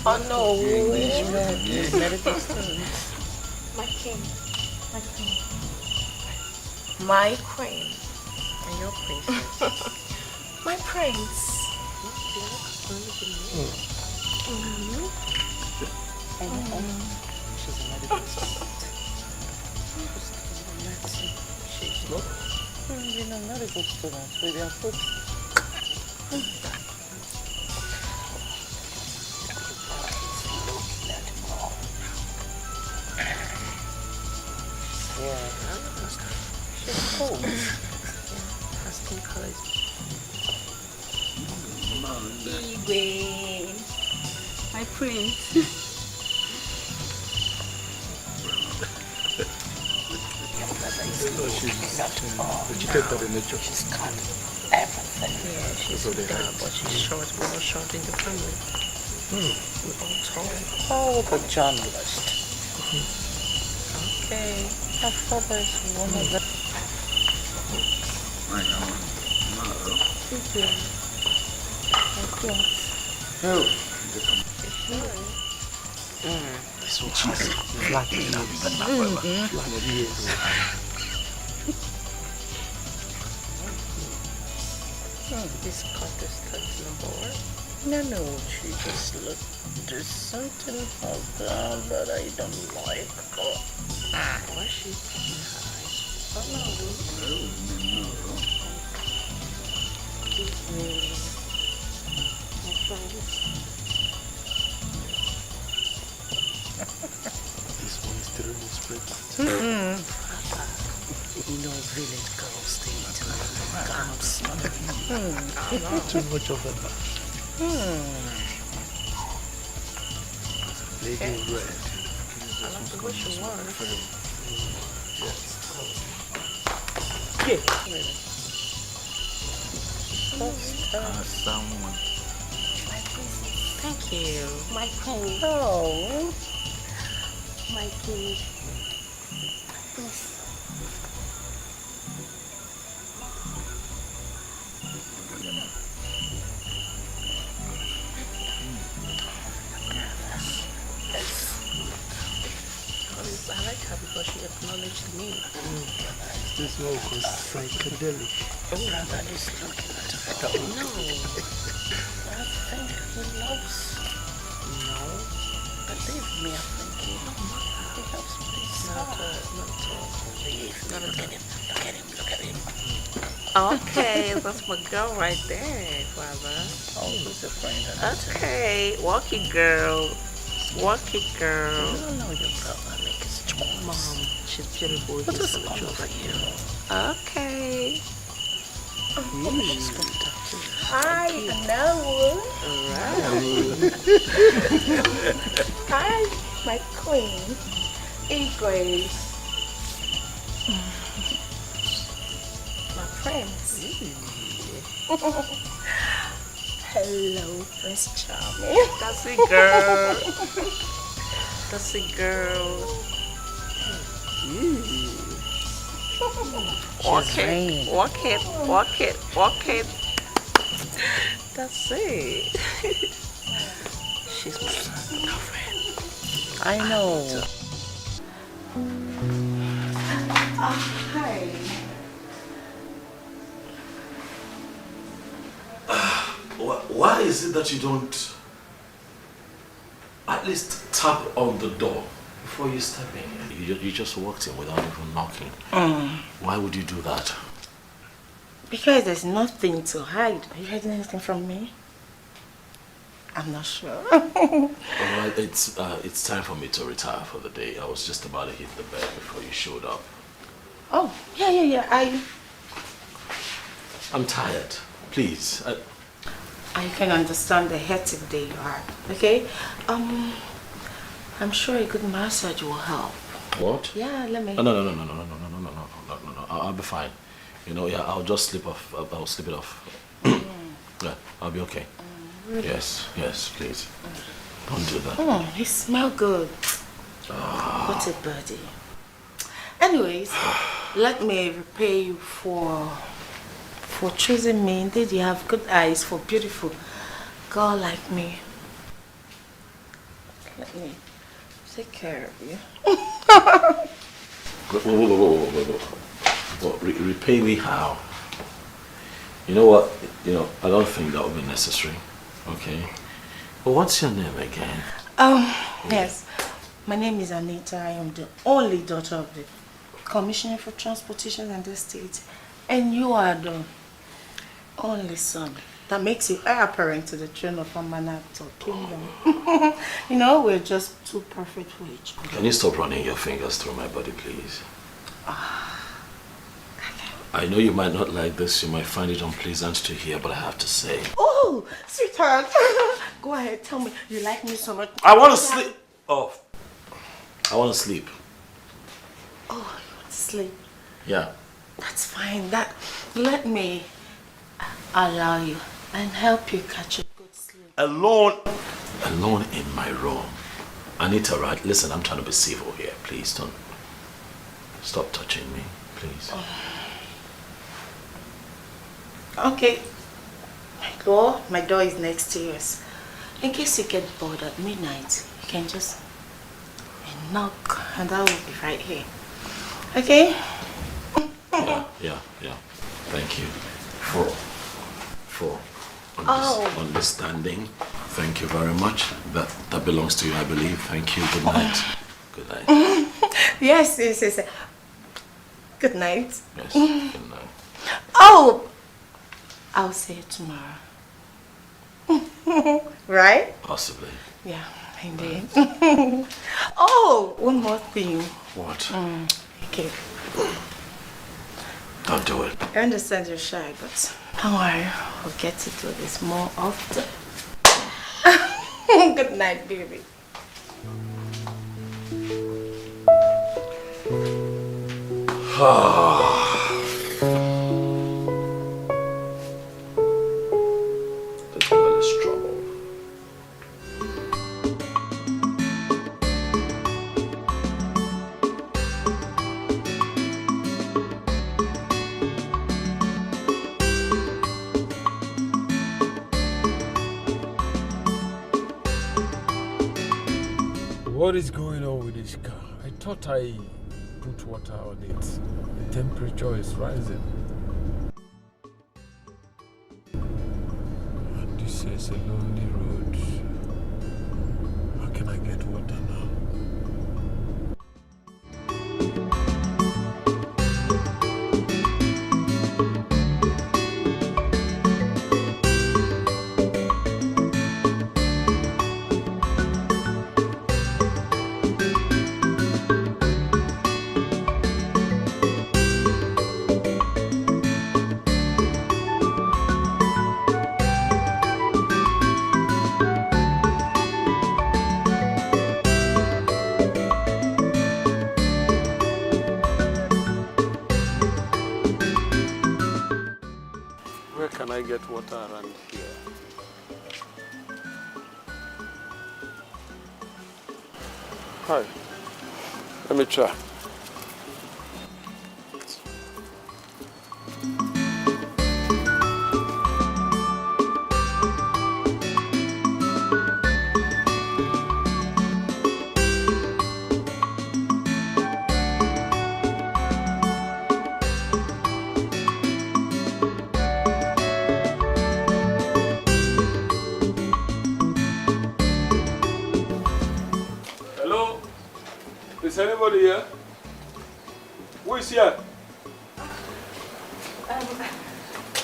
Oh no. Engagement is very distant. My king. My queen. My queen. And your princess. My prince. She's a very distant. She's not. You know, not a good student. We are folks. Yeah. She's cold. Her skin color is Igwe. My prince. She's cut everything. Yeah, she's dark, but she's short. We're all short in the family. We're all tall. Oh, the journalist. Okay. Her father is one of the... This one she's flat. This cut is touch number one. No, she just looked. There's something about that that I don't like. Why is she taking her eyes? Oh no. This one is terrible spread. You know, village girls stay till comes. Too much of that. Lady red. I like the way she wants. Someone. My princess. Thank you. My queen. Oh. My king. Please. I like her because she acknowledged me. This one was psychedelic. Oh, rather is looking at her. No. I think he loves. No. Believe me, I think he loves me. Not look at him. Look at him. Look at him. Okay, that's my girl right there, Father. Oh, who's a friend? Okay, walk it, girl. Walk it, girl. You don't know your brother. Make his choice. Mom, she's beautiful. What is all over you? Okay. She's going to talk to you. Hi, know. Right. Hi, my queen. Igwe. My prince. Hello, Prince Charming. That's it, girl. That's it, girl. Walk it, walk it, walk it, walk it. That's it. She's my girlfriend. I know. Hi. Why is it that you don't at least tap on the door before you step in? You just walked in without even knocking. Why would you do that? Because there's nothing to hide. Are you hiding anything from me? I'm not sure. Alright, it's time for me to retire for the day. I was just about to hit the bed before you showed up. Oh, yeah. I'm tired. Please. I can understand the hectic day you had. Okay? I'm sure a good massage will help. What? Yeah, let me. No. I'll be fine. You know, yeah, I'll just slip off. I'll slip it off. Yeah, I'll be okay. Really? Yes, please. Don't do that. Oh, you smell good. What a birdie. Anyways, let me repay you for choosing me. Indeed, you have good eyes for beautiful girl like me. Let me take care of you. What, repay me how? You know what? I don't think that would be necessary. Okay? But what's your name again? Yes. My name is Anita. I am the only daughter of the Commissioner for Transportation in this state. And you are the only son. That makes you heir apparent to the throne of Amanat or kingdom. We're just too perfect for each other. Can you stop running your fingers through my body, please? I know you might not like this, you might find it unpleasant to hear, but I have to say. Oh, sweetheart. Go ahead, tell me. You like me so much. I want to sleep. Oh. I want to sleep. Oh, you want to sleep? Yeah. That's fine. Let me allow you and help you catch a good sleep. Alone in my room. Anita, right? Listen, I'm trying to be civil here. Please don't. Stop touching me, please. Okay. My door is next to yours. In case you get bored at midnight, you can just knock and I will be right here. Okay? Yeah. Thank you for understanding. Thank you very much. That belongs to you, I believe. Thank you. Good night. Good night. Yes. Good night. Yes, good night. Oh! I'll see you tomorrow. Right? Possibly. Yeah, indeed. Oh, one more thing. What? Okay. Don't do it. I understand you're shy, but don't worry. We'll get to do this more often. Good night, baby. This girl is trouble. What is going on with this car? I thought I put water on it. The temperature is rising. And this is a lonely road. How can I get water now? Where can I get water around here? Hi. Let me try. Hello? Is anybody here? Who is here?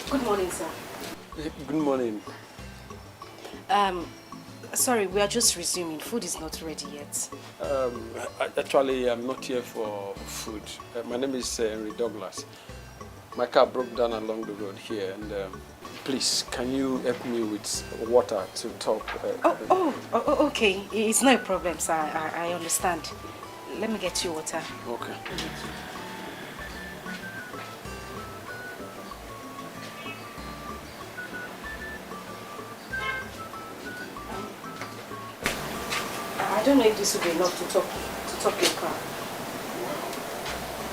Good morning, sir. Good morning. Sorry, we are just resuming. Food is not ready yet. Actually, I'm not here for food. My name is Henry Douglas. My car broke down along the road here, and please, can you help me with water to talk? Okay. It's no problem, sir. I understand. Let me get you water. Okay. I don't know if this will be enough to top your car.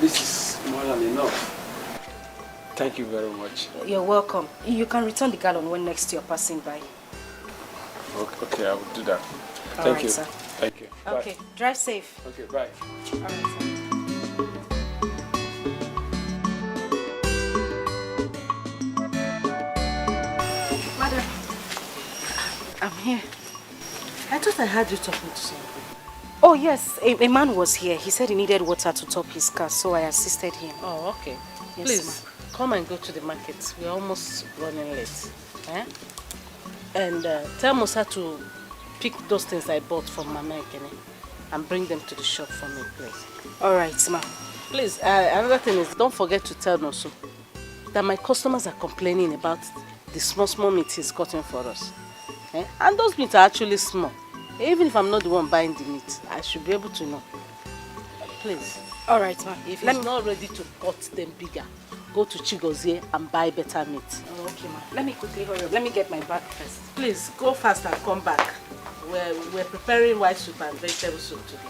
This is more than enough. Thank you very much. You're welcome. You can return the gallon when next you're passing by. Okay, I will do that. Thank you. sir. Thank you. Okay, drive safe. Bye. Okay, bye. All right, sir. Madam, I'm here. I thought I heard you talking to someone. Oh yes, a man was here. He said he needed water to top his car, so I assisted him. Oh, okay. Yes, Please, come and go to the market. We're almost running late. Eh? And tell Musa to pick those things I bought from Mama Ekene and bring them to the shop for me, please. All right, ma'am. Please, another thing is, don't forget to tell Nosu that my customers are complaining about the small meat he's cutting for us. Eh? And those meats are actually small. Even if I'm not the one buying the meat, I should be able to know. Please. All right, ma'am. If he's not ready to cut them bigger, go to Chigozie and buy better meat. Oh, okay, ma'am. Let me quickly hurry up. Let me get my bag first. Please, go fast and come back. We're preparing white soup and vegetable soup today.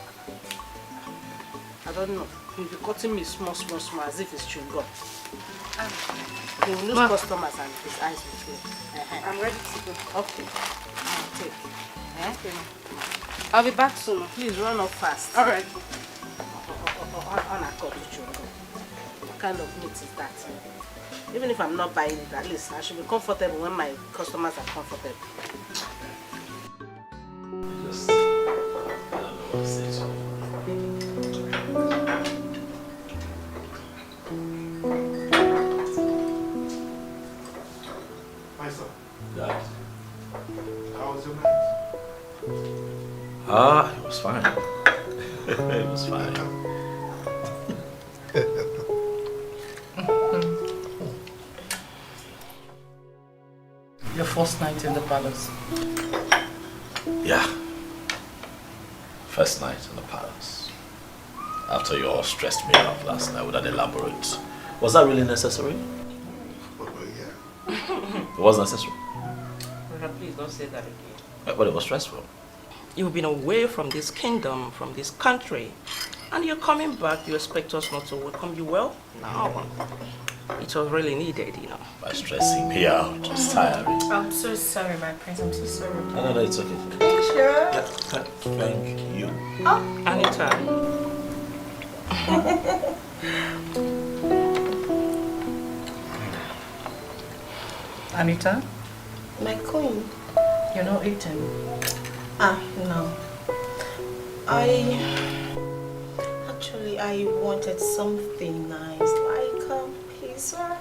I don't know. He'll be cutting me small, as if it's chewing gum. He will lose customers and his eyes will fail. I'm ready to go. Okay. Now take. Okay, ma'am. I'll be back soon. Please run up fast. All right. On accord with chewing gum. What kind of meat is that? Even if I'm not buying it, at least I should be comfortable when my customers are comfortable. Just, I don't know what to say to you. My son, Dad. how was your night? It was fine. It was fine. Your first night in the palace. Yeah. First night in the palace. After you all stressed me out last night with that elaborate. Was that really necessary? Yeah. It was necessary. Please don't say that again. But it was stressful. You've been away from this kingdom, from this country, and you're coming back. You expect us not to welcome you well? No. It was really needed, you know. By stressing me out, it was tiring. I'm so sorry, my prince. I'm so sorry. No, it's okay. Sure. Yeah, thank you. Anita. Anita, My queen. you're not eating. No. I wanted something nice, like pizza,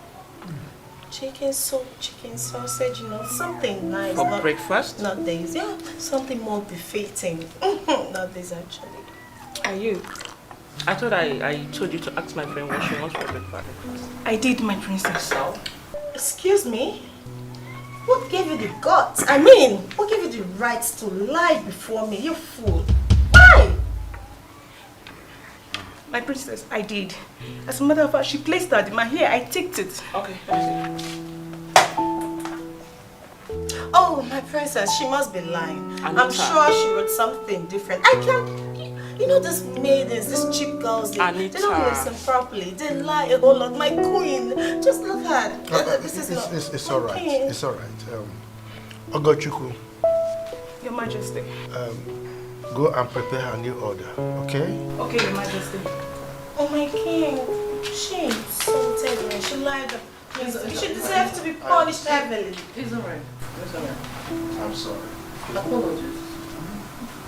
chicken soup, chicken sausage, something nice. For not, breakfast? Not this, yeah, something more befitting. Not this, actually. Are you? I thought I told you to ask my friend what she wants for breakfast. I did, my princess. Excuse me? What gave you the guts? I mean, what gave you the rights to lie before me, you fool? Why? My princess, I did. As a matter of fact, she placed that in my hair. I ticked it. Okay, Oh, my princess, she must be lying. Anita. I'm sure she wrote something different. I can't... You know these maidens, these cheap girls, they don't listen properly. They lie. Oh, Lord, my queen. Just look at it. It's all right. It's all right. Ogochukwu, Your Majesty. go and prepare her new order, okay? Okay, Your Majesty. Oh, my king. She insulted me. She lied. She deserves to be punished heavily. It's all right. It's all right. I'm sorry. Apologies.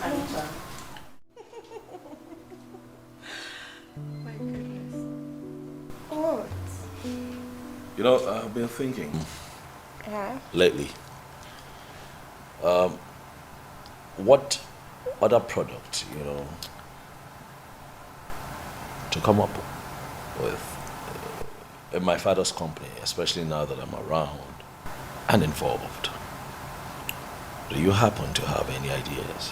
Anita. My goodness. What? You know, I've been thinking Yeah? lately. What other product, to come up with in my father's company, especially now that I'm around and involved. Do you happen to have any ideas?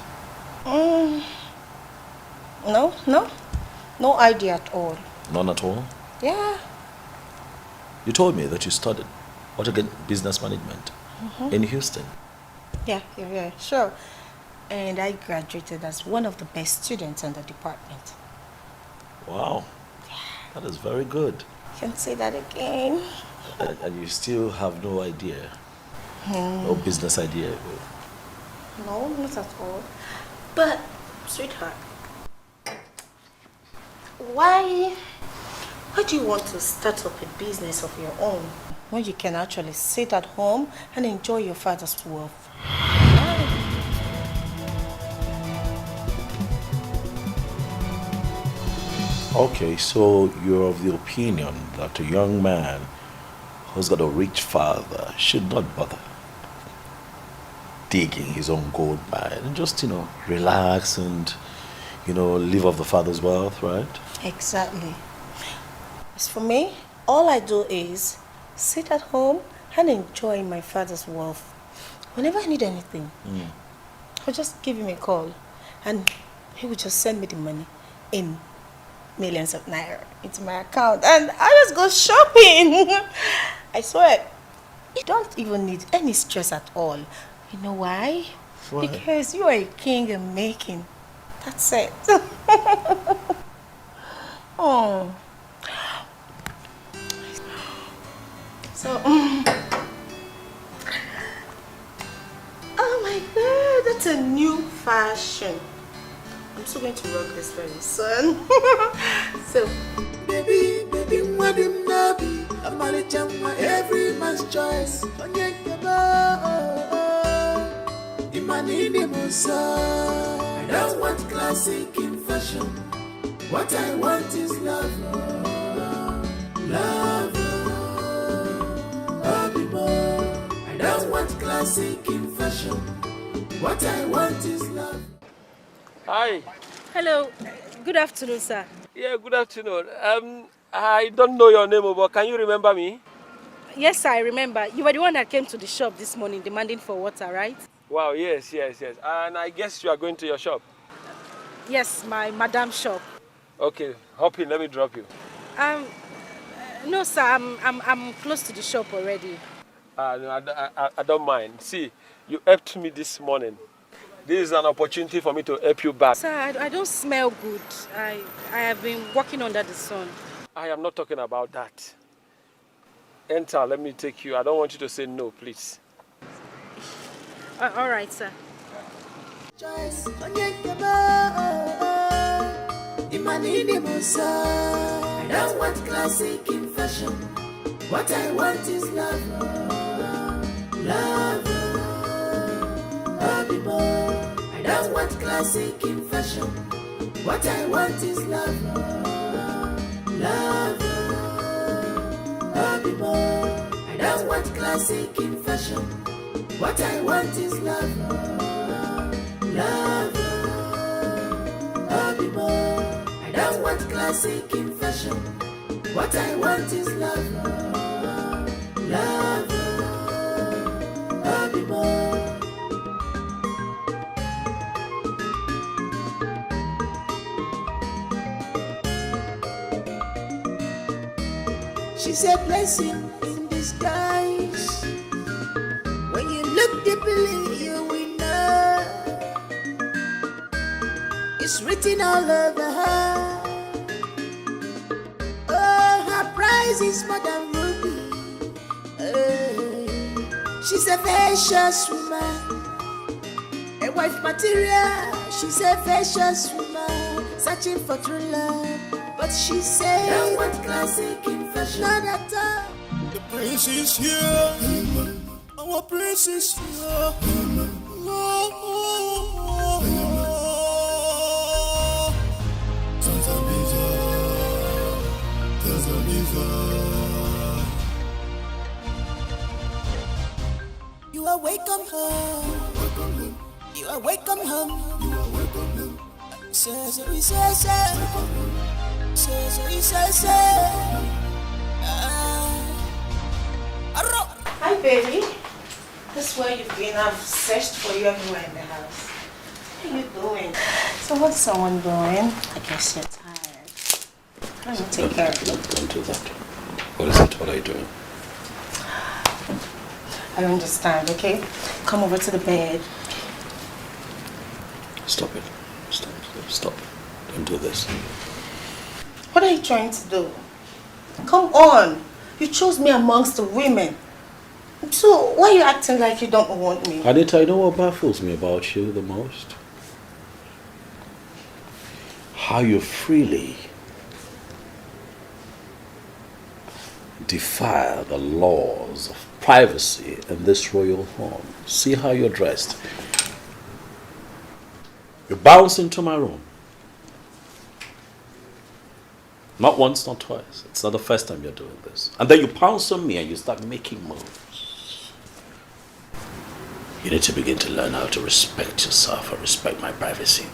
No idea at all. None at all? Yeah. You told me that you studied, business management in Houston. Yeah, sure. And I graduated as one of the best students in the department. Wow, that is very good. Can say that again. And you still have no idea, no business idea. No, not at all. But, sweetheart, why do you want to start up a business of your own when you can actually sit at home and enjoy your father's wealth? Okay, so you're of the opinion that a young man who's got a rich father should not bother digging his own gold mine and just, relax and, live off the father's wealth, right? Exactly. As for me, all I do is sit at home and enjoy my father's wealth. Whenever I need anything, I'll just give him a call and he will just send me the money in millions of naira into my account and I just go shopping. I swear, you don't even need any stress at all. You know why? Why? Because you are a king in making. That's it. Oh. So, oh my God, that's a new fashion. I'm still going to rock this very soon. So, baby, what him nabi, Amalichama, every man's choice. Imanini Musa, I don't want classic in fashion. What I want is love, love, I don't want classic in fashion. What I want is love. Hi. Hello. Good afternoon, sir. Yeah, good afternoon. I don't know your name, but can you remember me? Yes, sir, I remember. You were the one that came to the shop this morning demanding for water, right? Wow, yes. And I guess you are going to your shop. Yes, my madam shop. Okay, hop in, let me drop you. No, sir, I'm close to the shop already. No, I don't mind. See, you helped me this morning. This is an opportunity for me to help you back. Sir, I don't smell good. I have been walking under the sun. I am not talking about that. Enter, let me take you. I don't want you to say no, please. All right, sir. I don't want classic in fashion. What I want is love, love, I don't want classic in fashion. What I want is love, love, I don't want classic in fashion. What I want is love, love, I don't want classic in fashion. What I want is love, love, she's a blessing in disguise. When you look deeply, you will know it's written all over her. Oh, her price is more than ruby. She's a vicious woman, a wife material. She's a vicious woman, searching for true love. But she said, I want classic in fashion. Not at all. The prince is here. Our prince is here. You are welcome home. You are welcome home. You are welcome home. hi baby. That's where you've been. I've searched for you everywhere in the house. What are you doing? So what's someone doing? I guess you're tired. Let me take care of you. Don't do that. What is it? What are you doing? I understand, okay? Come over to the bed. Stop it. Stop. Don't do this. What are you trying to do? Come on. You chose me amongst the women. So why are you acting like you don't want me? Anita, you know what baffles me about you the most? how you freely defy the laws of privacy in this royal home. See how you're dressed. You bounce into my room. Not once, not twice. It's not the first time you're doing this. And then you pounce on me and you start making moves. You need to begin to learn how to respect yourself and respect my privacy.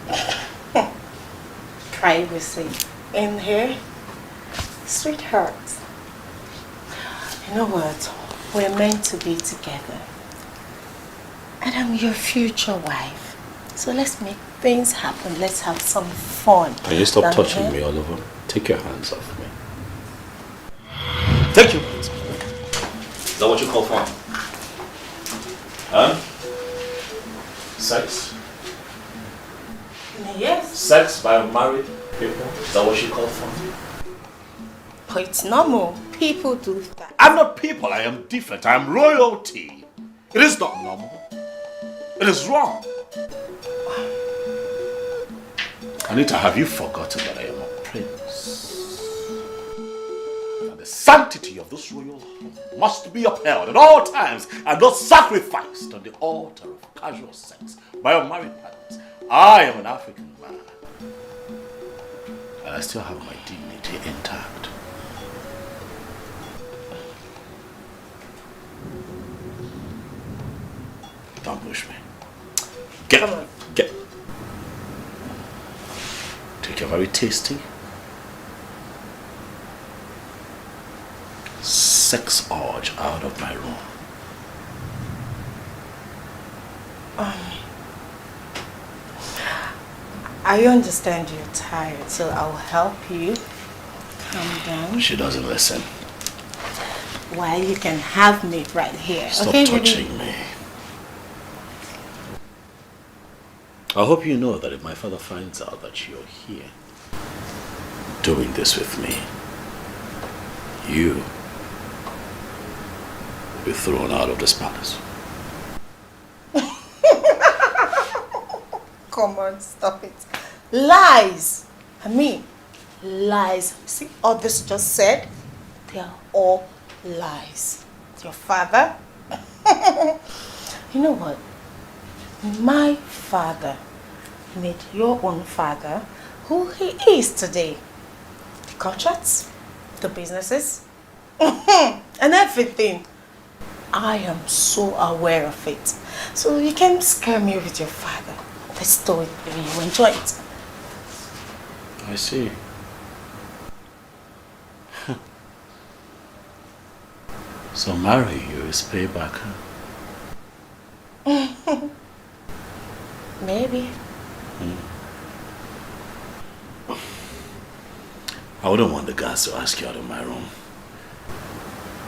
Privacy in here? Sweetheart. You know what? We're meant to be together. And I'm your future wife. So let's make things happen. Let's have some fun. Can you stop touching me, Oliver? Take your hands off me. Take your hands off me. Is that what you call fun? Huh? Sex? Yes. Sex by married people? Is that what you call fun? But it's normal. People do that. I'm not people, I am different. I am royalty. It is not normal. It is wrong. Anita, have you forgotten that I am a prince? And the sanctity of this royal home must be upheld at all times and not sacrificed on the altar of casual sex by unmarried partners. I am an African man. And I still have my dignity intact. Don't push me. Come on. Get. Take a very tasty sex urge out of my room. I understand you're tired, so I'll help you. Calm down. She doesn't listen. Why, you can have me right here. Stop okay, touching baby? me. I hope you know that if my father finds out that you're here doing this with me, you will be thrown out of this palace. Come on, stop it. Lies. I mean, lies. See all this just said? They are all lies. Your father? You know what? My father made your own father who he is today. The contracts, the businesses, and everything. I am so aware of it. So you can't scare me with your father. Let's do it, baby. You enjoy it. I see. So marry you is payback, huh? Maybe. I wouldn't want the guards to ask you out of my room.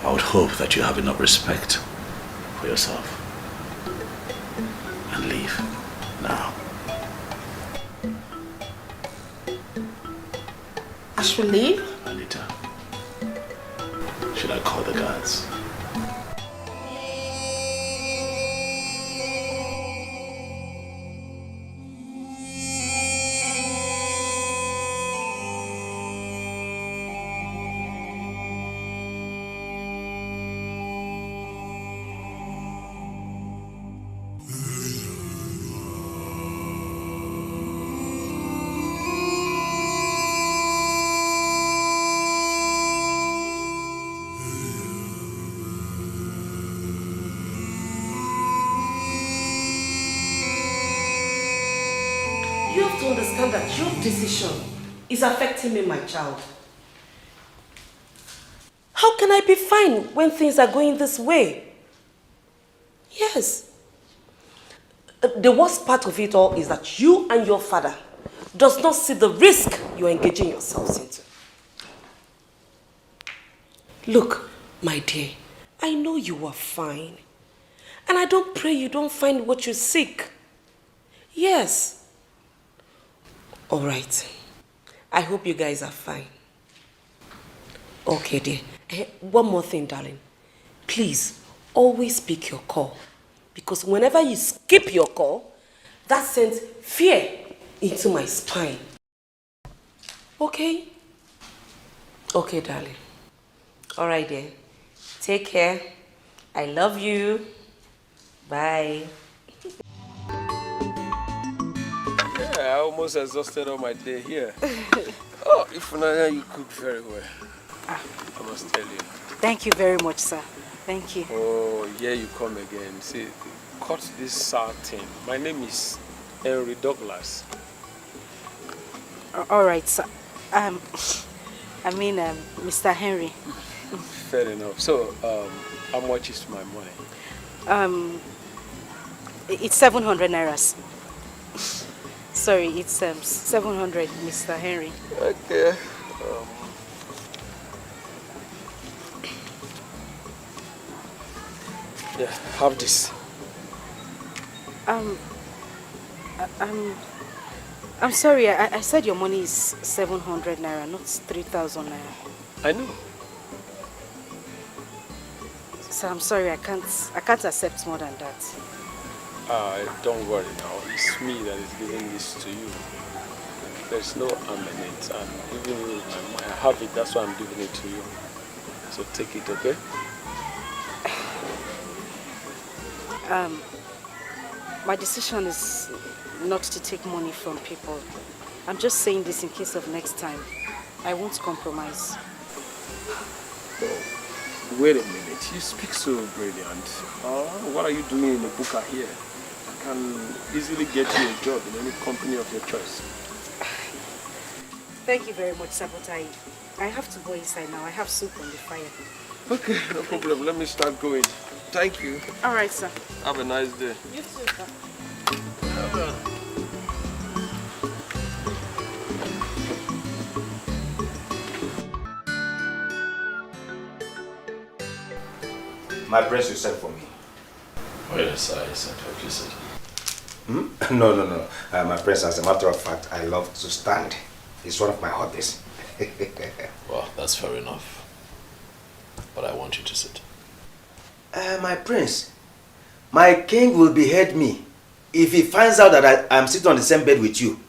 I would hope that you have enough respect for yourself and leave now. I should leave? Anita, should I call the guards? You have to understand that your decision is affecting me, my child. How can I be fine when things are going this way? Yes. The worst part of it all is that you and your father does not see the risk you're engaging yourselves into. Look, my dear, I know you are fine. And I don't pray you don't find what you seek. Yes. All right. I hope you guys are fine. Okay, dear. One more thing, darling. Please, always pick your call. Because whenever you skip your call, that sends fear into my spine. Okay? Okay, darling. All right then. Take care. I love you. Bye. Yeah, I almost exhausted all my day here. Oh, if you cook very well. I must tell you. Thank you very much, sir. Thank you. Oh, here you come again. See, cut this sour thing. My name is Henry Douglas. All right, sir. Mr. Henry. Fair enough. So, how much is my money? It's 700 nairas. Sorry, it's 700, Mr. Henry. Okay. Yeah, have this. I'm sorry. I said your money is 700 naira, not 3,000 naira. I know. So I'm sorry. I can't accept more than that. Don't worry now. It's me that is giving this to you. There's no harm in it, and even if I have it, that's why I'm giving it to you. So take it, okay? My decision is not to take money from people. I'm just saying this in case of next time. I won't compromise. Oh, wait a minute. You speak so brilliant. What are you doing in the buka here? I can easily get you a job in any company of your choice. Thank you very much, Sabotai. I have to go inside now. I have soup on the fire. Okay, no problem. Let me start going. Thank you. All right, sir. Have a nice day. You too, sir. My prince, you sent for me. Oh, yes, I sent what you said. No. My prince, as a matter of fact, I love to stand. It's one of my hobbies. Well, that's fair enough. But I want you to sit. My prince, my king will behead me if he finds out that I'm sitting on the same bed with you.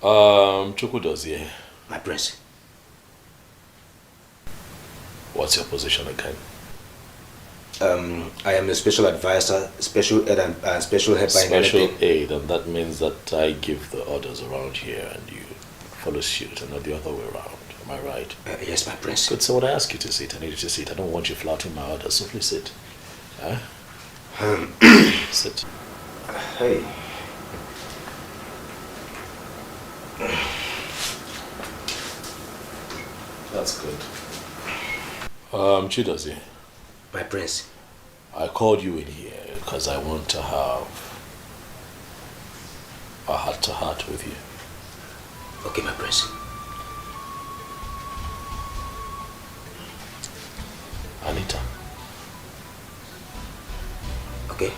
Chukwudozie. My prince. What's your position again? I am a special advisor, special aid and special helper. Special aid, and that means that I give the orders around here and you follow suit and not the other way around. Am I right? Yes, my prince. Good, so when I ask you to sit, I need you to sit. I don't want you flouting my orders, so please sit. Huh? Sit. Hey. That's good. Chidozie. My prince. I called you in here because I want to have a heart-to-heart with you. Okay, my prince. Anita. Okay.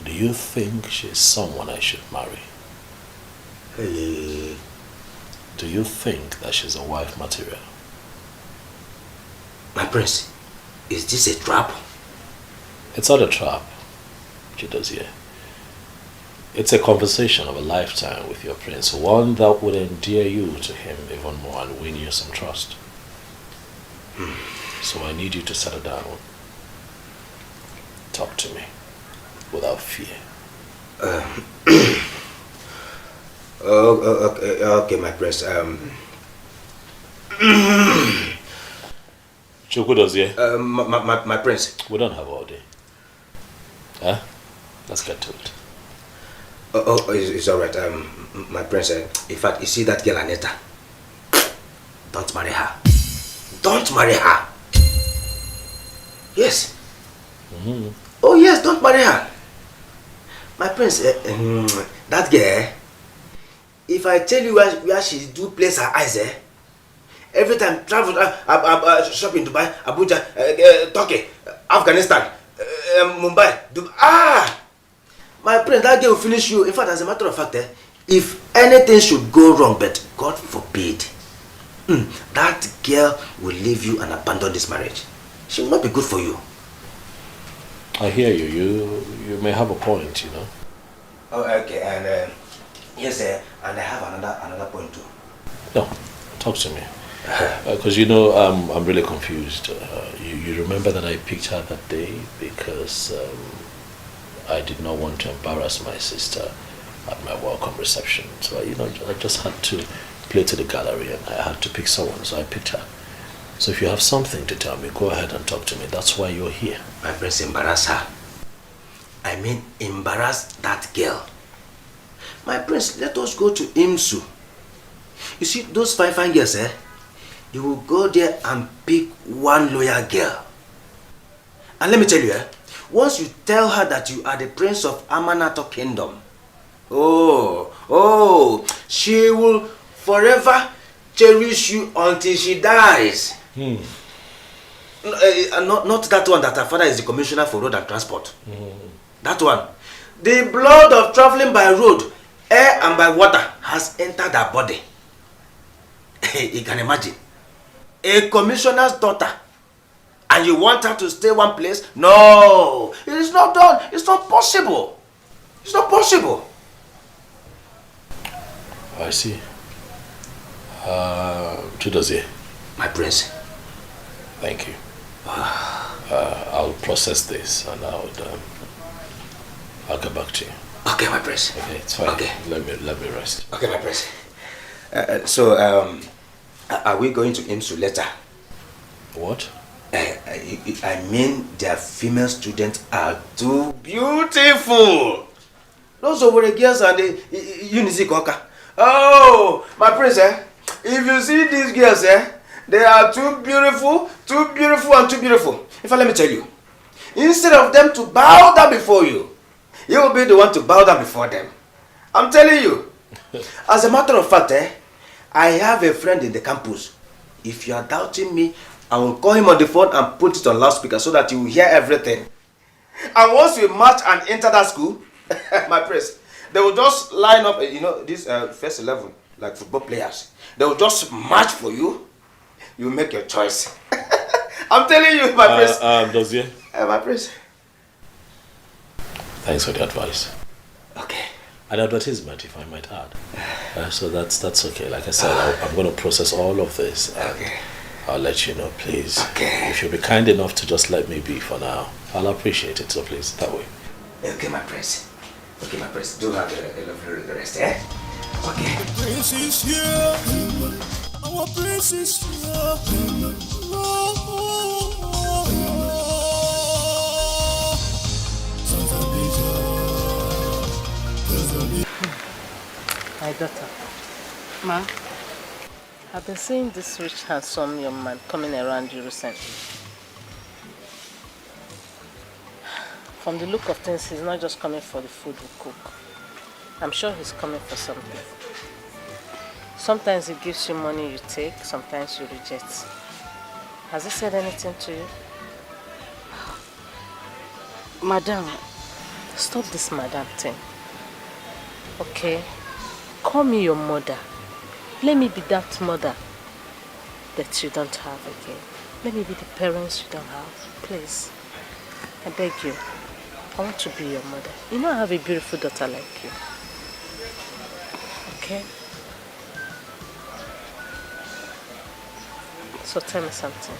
Do you think she's someone I should marry? Hey. Do you think that she's a wife material? My prince, is this a trap? It's not a trap, Chidozie. It's a conversation of a lifetime with your prince, one that would endear you to him even more and win you some trust. So I need you to settle down. Talk to me without fear. Okay, my prince. Chukwudozie. My prince. We don't have all day. Huh? Let's get to it. It's all right. My prince. In fact, you see that girl Anita? Don't marry her. Don't marry her. Yes. Oh yes, don't marry her. My prince. That girl. If I tell you where she do place her eyes, every time travel, shop in Dubai, Abuja, Turkey, Afghanistan, Mumbai, Dubai. My prince, that girl will finish you. In fact, as a matter of fact, if anything should go wrong, but God forbid, that girl will leave you and abandon this marriage. She will not be good for you. I hear you. You may have a point, you know. Oh, okay, and yes, and I have another point too. No, talk to me. Because you know, I'm really confused. You remember that I picked her that day because I did not want to embarrass my sister at my welcome reception. So I just had to play to the gallery, and I had to pick someone. So I picked her. So if you have something to tell me, go ahead and talk to me. That's why you're here. My prince, embarrass her. I mean, embarrass that girl. My prince, let us go to IMSU. You see, those fine girls, you will go there and pick one loyal girl. And let me tell you, once you tell her that you are the prince of Amanato Kingdom, she will forever cherish you until she dies. Not that one that her father is the commissioner for road and transport. That one. The blood of traveling by road, air and by water has entered her body. You can imagine. A commissioner's daughter, and you want her to stay one place? No, it is not done. It's not possible. It's not possible. I see. Chidozie. My prince. Thank you. I'll process this and I'll get back to you. Okay, my prince. Okay, it's fine. Okay. Let me rest. Okay, my prince. Are we going to IMSU later? What? I mean, their female students are too beautiful. Those over the girls are the Unizicoka. Oh, my prince, if you see these girls, they are too beautiful, and too beautiful. In fact, let me tell you, instead of them to bow down before you, you will be the one to bow down before them. I'm telling you. As a matter of fact, I have a friend in the campus. If you are doubting me, I will call him on the phone and put it on loudspeaker so that you will hear everything. And once we march and enter that school, my prince, they will just line up, this first 11, like football players. They will just march for you. You make your choice. I'm telling you, my prince. Dozier? My prince. Thanks for the advice. Okay. An advertisement, if I might add. So that's okay. Like I said, I'm going to process all of this. Okay. I'll let you know, please. Okay. If you'll be kind enough to just let me be for now, I'll appreciate it. So please, that way. Okay, my prince. Okay, my prince. Do have a lovely rest, eh? Okay. The prince is here. Our prince is here. My daughter. Ma? I've been seeing this rich, handsome young man coming around you recently. From the look of things, he's not just coming for the food we cook. I'm sure he's coming for something. Sometimes he gives you money you take, sometimes you reject. Has he said anything to you? Madam, stop this madam thing. Okay? Call me your mother. Let me be that mother that you don't have again. Let me be the parents you don't have. Please. I beg you. I want to be your mother. You know I have a beautiful daughter like you. Okay? So tell me something.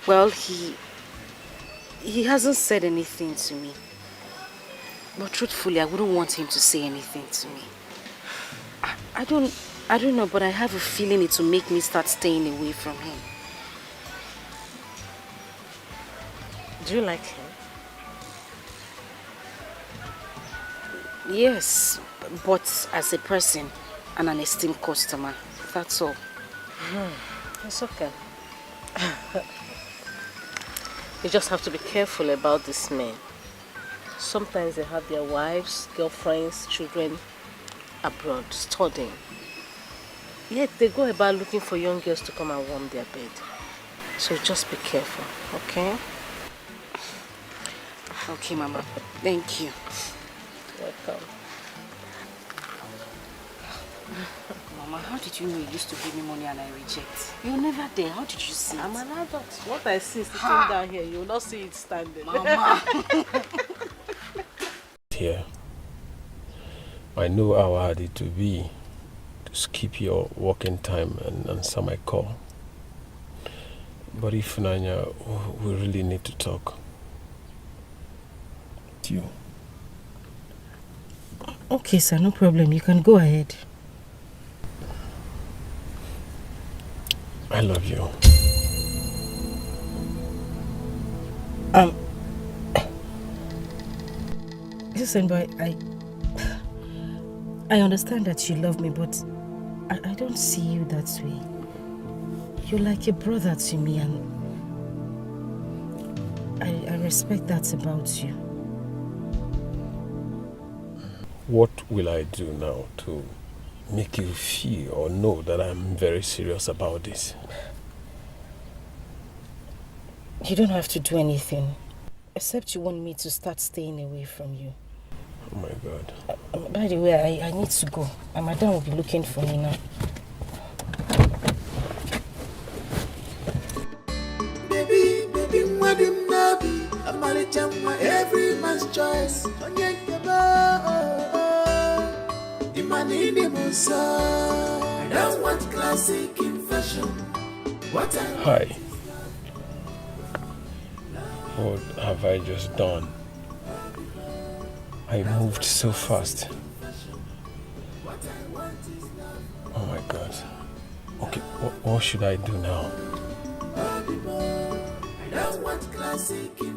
Well, he hasn't said anything to me. But truthfully, I wouldn't want him to say anything to me. I don't know, but I have a feeling it will make me start staying away from him. Do you like him? Yes, but as a person and an esteemed customer, that's all. It's okay. You just have to be careful about these men. Sometimes they have their wives, girlfriends, children abroad studying. Yet they go about looking for young girls to come and warm their bed. So just be careful, okay? Okay, Mama. Thank you. Welcome. Mama, how did you know you used to give me money and I reject? You're never there. How did you see it? I'm an adult. What I see sitting down here, you will not see it standing. Mama. Here, I know how hard it will be to skip your working time and answer my call. But if Nanya, we really need to talk. You. Okay, sir, no problem. You can go ahead. I love you. Listen, boy, I understand that you love me, but I don't see you that way. You're like a brother to me, and I respect that about you. What will I do now to make you feel or know that I'm very serious about this? You don't have to do anything, except you want me to start staying away from you. Oh my God. By the way, I need to go. My madam will be looking for me now. Baby, madam nabi, amale chama every man's choice. Imani ni musa. I don't want classic in fashion. What I Hi. What have I just done? I moved so fast. Oh my God. Okay, what should I do now?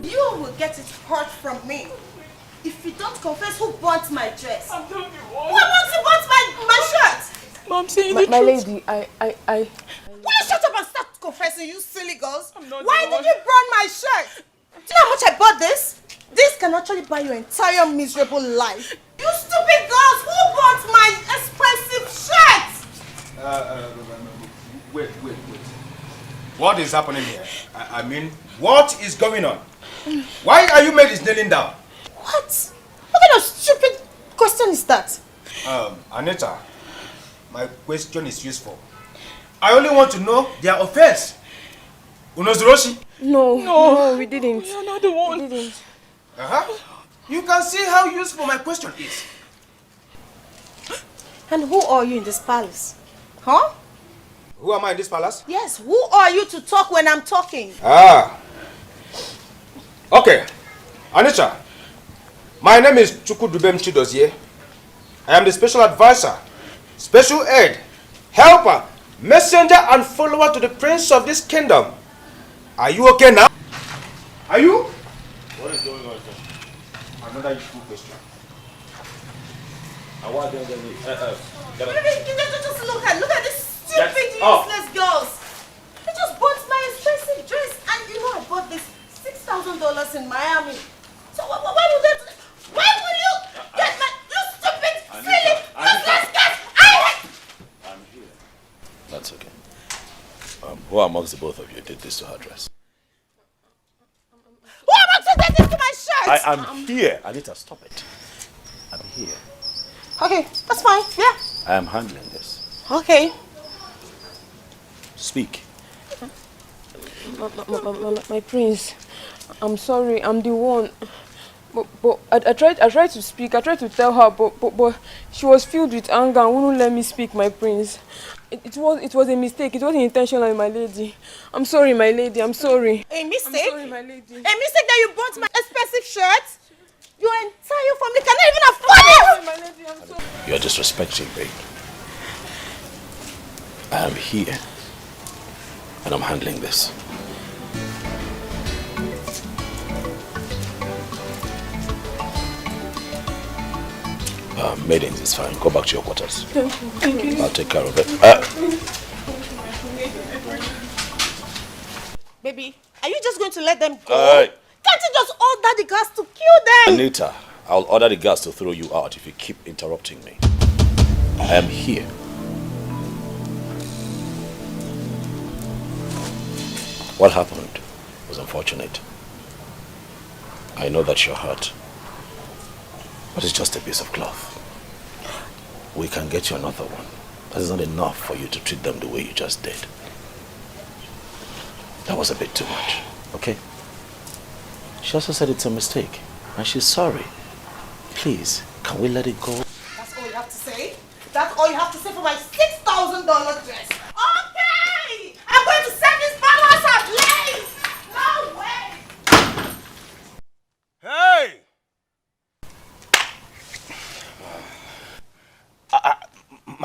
You will get it hurt from me. If you don't confess who bought my dress. I'm telling you what. Who wants to bought my shirt? Mom, saying the truth. My lady, I... Why you shut up and start confessing, you silly girls? Why did you burn my shirt? Do you know how much I bought this? This can actually buy your entire miserable life. You stupid girls, who bought my expensive shirt? Wait. What is happening here? I mean, what is going on? Why are you ladies kneeling down? What? What kind of stupid question is that? Anita, my question is useful. I only want to know their offense. Unozoroshi? No, we didn't. You're not the one. We didn't. You can see how useful my question is. And who are you in this palace? Huh? Who am I in this palace? Yes, who are you to talk when I'm talking? Okay. Anita, my name is Chukudubem Chidozie. I am the special advisor, special aid, helper, messenger and follower to the prince of this kingdom. Are you okay now? Are you? What is going on, sir? Another useful question. Just look at this stupid, useless girls. They just bought my expensive dress, and you know I bought this $6,000 in Miami. So why would they? Why will you get my? You stupid, silly, useless girls! I'm here. That's okay. Who amongst the both of you did this to her dress? Who amongst you did this to my shirt? I am here. Anita, stop it. I'm here. Okay, that's fine. Yeah. I am handling this. Okay. Speak. My prince, I'm sorry, I'm the one. But I tried to speak, I tried to tell her, but she was filled with anger and wouldn't let me speak, my prince. It was a mistake, it wasn't intentional, my lady. I'm sorry, my lady, I'm sorry. A mistake? I'm sorry, my lady. A mistake that you bought my expensive shirt? Your entire family cannot even afford it! My lady, I'm sorry. You're disrespecting me. I am here. And I'm handling this. Maiden, it's fine. Go back to your quarters. Thank you. I'll take care of it. Baby, are you just going to let them go? Hey. Can't you just order the guards to kill them? Anita, I'll order the guards to throw you out if you keep interrupting me. I am here. What happened was unfortunate. I know that you're hurt, but it's just a piece of cloth. We can get you another one. That is not enough for you to treat them the way you just did. That was a bit too much, okay? She also said it's a mistake, and she's sorry. Please, can we let it go? That's all you have to say? That's all you have to say for my $6,000 dress? Okay! I'm going to send this balance ablaze! No way! Hey!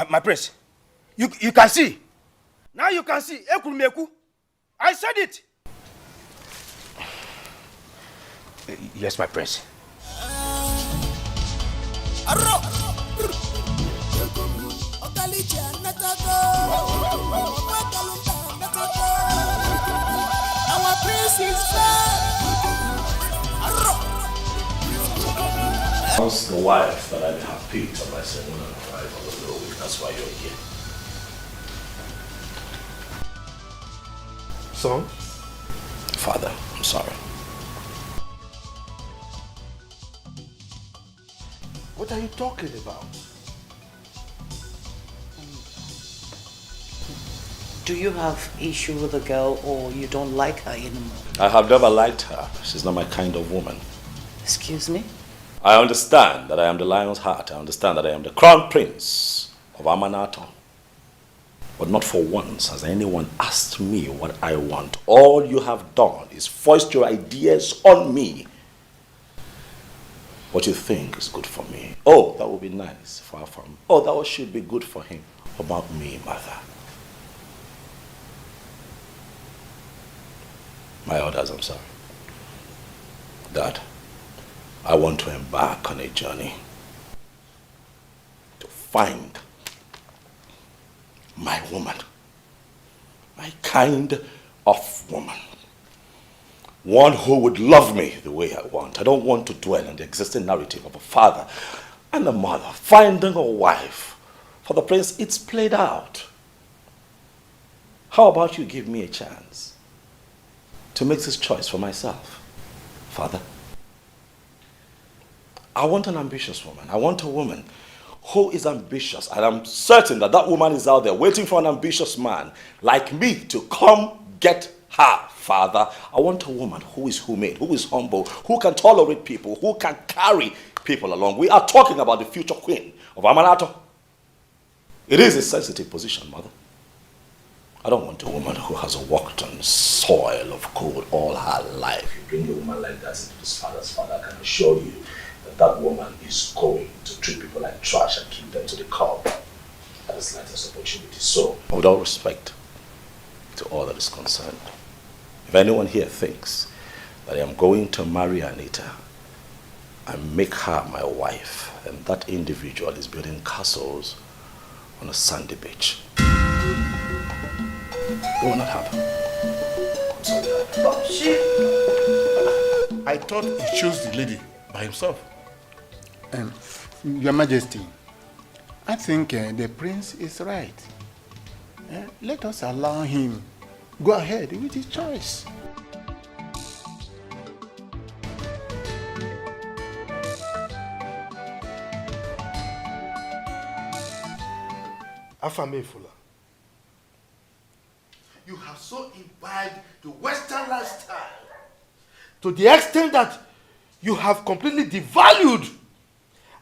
My prince, you can see. Now you can see. Ekurumeku. I said it. Yes, my prince. Our prince is back. Once the wife that I have picked on my second arrival of the week, that's why you're here. Son? Father, I'm sorry. What are you talking about? Do you have issue with the girl or you don't like her anymore? I have never liked her. She's not my kind of woman. Excuse me? I understand that I am the lion's heart. I understand that I am the crown prince of Amanato. But not for once has anyone asked me what I want. All you have done is foist your ideas on me. What you think is good for me. Oh, that would be nice. Far from. Oh, that should be good for him. About me, mother. My orders, I'm sorry. Dad, I want to embark on a journey to find my woman, my kind of woman. One who would love me the way I want. I don't want to dwell on the existing narrative of a father and a mother finding a wife. For the prince, it's played out. How about you give me a chance to make this choice for myself? Father, I want an ambitious woman. I want a woman who is ambitious. And I'm certain that that woman is out there waiting for an ambitious man like me to come get her, Father. I want a woman who is humane, who is humble, who can tolerate people, who can carry people along. We are talking about the future queen of Amanato. It is a sensitive position, Mother. I don't want a woman who has walked on soil of cold all her life. You bring a woman like that into this father's father, I can assure you that that woman is going to treat people like trash and keep them to the curb at the slightest opportunity. So, with all respect to all that is concerned, if anyone here thinks that I am going to marry Anita and make her my wife, then that individual is building castles on a sandy beach. It will not happen. I'm sorry. I thought he chose the lady by himself. Your Majesty, I think the prince is right. Let us allow him go ahead with his choice. Afamefula, you have so imbibed the Western lifestyle to the extent that you have completely devalued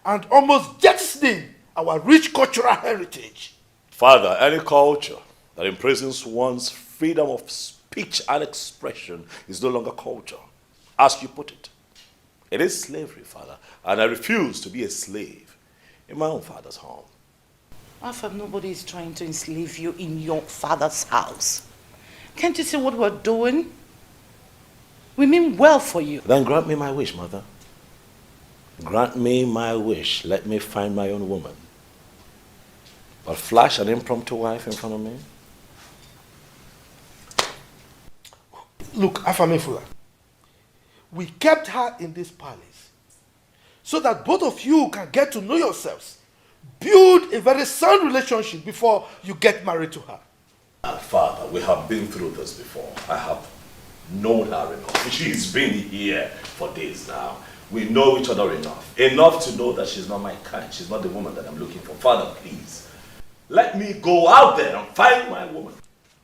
and almost jettisoning our rich cultural heritage. Father, any culture that imprisons one's freedom of speech and expression is no longer culture, as you put it. It is slavery, Father, and I refuse to be a slave in my own father's home. Alpha, nobody is trying to enslave you in your father's house. Can't you see what we're doing? We mean well for you. Then grant me my wish, Mother. Grant me my wish. Let me find my own woman. But flash an impromptu wife in front of me? Look, Afamefula, we kept her in this palace so that both of you can get to know yourselves. Build a very sound relationship before you get married to her. Father, we have been through this before. I have known her enough. She's been here for days now. We know each other enough. Enough to know that she's not my kind. She's not the woman that I'm looking for. Father, please, Let me go out there and find my woman.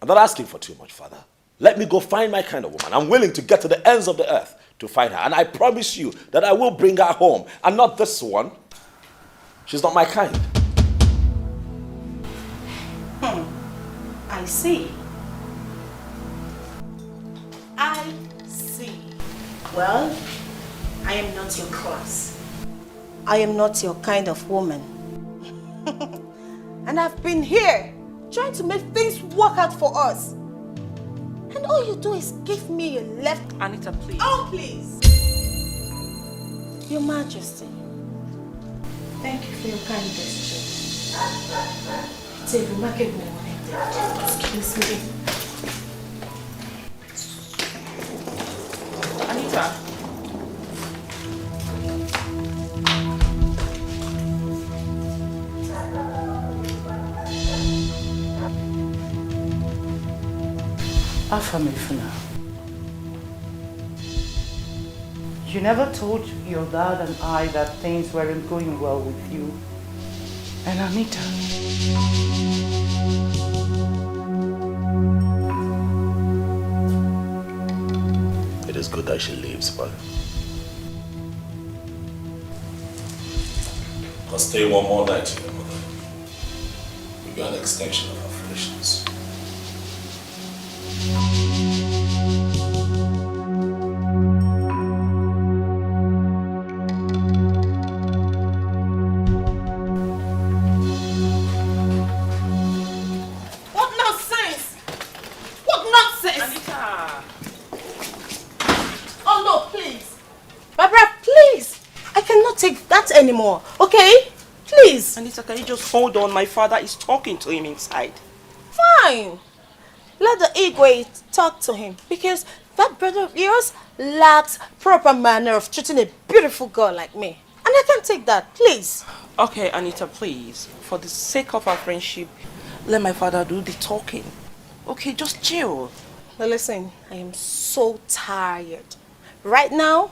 I'm not asking for too much, Father. Let me go find my kind of woman. I'm willing to get to the ends of the earth to find her. And I promise you that I will bring her home. And not this one. She's not my kind. I see. I see. Well, I am not your class. I am not your kind of woman. And I've been here trying to make things work out for us. And all you do is give me a left. Anita, please. Oh, please. Your Majesty. Thank you for your kind gesture. It's a remarkable one indeed. Excuse me. Anita. Afamifuna, you never told your dad and I that things weren't going well with you and Anita. It is good that she leaves, but I'll stay one more night with your mother. We'll be an extension of our foolishness. What nonsense! What nonsense! Anita. Oh no, please. Barbara, please. I cannot take that anymore, okay? Please. Anita, can you just hold on? My father is talking to him inside. Fine. Let the Igwe talk to him because that brother of yours lacks proper manner of treating a beautiful girl like me. And I can't take that, please. Okay, Anita, please. For the sake of our friendship, let my father do the talking. Okay, just chill. Now listen, I am so tired. Right now,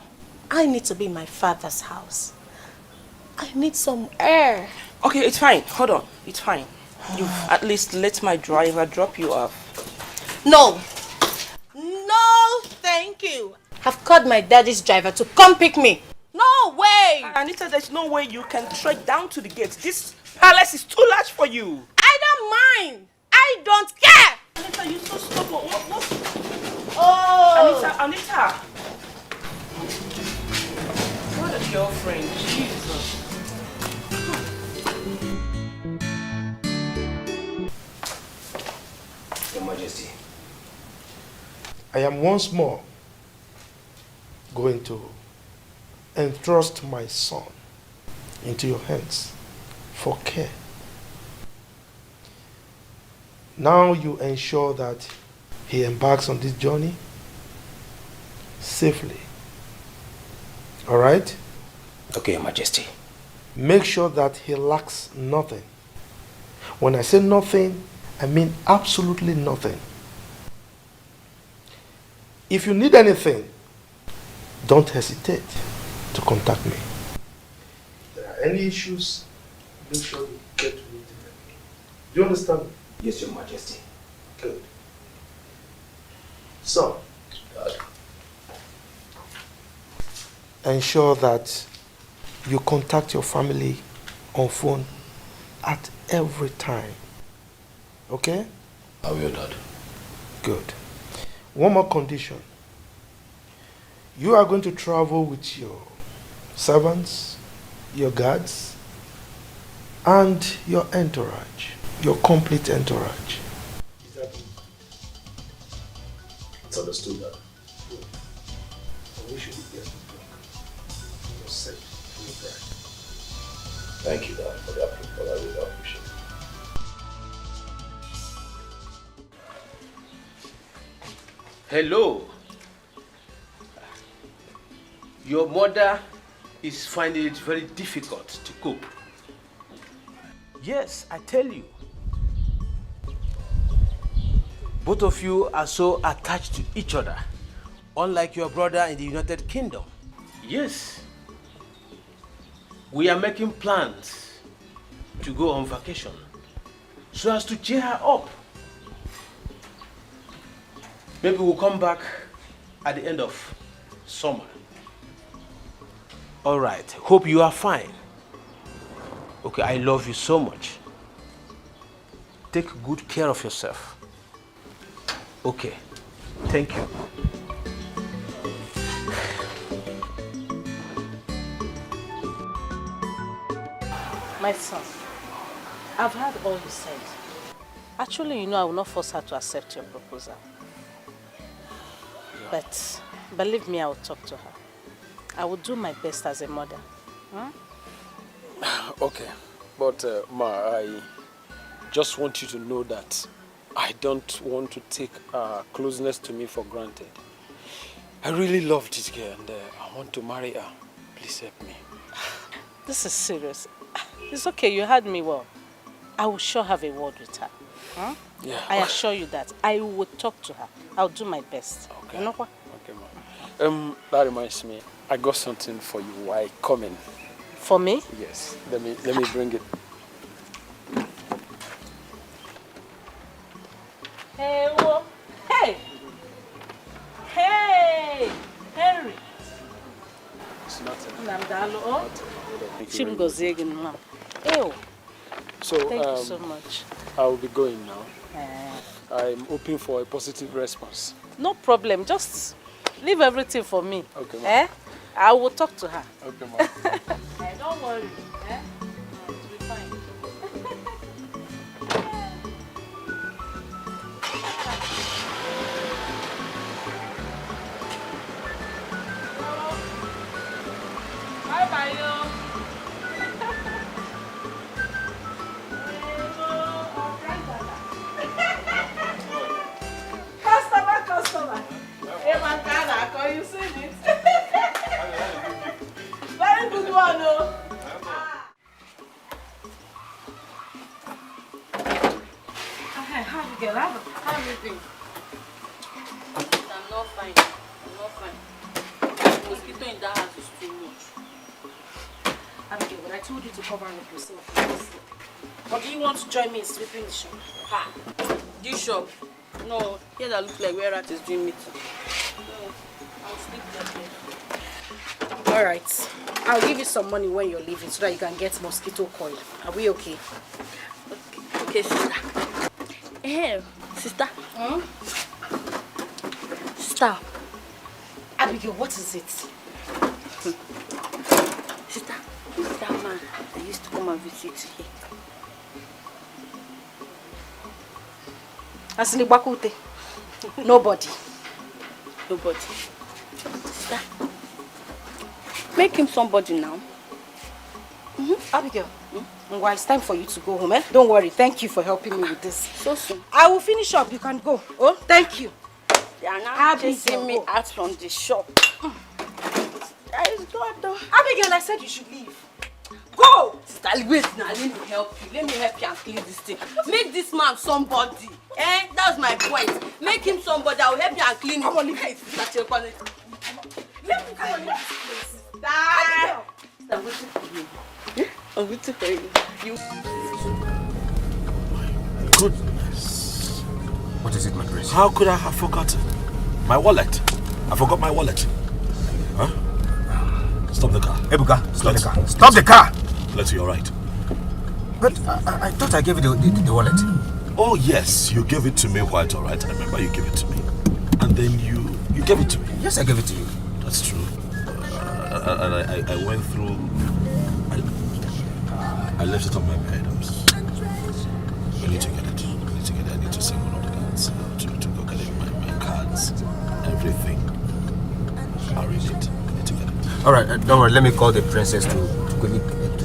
I need to be in my father's house. I need some air. Okay, it's fine. Hold on. It's fine. You at least let my driver drop you off. No. No, thank you. I've called my daddy's driver to come pick me. No way. Anita, there's no way you can trek down to the gate. This palace is too large for you. I don't mind. I don't care. Anita, you're so stubborn. What? Oh. Anita. What a girlfriend. Jesus. Your Majesty. I am once more going to entrust my son into your hands for care. Now you ensure that he embarks on this journey safely. All right? Okay, Your Majesty. Make sure that he lacks nothing. When I say nothing, I mean absolutely nothing. If you need anything, don't hesitate to contact me. If there are any issues, make sure you get to me directly. Do you understand me? Yes, Your Majesty. Good. So, ensure that you contact your family on phone at every time. Okay? I will, Dad. Good. One more condition. You are going to travel with your servants, your guards, and your entourage, your complete entourage. It's understood, Dad. Good. I wish you the best of luck. You're safe and you're bright. Thank you, Dad, for the approval. I really appreciate it. Hello. Your mother is finding it very difficult to cope. Yes, I tell you. Both of you are so attached to each other, unlike your brother in the United Kingdom. Yes. We are making plans to go on vacation. so as to cheer her up. Maybe we'll come back at the end of summer. All right, hope you are fine. Okay, I love you so much. Take good care of yourself. Okay, thank you. My son, I've heard all you said. Actually, you know I will not force her to accept your proposal. But believe me, I will talk to her. I will do my best as a mother. Okay, but Ma, I just want you to know that I don't want to take closeness to me for granted. I really love this girl and I want to marry her. Please help me. This is serious. It's okay, you heard me well. I will sure have a word with her. Yeah. I assure you that. I will talk to her. I'll do my best. Okay. You know what? Okay, Ma. That reminds me. I got something for you. Why coming? For me? Yes. Let me bring it. Hey, whoa. Hey! Hey! Henry! It's not So, thank you so much. I will be going now. I'm hoping for a positive response. No problem. Just leave everything for me. Okay, Ma. I will talk to her. Okay, Ma. Don't worry. It will be fine. Bye-bye, yo. Customer. Hey, man, can you see it? Very good one, oh. Hey, how you get? How you doing? I'm not fine. The mosquito in that house is too much. Abigail, but I told you to cover up yourself. Or do you want to join me in sweeping the shop? Ha! This shop? No, here that looks like where rat is doing meeting. No, I'll sleep there. Alright. I'll give you some money when you're leaving so that you can get mosquito coil. Are we okay? Okay, sister. Hey, sister. Sister. Abigail, what is it? Sister, who's that man that used to come and visit here? Asinibakute. Nobody. Nobody. Sister, make him somebody now. Abigail, well, it's time for you to go home, eh? Don't worry. Thank you for helping me with this. So soon. I will finish up. You can go. Oh, thank you. They are now chasing me out from the shop. That is God, though. Abigail, I said you should leave. Go! Sister, wait now. Let me help you. Let me help you and clean this thing. Make this man somebody. That's my point. Make him somebody. I will help you and clean it. Come on, leave it. Let me Come on, leave this place. Abigail. I'm waiting for you. I'm waiting for you. Goodness. What is it, my prince? How could I have forgotten? My wallet. I forgot my wallet. Huh? Stop the car. Ebuka, stop the car. Stop the car! Let's you're right. But I thought I gave you the wallet. Oh yes, you gave it to me quite all right. I remember you gave it to me. And then you gave it to me. Yes, I gave it to you. That's true. And I went through... I left it on my bed. I need to get it. I need to send one of the guards to go get it. My cards, everything are in it. I need to get it. Alright, don't worry. Let me call the princess to quickly...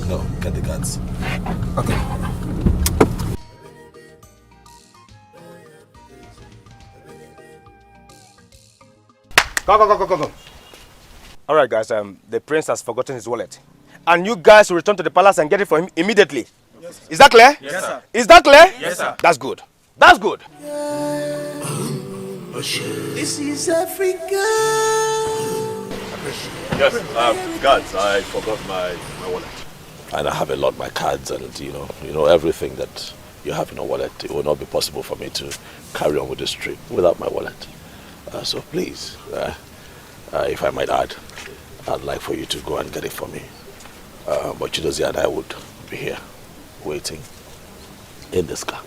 No, get the guards. Okay. Go. Alright guys, the prince has forgotten his wallet. And you guys will return to the palace and get it for him immediately. Yes, sir. Is that clear? Yes, sir. Is that clear? Yes, sir. That's good. That's good. This is Africa. Yes, guards, I forgot my wallet. And I have a lot, my cards and, you know everything that you have no wallet. It will not be possible for me to carry on with this trip without my wallet. So please, if I might add, I'd like for you to go and get it for me. But Chidozie and I would be here, waiting in this car.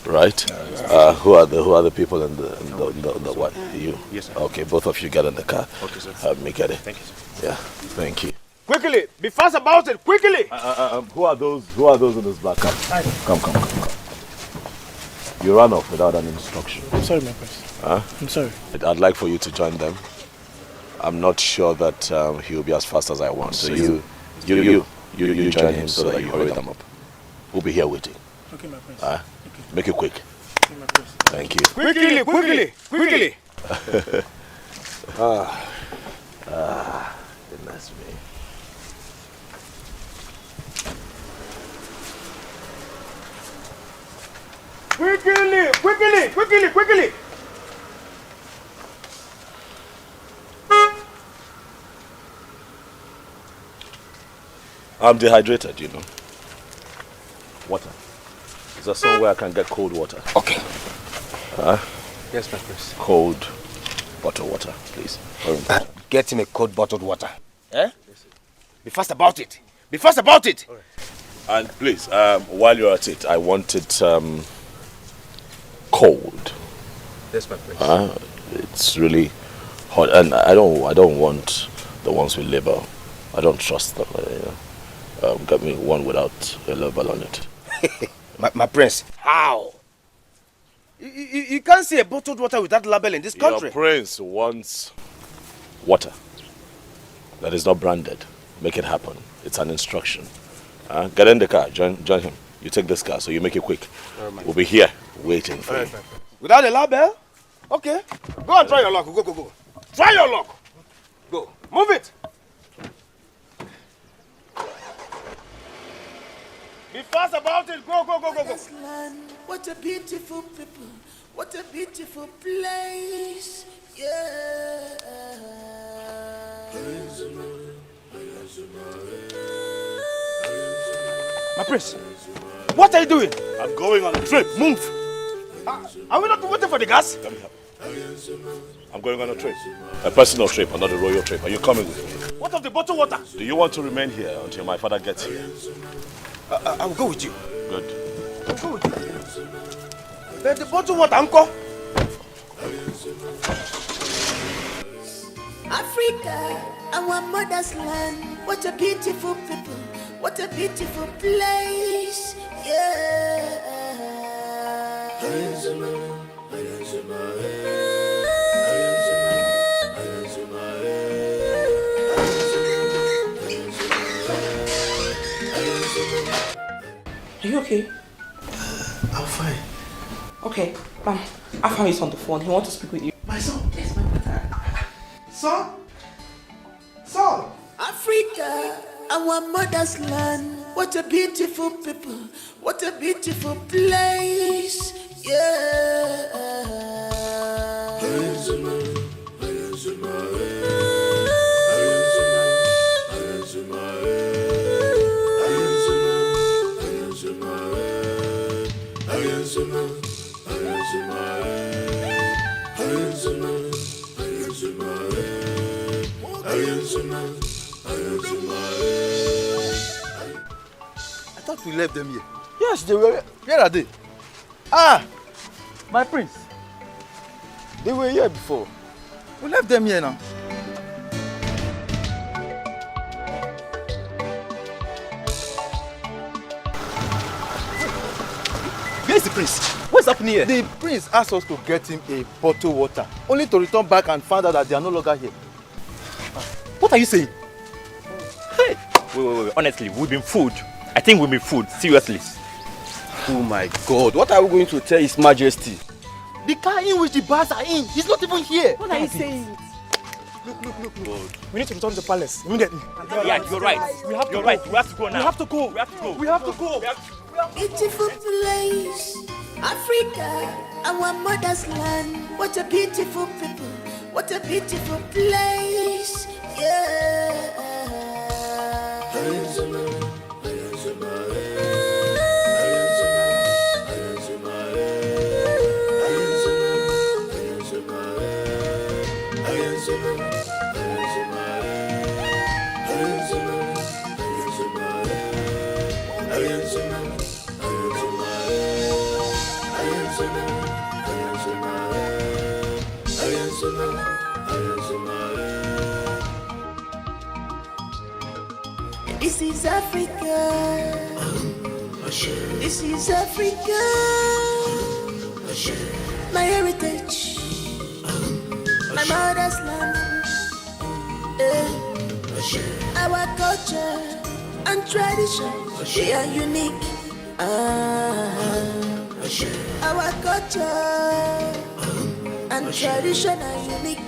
Right? Who are the people in the what? You? Yes, sir. Okay, both of you get in the car. Okay, sir. Me get it. Thank you, sir. Yeah, thank you. Quickly, be fast about it, quickly! Who are those in this black car? Come. You ran off without an instruction. I'm sorry, my prince. I'm sorry. I'd like for you to join them. I'm not sure that he'll be as fast as I want. So you join him so that you hurry them up. We'll be here waiting. Okay, my prince. Make it quick. Okay, my prince. Thank you. Quickly! Goodness me. Quickly! I'm dehydrated, you know. Water. Is there somewhere I can get cold water? Okay. Yes, my prince. Cold bottled water, please. Get him a cold bottled water. Eh? Be fast about it. Be fast about it. Right. And please, while you're at it, I want it cold. Yes, my prince. It's really hot, and I don't want the ones with label. I don't trust them. Get me one without a label on it. my prince, how? You can't see a bottled water without label in this country. Your prince wants water that is not branded. Make it happen. It's an instruction. Get in the car. Join him. You take this car, so you make it quick. We'll be here waiting for you. Without a label? Okay. Go and try your luck. Go. Try your luck. Go. Move it. Be fast about it. Go. What a beautiful people. What a beautiful place. Yeah. My prince, what are you doing? I'm going on a trip. Move. Are we not waiting for the gas? Let me help. I'm going on a trip. A personal trip, not a royal trip. Are you coming with me? What of the bottled water? Do you want to remain here until my father gets here? I'll go with you. Good. I'll go with you. The bottled water, uncle. Africa, our mother's land. What a beautiful people. What a beautiful place. Yeah. Are you okay? I'm fine. Okay, Afam is on the phone. He wants to speak with you. My son? Yes, my brother. Son? Africa, our mother's land. What a beautiful people. What a beautiful place. Yeah. I thought we left them here. Yes, they were. Where are they? My prince. They were here before. We left them here now. Where's the prince? What's happening here? The prince asked us to get him a bottled water, only to return back and find out that they are no longer here. What are you saying? Hey! Wait. Honestly, we've been fooled. I think we've been fooled. Seriously. Oh my God! What are we going to tell His Majesty? The car in which the bars are in, he's not even here. What are you saying? Look. We need to return to the palace immediately. Yeah, you're right. We have to go. We have to go now. We have to go. We have to go. Beautiful place, Africa, our mother's land. What a beautiful people. What a beautiful place. Yeah. This is Africa. This is Africa. My heritage. My mother's land. Our culture and tradition, they are unique. Our culture and tradition are unique.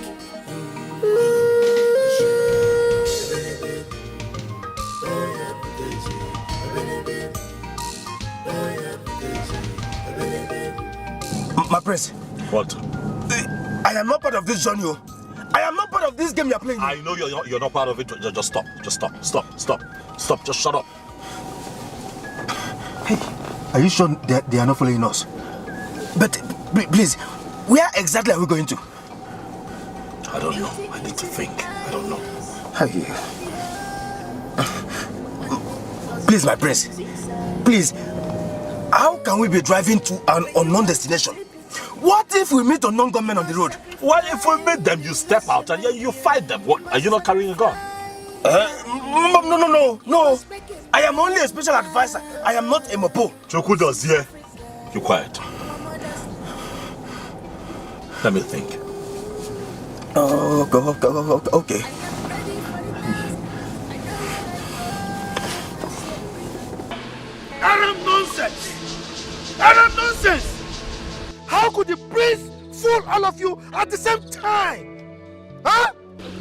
My prince. What? I am not part of this journey. I am not part of this game you are playing. I know you're not part of it. Just stop. Just stop. Just shut up. Hey, are you sure they are not following us? But please, where exactly are we going to? I don't know. I need to think. I don't know. Please, my prince. Please. How can we be driving to an unknown destination? What if we meet unknown gunmen on the road? Well, if we meet them, you step out and you fight them. What? Are you not carrying a gun? No. I am only a special advisor. I am not a mopo. Choku does here. You quiet. Let me think. Okay. Arab nonsense! How could the prince fool all of you at the same time? Huh?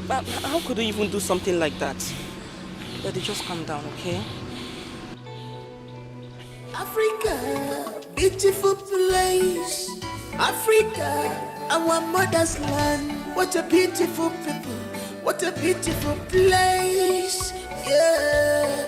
But how could they even do something like that? Daddy, just calm down, okay? Africa, beautiful place. Africa, our mother's land. What a beautiful people. What a beautiful place. Yeah.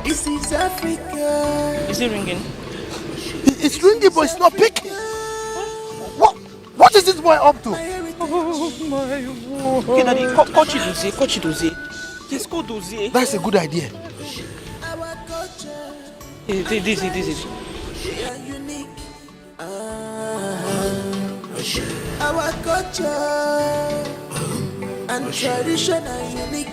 This is Africa. Is it ringing? It's ringing, but it's not picking. What is this boy up to? Okay, Daddy, call Chidozie. Just call Dozie. That's a good idea. This. We are unique. Our culture and tradition are unique.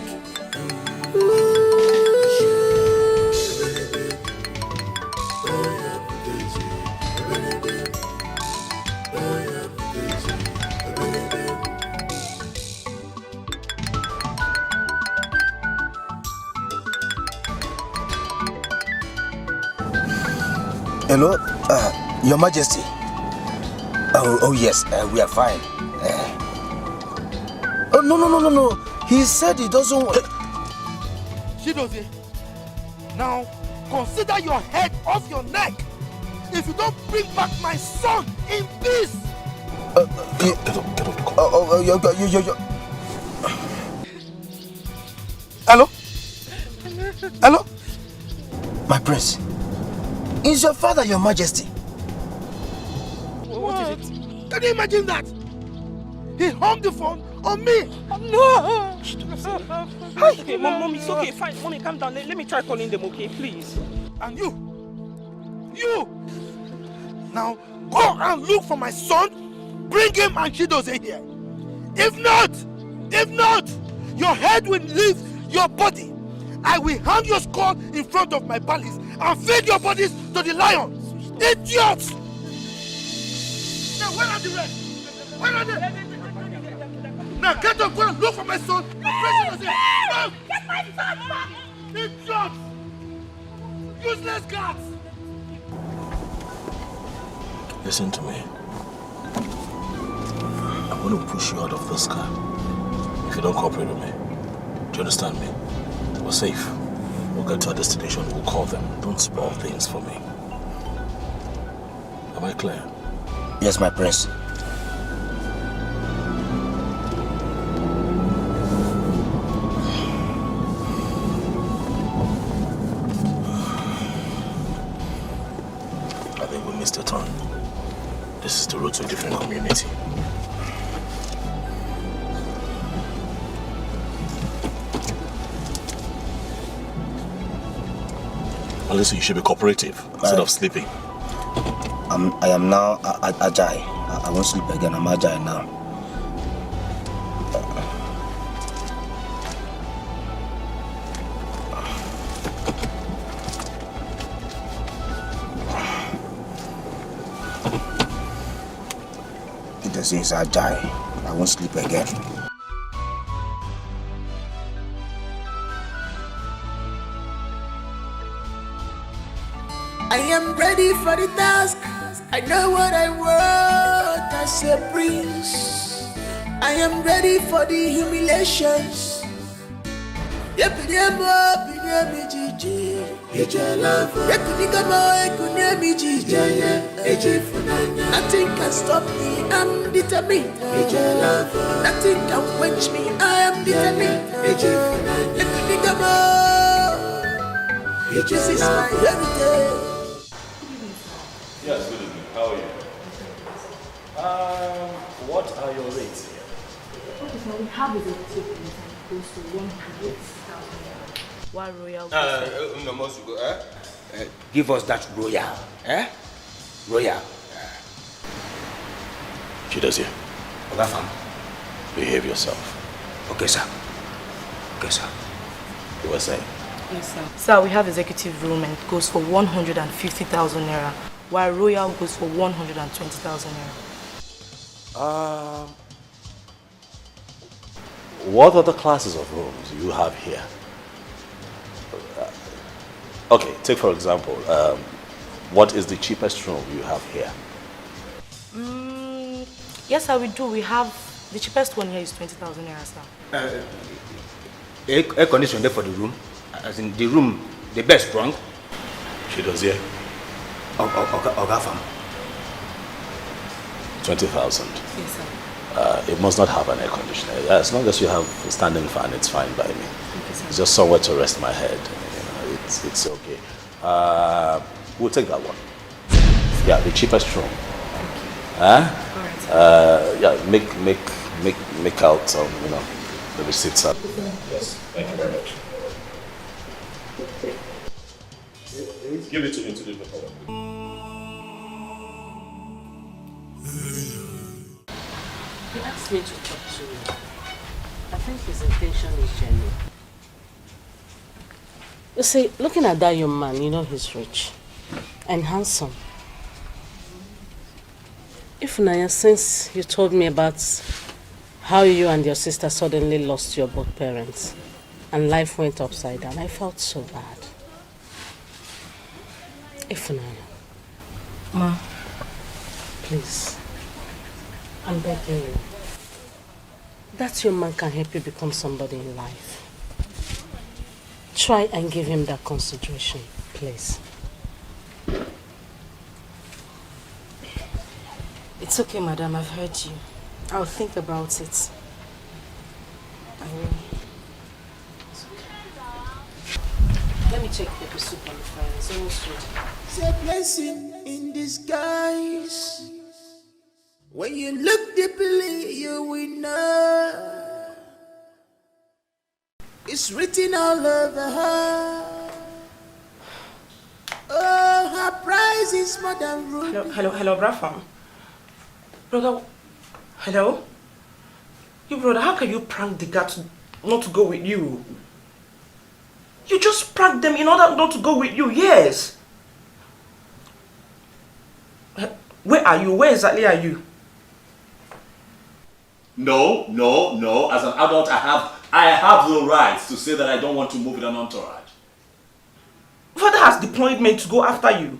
Hello, Your Majesty. Oh yes, we are fine. Oh no. He said he doesn't want. Chidozie, now consider your head off your neck. If you don't bring back my son in peace. Get up. Yo. Hello? My prince. Is your father Your Majesty? What is it? Can you imagine that? He hung the phone on me. No! Okay, Mom, it's okay. Fine. Mommy, calm down. Let me try calling them, okay? Please. And you! Now, go and look for my son. Bring him and Chidozie here. If not, your head will leave your body. I will hang your skull in front of my palace and feed your bodies to the lions. Idiots! Now, where are the rest? Where are they? Now, get up, go and look for my son. No! Get my son back! Idiots! Useless guards! Listen to me. I'm going to push you out of this car if you don't cooperate with me. Do you understand me? We're safe. We'll get to our destination. We'll call them. Don't spoil things for me. Am I clear? Yes, my prince. I think we missed a turn. This is the road to a different community. Unless you should be cooperative instead of sleeping. I am now agile. I won't sleep again. I'm agile now. It says agile. I won't sleep again. I am ready for the task. I know what I want as a prince. I am ready for the humiliations. Nothing can stop me, I'm determined. Nothing can quench me, I am determined. This is my heritage. Yes, good evening. How are you? What are your rates here? Okay, so we have a ticket goes to 100,000. Why royal? No, Wazico, give us that royal, Royal. Chidozie. Olafam. Behave yourself. Okay, sir. Okay, sir. You were saying? Yes, sir. Sir, we have executive room and it goes for 150,000 naira, while royal goes for 120,000 naira. What other classes of rooms do you have here? Okay, take for example, what is the cheapest room you have here? Yes, sir, we do. We have the cheapest one here is 20,000 naira, sir. Air condition there for the room, as in the room, the best strong. Chidozie. Ogafam. 20,000. Yes, sir. It must not have an air conditioner. As long as you have a standing fan, it's fine by me. Okay, sir. It's just somewhere to rest my head. You know, it's okay. We'll take that one. Yeah, the cheapest room. Yeah, make out some, the receipts up. Yes, thank you very much. Give it to me to do the phone. He asked me to talk to you. I think his intention is genuine. You see, looking at that young man, you know he's rich and handsome. If Naya, since you told me about how you and your sister suddenly lost your both parents and life went upside down, I felt so bad. If Naya, Ma, please, I'm begging you. That young man can help you become somebody in life. Try and give him that consideration, please. it's okay, madam. I've heard you. I'll think about it. I will. It's okay. Let me check the soup on the fire. It's almost ready. It's a blessing in disguise. When you look deeply, you will know. It's written all over her. Oh, her price is more than ruby. Hello, Rafa. Brother, hello? You brother, how can you prank the guy not to go with you? You just pranked them in order not to go with you, yes. Where are you? Where exactly are you? No. As an adult, I have the right to say that I don't want to move with an entourage. Father has deployed men to go after you.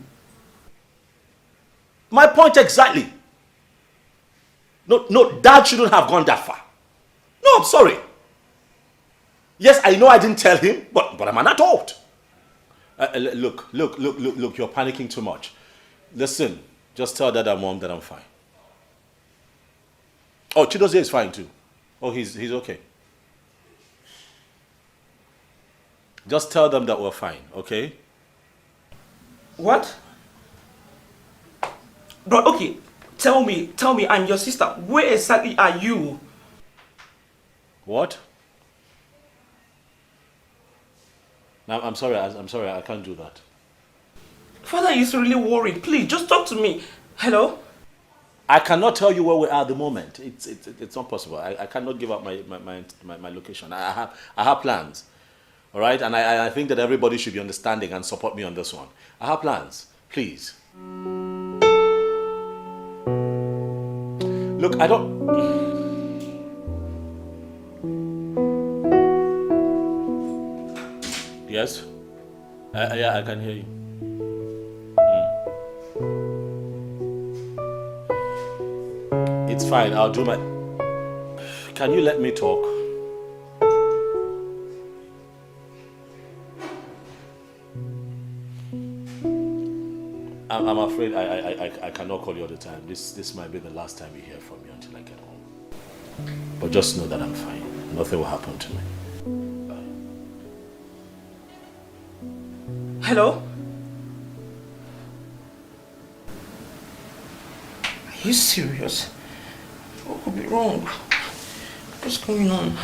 My point exactly. No, Dad shouldn't have gone that far. No, I'm sorry. Yes, I know I didn't tell him, but I'm an adult. Look, you're panicking too much. Listen, just tell Dad and Mom that I'm fine. Oh, Chidozie is fine too. Oh, he's okay. Just tell them that we're fine, okay? What? Bro, okay. Tell me, I'm your sister. Where exactly are you? What? No, I'm sorry, I can't do that. Father is really worried. Please, just talk to me. Hello? I cannot tell you where we are at the moment. It's not possible. I cannot give up my location. I have plans. All right? And I think that everybody should be understanding and support me on this one. I have plans. Please. Look, I don't... Yes? Yeah, I can hear you. It's fine, I'll do my... Can you let me talk? I'm afraid I cannot call you all the time. This might be the last time you hear from me until I get home. But just know that I'm fine. Nothing will happen to me. Hello? Are you serious? What could be wrong? What's going on?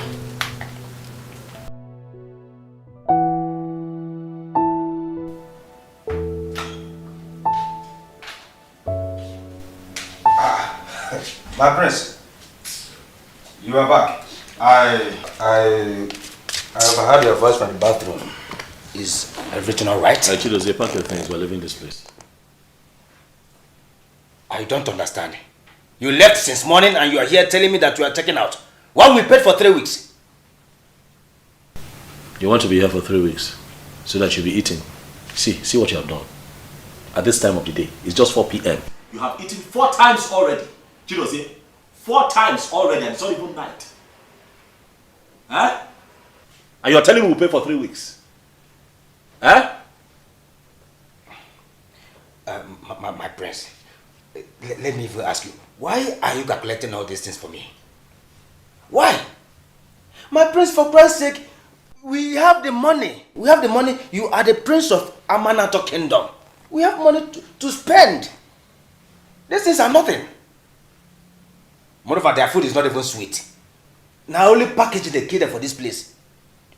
My prince, you are back. I overheard your voice from the bathroom. Is everything all right? Chidozie, pack your things. We're leaving this place. I don't understand. You left since morning and you are here telling me that you are checking out. While we paid for 3 weeks. You want to be here for 3 weeks so that you'll be eating. See what you have done. At this time of the day, it's just 4 p.m. You have eaten 4 times already. Chidozie, 4 times already, and it's not even night. Huh? And you're telling me we'll pay for 3 weeks. Huh? My prince, let me even ask you, why are you calculating all these things for me? Why? My prince, for Christ's sake, we have the money. We have the money. You are the prince of Amanato Kingdom. We have money to spend. These things are nothing. Moreover, their food is not even sweet. Now only package they cater for this place.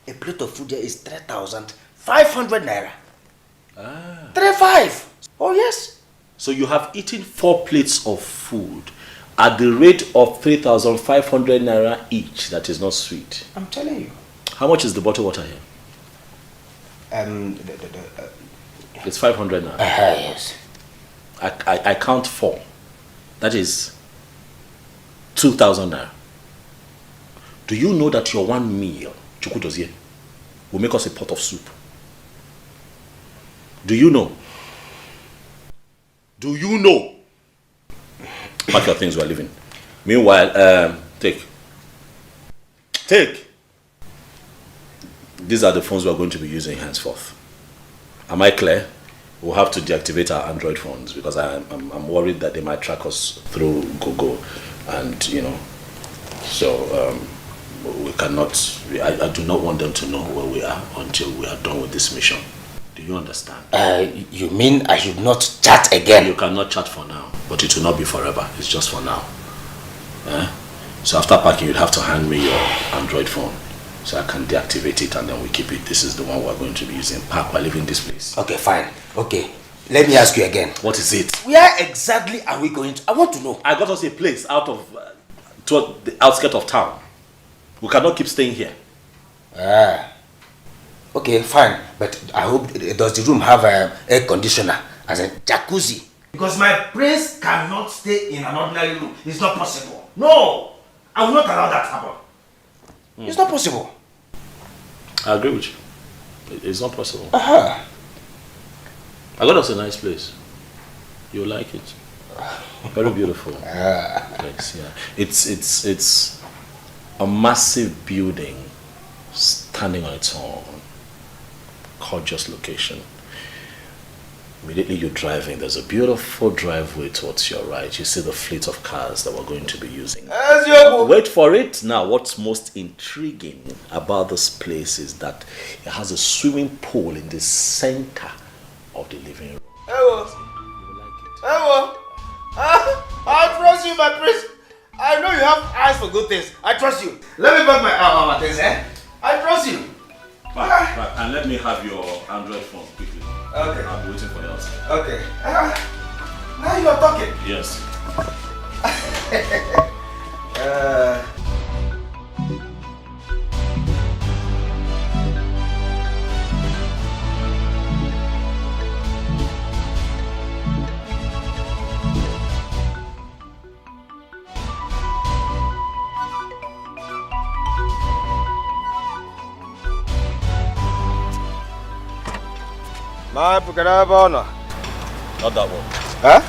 A plate of food here is 3,500 naira. 3,500. Oh yes. So you have eaten 4 plates of food at the rate of 3,500 naira each. That is not sweet. I'm telling you. How much is the bottled water here? It's 500 naira. Yes. I count 4. That is 2,000 naira. Do you know that your one meal, Chukwudozie, will make us a pot of soup? Do you know? Do you know? Pack your things, we're leaving. Meanwhile, take. These are the phones we're going to be using henceforth. Am I clear? We'll have to deactivate our Android phones because I'm worried that they might track us through Google, and so we cannot. I do not want them to know where we are until we are done with this mission. Do you understand? You mean I should not chat again? You cannot chat for now, but it will not be forever. It's just for now. So after packing, you'd have to hand me your Android phone so I can deactivate it and then we keep it. This is the one we're going to be using. Pack while leaving this place. Okay, fine. Okay. Let me ask you again. What is it? Where exactly are we going to? I want to know. I got us a place out of toward the outskirts of town. We cannot keep staying here. Okay, fine. But I hope, does the room have an air conditioner as a jacuzzi? Because my prince cannot stay in an ordinary room. It's not possible. No! I will not allow that to happen. It's not possible. I agree with you. It's not possible. I got us a nice place. You'll like it. Very beautiful. Thanks, yeah. It's a massive building standing on its own. Gorgeous location. Immediately you're driving, there's a beautiful driveway towards your right. You see the fleet of cars that we're going to be using. Wait for it. Now, what's most intriguing about this place is that it has a swimming pool in the center of the living room. I trust you, my prince. I know you have eyes for good things. I trust you. Let me back my things, eh? I trust you. Right, and let me have your Android phone quickly. Okay. I'll be waiting for you outside. Okay. Now you are talking. Yes. My Pukadabana. Not that one. Huh?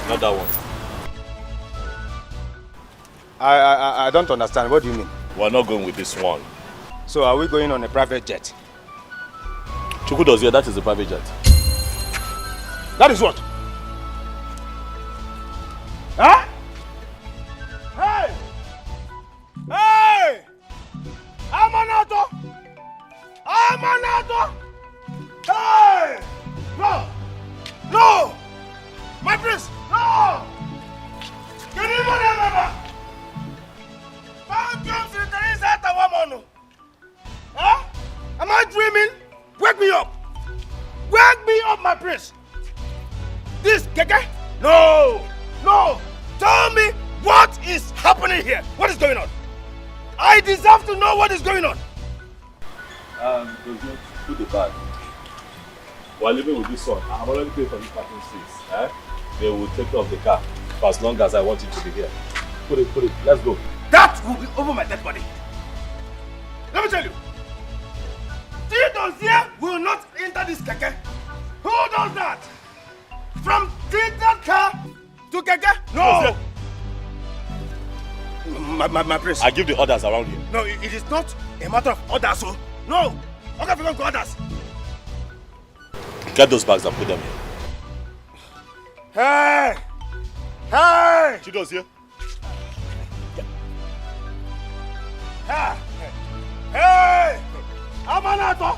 Not that one. I don't understand. What do you mean? We're not going with this one. So are we going on a private jet? Chukudo's here, that is the private jet. That is what? Huh? Hey! Hey! Amanato! Amanato! Hey! No! No! My prince! No! Can you remember? Huh? Am I dreaming? Wake me up! Wake me up, my prince! This Keke? No! No! Tell me what is happening here? What is going on? I deserve to know what is going on. Put the bag. We're living with this one. I've already paid for the parking space. Eh? They will take care of the car for as long as I want it to be here. Put it. Let's go. That will be over my dead body. Let me tell you. Tito's here will not enter this Keke. Who does that? From Tito's car to Keke? No! My prince. I give the orders around here. No, it is not a matter of orders, so. No! Okay, we don't go orders. Get those bags and put them here. Hey! Hey! Chido's here. Hey! Hey! Amanato!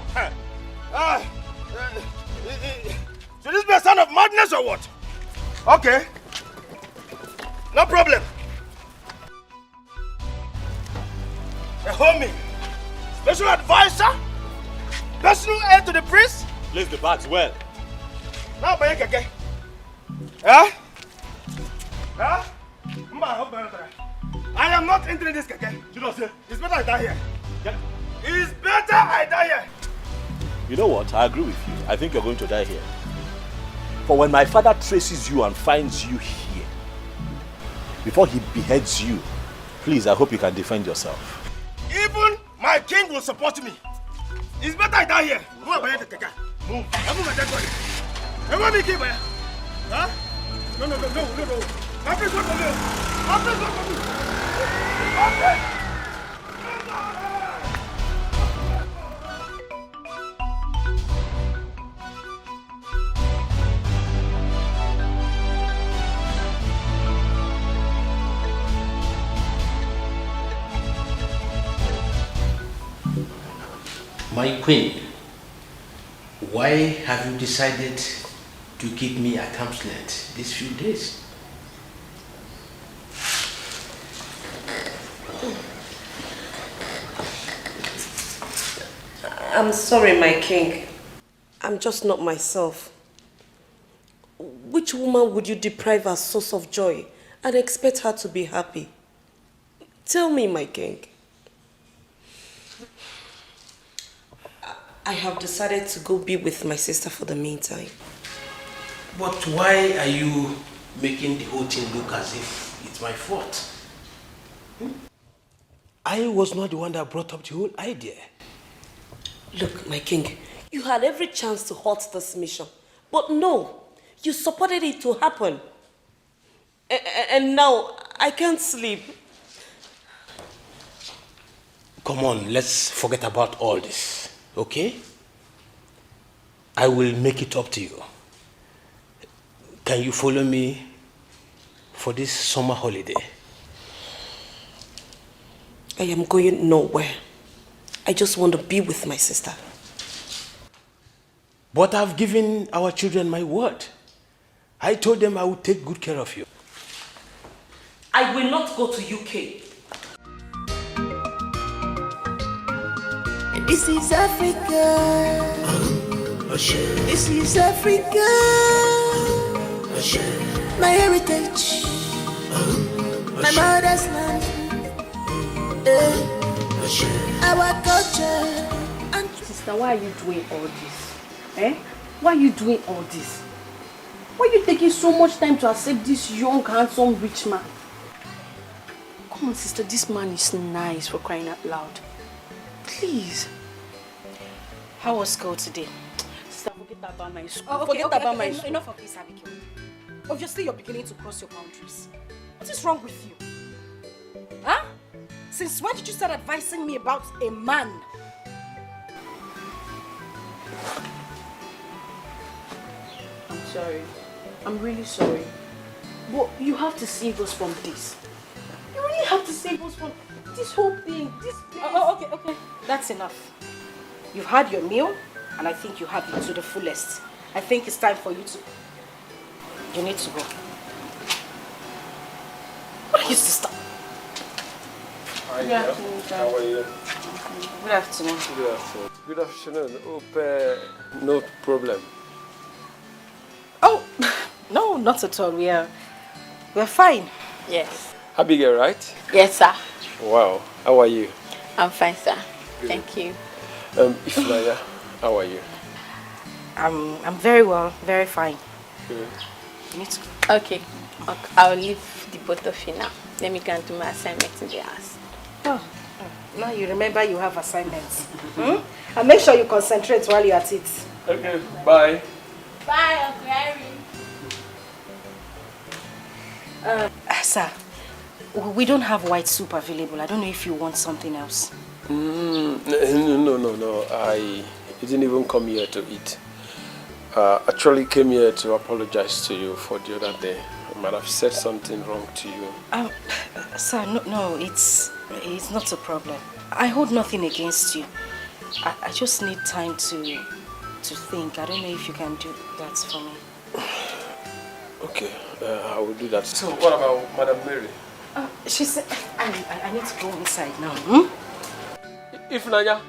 Should this be a sign of madness or what? Okay. No problem. A homie, special advisor, personal aid to the priest. Place the bags well. Now, Keke. Huh? Huh? I am not entering this Keke. It's better I die here. Yeah. It's better I die here. You know what? I agree with you. I think you're going to die here. For when my father traces you and finds you here, before he beheads you, please, I hope you can defend yourself. Even my king will support me. It's better I die here. Move. I move my dead body. I want me to keep here. Huh? No. My friends work for me. My friends work for me. Okay. My queen, why have you decided to keep me at arm's length these few days? I'm sorry, my king. I'm just not myself. Which woman would you deprive her source of joy and expect her to be happy? Tell me, my king. I have decided to go be with my sister for the meantime. But why are you making the whole thing look as if it's my fault? I was not the one that brought up the whole idea. Look, my king, you had every chance to halt this mission. But no, you supported it to happen. And now, I can't sleep. Come on, let's forget about all this, okay? I will make it up to you. can you follow me for this summer holiday? I am going nowhere. I just want to be with my sister. But I've given our children my word. I told them I would take good care of you. I will not go to UK. This is Africa. This is Africa. My heritage. My mother's land. Our culture. Sister, why are you doing all this? Eh? Why are you doing all this? Why are you taking so much time to accept this young, handsome, rich man? Come on, sister, this man is nice, for crying out loud. Please. How was school today? Sister, forget about my school. Forget about my school. Enough of this, Abigail. Obviously, you're beginning to cross your boundaries. What is wrong with you? Huh? Since when did you start advising me about a man? I'm sorry. I'm really sorry. But you have to save us from this. You really have to save us from this whole thing. This place. Okay. That's enough. You've had your meal, and I think you had it to the fullest. I think it's time for you to... You need to go. What are you, sister? Hi, how are you? Good afternoon. Good afternoon. Good afternoon. Hope no problem. Oh, no, not at all. We're fine. Yes. Abigail, right? Yes, sir. Wow. How are you? I'm fine, sir. Thank you. Ifnaya, how are you? I'm very well, very fine. Good. You need to go. Okay. I'll leave the both of you now. Let me go and do my assignment in the house. Oh, now you remember you have assignments. And make sure you concentrate while you're at it. Okay, bye. Bye, Uncle Irene. Sir, we don't have white soup available. I don't know if you want something else. No. I didn't even come here to eat. Actually came here to apologize to you for the other day. I might have said something wrong to you. Sir, no, it's not a problem. I hold nothing against you. I just need time to think. I don't know if you can do that for me. Okay, I will do that. So what about Madam Mary? She said I need to go inside now. Ifnanya.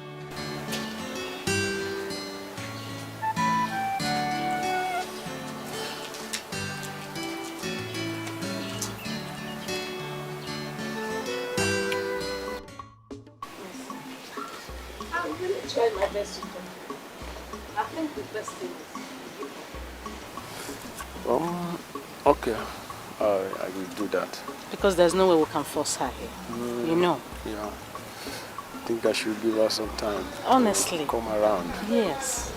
I really tried my best to come. I think the best thing is... Okay. I will do that. Because there's no way we can force her here. You know. Yeah. I think I should give her some time. Honestly. To come around. Yes.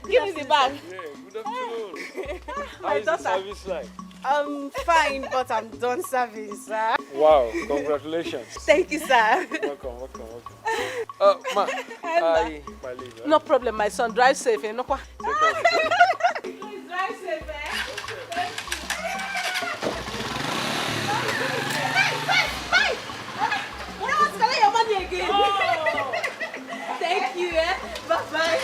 Give me the bag. Yeah, good afternoon. My How's the daughter. service like? I'm fine, but I'm done serving, sir. Wow, congratulations. Thank you, sir. Welcome. Ma, I leave. No problem, my son. Drive safe. No. Please drive safe, Thank you, Bye-bye.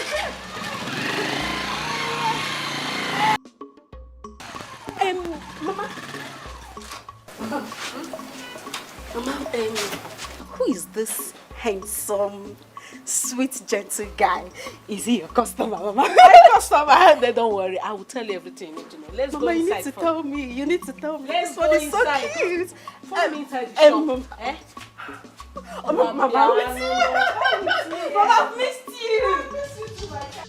Mama, who is this handsome, sweet, gentle guy? Is he your customer, Mama? My customer. Then don't worry. I will tell you everything you need to know. Let's Mama, go you inside. need to tell me. You need to tell me. Let's This one go is so inside. cute. Follow me inside the shop. Mama, I've missed you. I've missed you too, my God.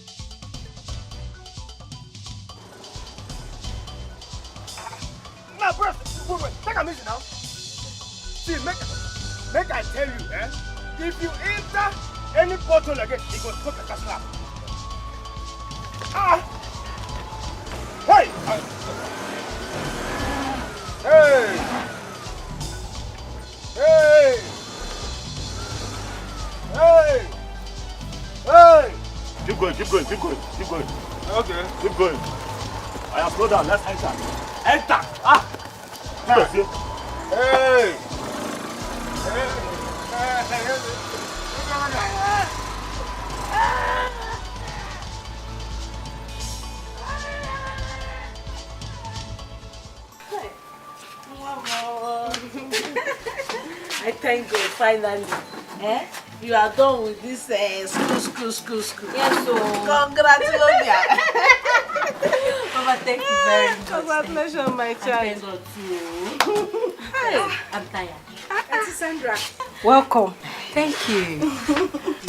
Now, bro, wait, take a minute now. See, make make I tell you, if you enter any bottle again, it goes put a slap. Ah! Hey! Hey! Hey! Hey! Hey! Keep going, keep going, keep going, keep going. Okay. Keep going. I have slowed down, let's enter. Enter! Ah! Hey! Hey! I thank God finally. You are done with this school. Yes, so. Congratulations. Mama, thank you very much. Congratulations, my child. Thank God too. I'm tired. Auntie Sandra. Welcome. Thank you.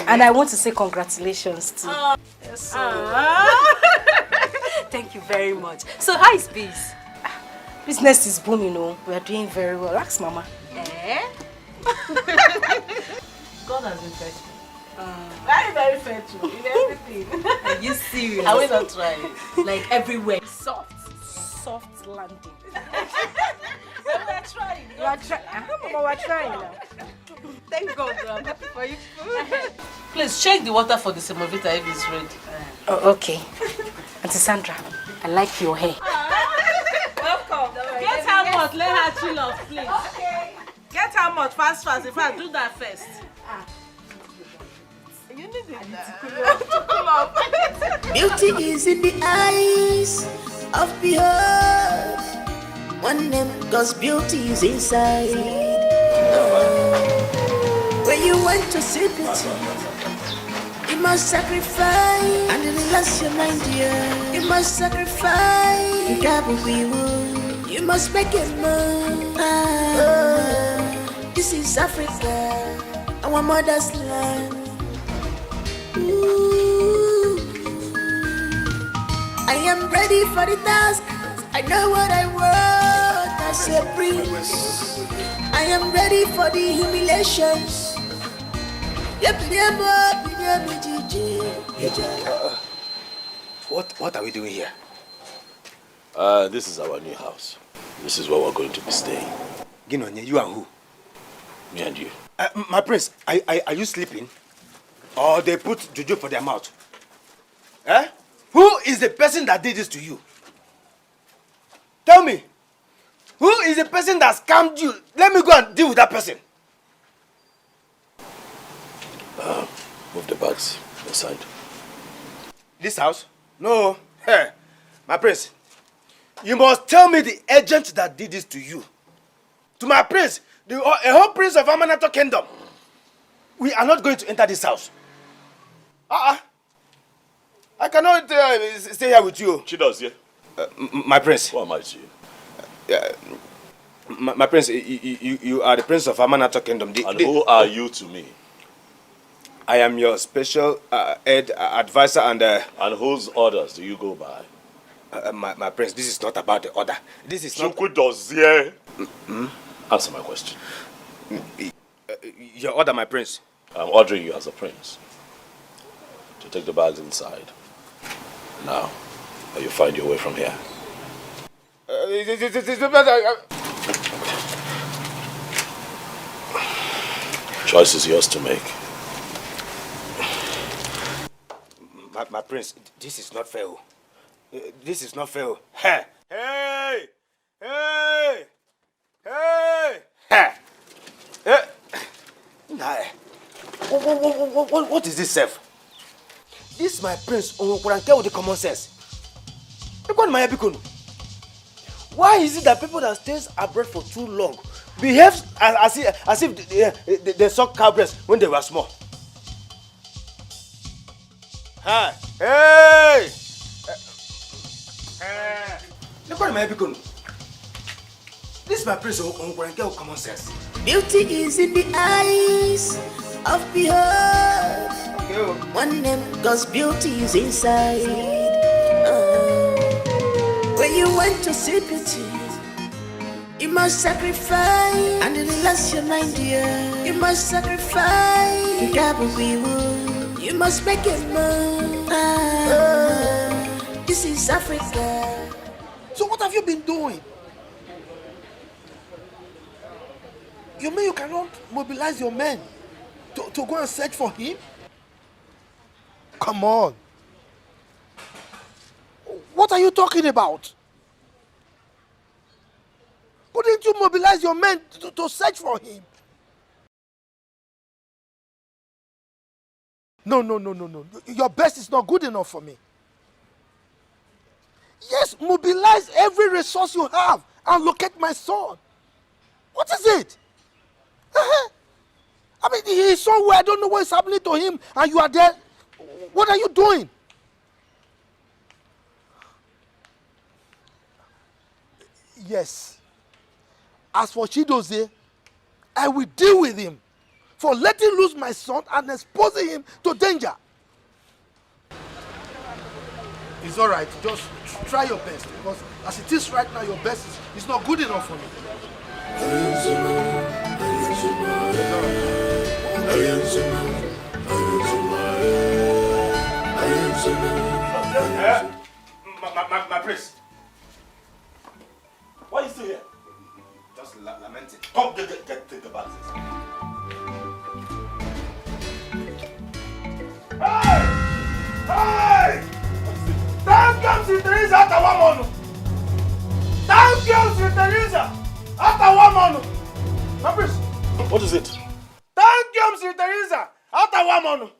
And I want to say congratulations too. Yes, Thank you very much. So how is biz? Business is booming, we are doing very well. Ask Mama. God has been faithful. Very, very faithful in everything. Are you serious? I will not try. Like everywhere. Soft landing. We are trying. We're trying now. Thank God, I'm happy for you. Please check the water for the semovita if it's ready. Oh, okay. Auntie Sandra, I like your hair. Welcome. Get her mouth, let her chill off, please. Okay. Get her mouth fast. In fact, do that first. You need it to cool off. Beauty is in the eyes of behold. One name, cause beauty is inside. When you want to see beauty, you must sacrifice and relax your mind, dear. You must sacrifice. You gotta be wood. You must make it move. This is Africa, our mother's land. Ooh. I am ready for the task. I know what I want as a prince. I am ready for the humiliations. What are we doing here? This is our new house. This is where we're going to be staying. Ginonye, you and who? Me and you. My prince, are you sleeping? Or they put juju for their mouth? Who is the person that did this to you? Tell me. Who is the person that scammed you? Let me go and deal with that person. Move the bags aside. This house? No. Hey, my prince, you must tell me the agent that did this to you. To my prince, a whole prince of Amanato Kingdom. We are not going to enter this house. I cannot stay here with you. Chido's here. My prince. Who am I to you? My prince, you are the prince of Amanato Kingdom. Who are you to me? I am your special advisor and... And whose orders do you go by? My prince, this is not about the order. This is not... Dozie. Answer my question. Your order, my prince. I'm ordering you as a prince to take the bags inside. Now, or you find your way from here. Choice is yours to make. My prince, this is not fair. This is not fair. Hey! Hey! Hey! Hey! Hey! What is this, self? This my prince, with the common sense. Why is it that people that stays abroad for too long behave as if they suck cow breast when they were small? Hey! Hey! Look at my people. This is my prince with common sense. Beauty is in the eyes of behold. One name, cause beauty is inside. When you want to see beauty, You must sacrifice, and in the last your mind, dear. You must sacrifice, you double we will. You must make it move. This is Africa. So what have you been doing? You mean you cannot mobilize your men to go and search for him? Come on. What are you talking about? Couldn't you mobilize your men to search for him? No. Your best is not good enough for me. Yes, mobilize every resource you have and locate my son. What is it? I mean, he is somewhere. I don't know what is happening to him, and you are there. What are you doing? Yes. As for Chidozie, I will deal with him for letting loose my son and exposing him to danger. It's all right. Just try your best, because as it is right now, your best is not good enough for me. My prince. Why are you still here? Just lamenting. Come, get the bags. Hey! Thank you, Sister Teresa, after 1 month. Thank you, Sister Teresa, after 1 month. My prince. What is it? Thank you, Sister Teresa, after 1 month.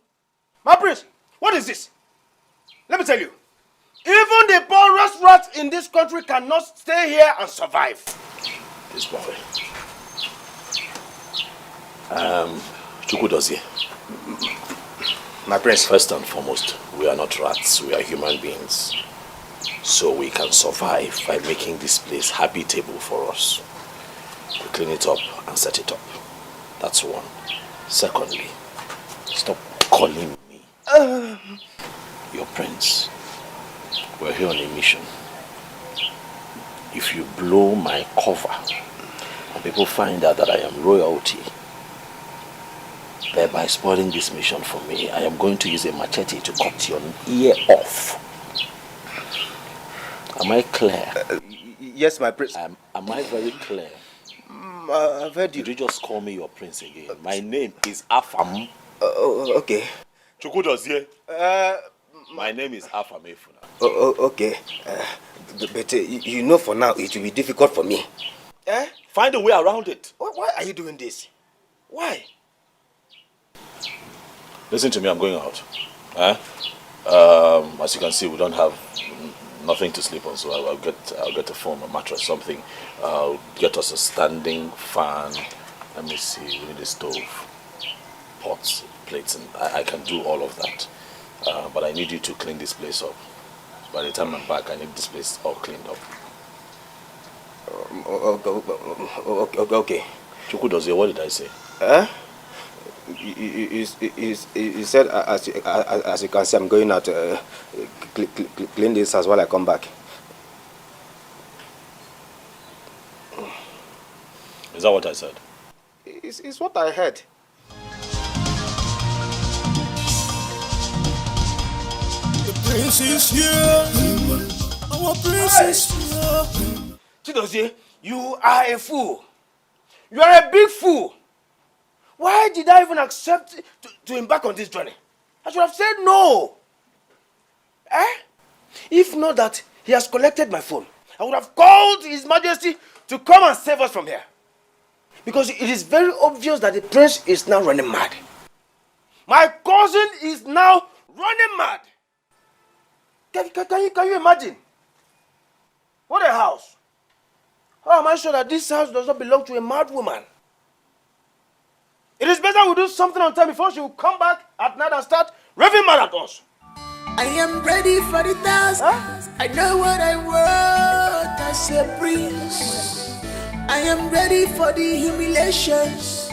My prince, what is this? Let me tell you. Even the poorest rats in this country cannot stay here and survive. This boy. Chukwudozie. My prince. First and foremost, we are not rats, we are human beings. So we can survive by making this place habitable for us. We clean it up and set it up. That's one. Secondly, stop calling me your prince. We're here on a mission. If you blow my cover and people find out that I am royalty, thereby spoiling this mission for me, I am going to use a machete to cut your ear off. Am I clear? Yes, my prince. Am I very clear? I've heard you. Did you just call me your prince again? My name is Afam. Okay. Chukwudozie. My name is Afam Efuna. Okay. But you know for now it will be difficult for me. Find a way around it. Why are you doing this? Why? Listen to me, I'm going out. As you can see, we don't have nothing to sleep on, so I'll get a foam, a mattress, something. I'll get us a standing fan. Let me see, we need a stove, pots, plates, and I can do all of that. But I need you to clean this place up. By the time I'm back, I need this place all cleaned up. Okay. Chukwudozie, what did I say? You said, as you can see, I'm going out to clean this house while I come back. Is that what I said? It's what I heard. The prince is here. Our prince is here. Chidozie, you are a fool. You are a big fool. Why did I even accept to embark on this journey? I should have said no. If not that he has collected my phone, I would have called His Majesty to come and save us from here. Because it is very obvious that the prince is now running mad. My cousin is now running mad. Can you imagine? What a house. How am I sure that this house does not belong to a mad woman? It is better we do something on time before she will come back at night and start raving mad at us. I am ready for the task. I know what I want as a prince. I am ready for the humiliations.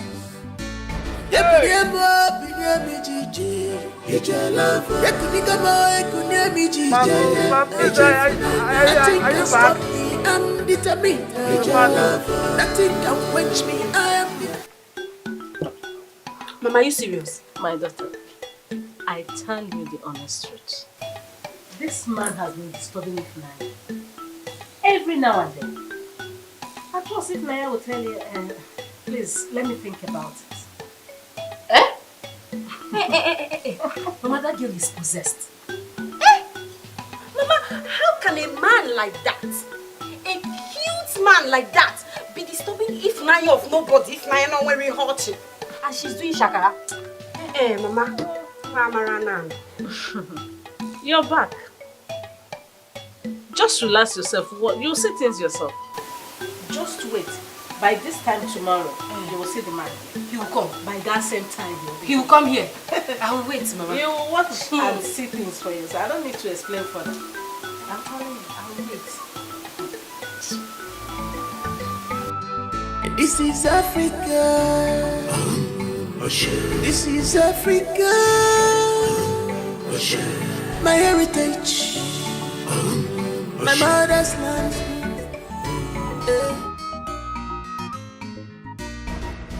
I'm determined. Nothing can quench me. I am. Mama, are you serious? My daughter, I tell you the honest truth. This man has been disturbing me now. Every now and then. I trust if Naya will tell you, please, let me think about it. Hey. Mama, that girl is possessed. Mama, how can a man like that, a cute man like that, be disturbing if Naya of nobody, if Naya not wearing hot? And she's doing shakara? Mama. You're back. Just relax yourself. You'll see things yourself. Just wait. By this time tomorrow, you will see the man. He will come. By that same time, he will come here. I will wait, Mama. You will watch and see things for yourself. I don't need to explain further. I'm telling you, I will wait. This is Africa. This is Africa. My heritage. My mother's land.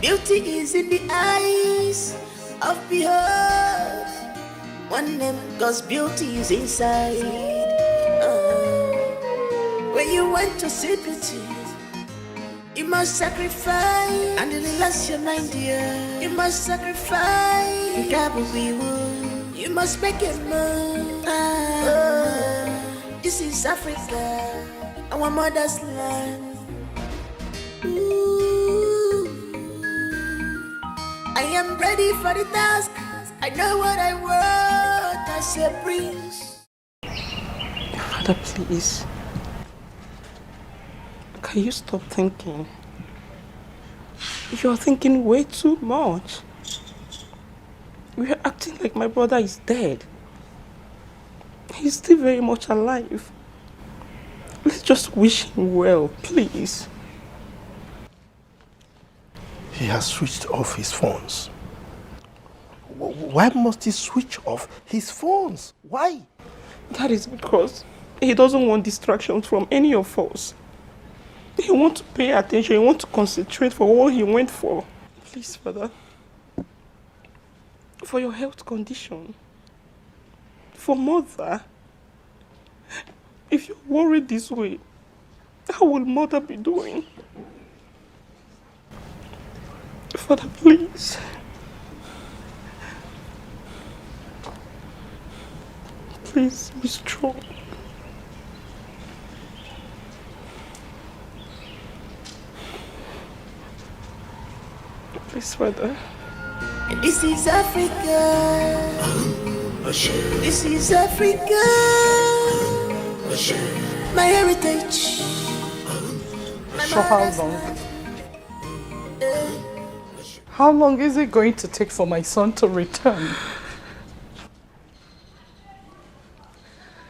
Beauty is in the eyes of behold. One name, cause beauty is inside. When you want to see beauty, you must sacrifice. And relax your mind, dear. You must sacrifice. You must make it move. This is Africa, our mother's land. I am ready for the task. I know what I want. I say, prince. Father, please. Can you stop thinking? You're thinking way too much. You're acting like my brother is dead. He's still very much alive. Let's just wish him well, please. He has switched off his phones. Why must he switch off his phones? Why? That is because he doesn't want distractions from any of us. He wants to pay attention, he wants to concentrate for what he went for. Please, Father. For your health condition. For Mother. If you're worried this way, how will Mother be doing? Father, please. Please be strong. Please, Father. This is Africa. This is Africa. My heritage. So how long? How long is it going to take for my son to return?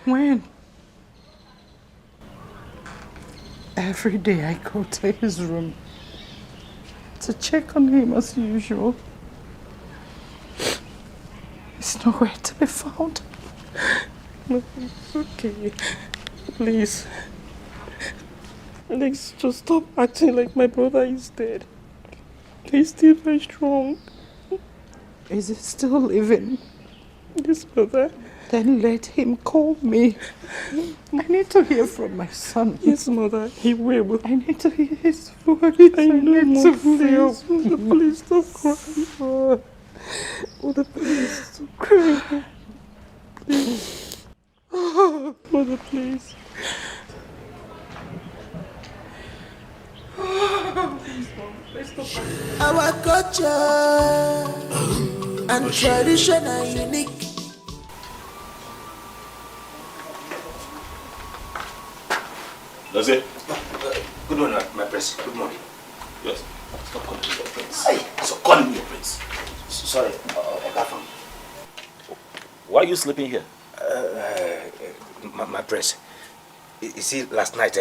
When? Every day I go to his room to check on him as usual. He's nowhere to be found. No, it's okay. Please. Let's just stop acting like my brother is dead. He's still very strong. Is he still living? Yes, Mother. Then let him call me. I need to hear from my son. Yes, Mother, he will. I need to hear his voice. I know, Mother, please. Mother, please stop crying. Mother, please stop crying. Please. Mother, please. Our culture and tradition are unique. That's it. Good morning, my prince. Good morning. Yes. Stop calling me your prince. Hey, so calling me your prince. Sorry, Okafam. Why are you sleeping here? My prince. You see, last night,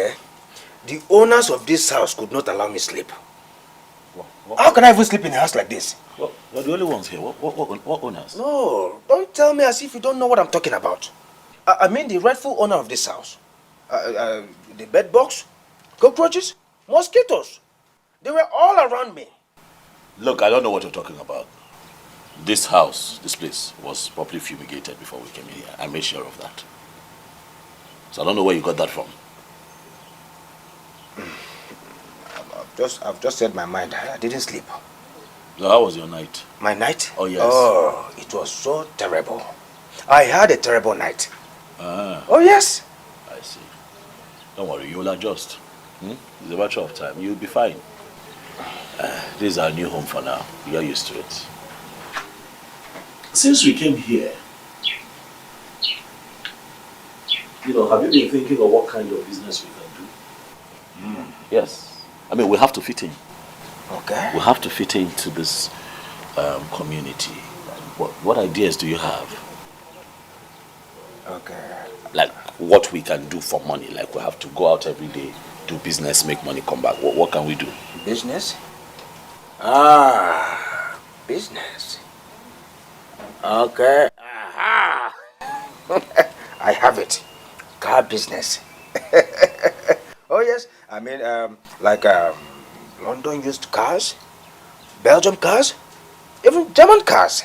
the owners of this house could not allow me sleep. How can I even sleep in a house like this? Well, you're the only ones here. What owners? No, don't tell me as if you don't know what I'm talking about. I mean the rightful owner of this house. The bed box, cockroaches, mosquitoes. They were all around me. Look, I don't know what you're talking about. This house, this place, was properly fumigated before we came in here. I made sure of that. So I don't know where you got that from. I've just said my mind. I didn't sleep. So how was your night? My night? Oh, yes. Oh, it was so terrible. I had a terrible night. Ah. Oh, yes. I see. Don't worry, you'll adjust. It's a matter of time. You'll be fine. This is our new home for now. You're used to it. Since we came here, have you been thinking of what kind of business we can do? Yes. I mean, we have to fit in. Okay. We have to fit into this community. What ideas do you have? Okay. Like what we can do for money. Like we have to go out every day, do business, make money, come back. What can we do? Business? Ah, business. Okay. Aha. I have it. Car business. Oh yes. I mean, like London used cars, Belgium cars, even German cars.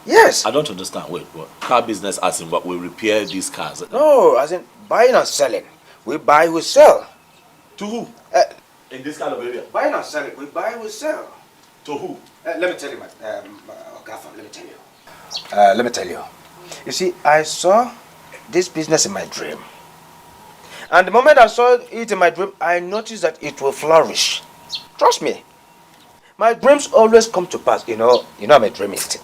Yes. I don't understand. Wait, what? Car business as in what? We repair these cars? No, as in buying and selling. We buy, we sell. To who? In this kind of area? Buying and selling. We buy, we sell. To who? Let me tell you, Ogafam, let me tell you. Let me tell you. You see, I saw this business in my dream. And the moment I saw it in my dream, I noticed that it will flourish. Trust me. My dreams always come to pass. You know I'm a dreamist.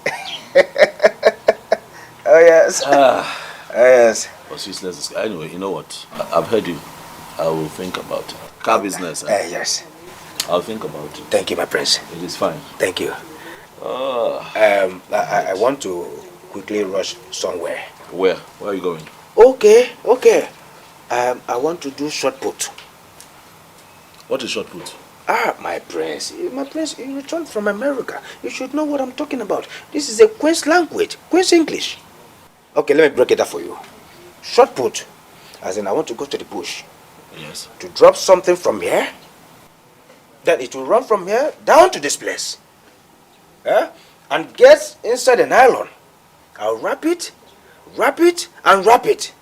Oh, yes. Oh, yes. What's useless? Anyway, you know what? I've heard you. I will think about it. Car business. Yes. I'll think about it. Thank you, my prince. It is fine. Thank you. I want to quickly rush somewhere. Where? Where are you going? Okay. I want to do shot put. What is shot put? My prince, you returned from America. You should know what I'm talking about. This is a Queen's language, Queen's English. Okay, let me break it up for you. Shot put, as in I want to go to the bush. Yes. To drop something from here, then it will run from here down to this place. And get inside the nylon. I'll wrap it, and wrap it.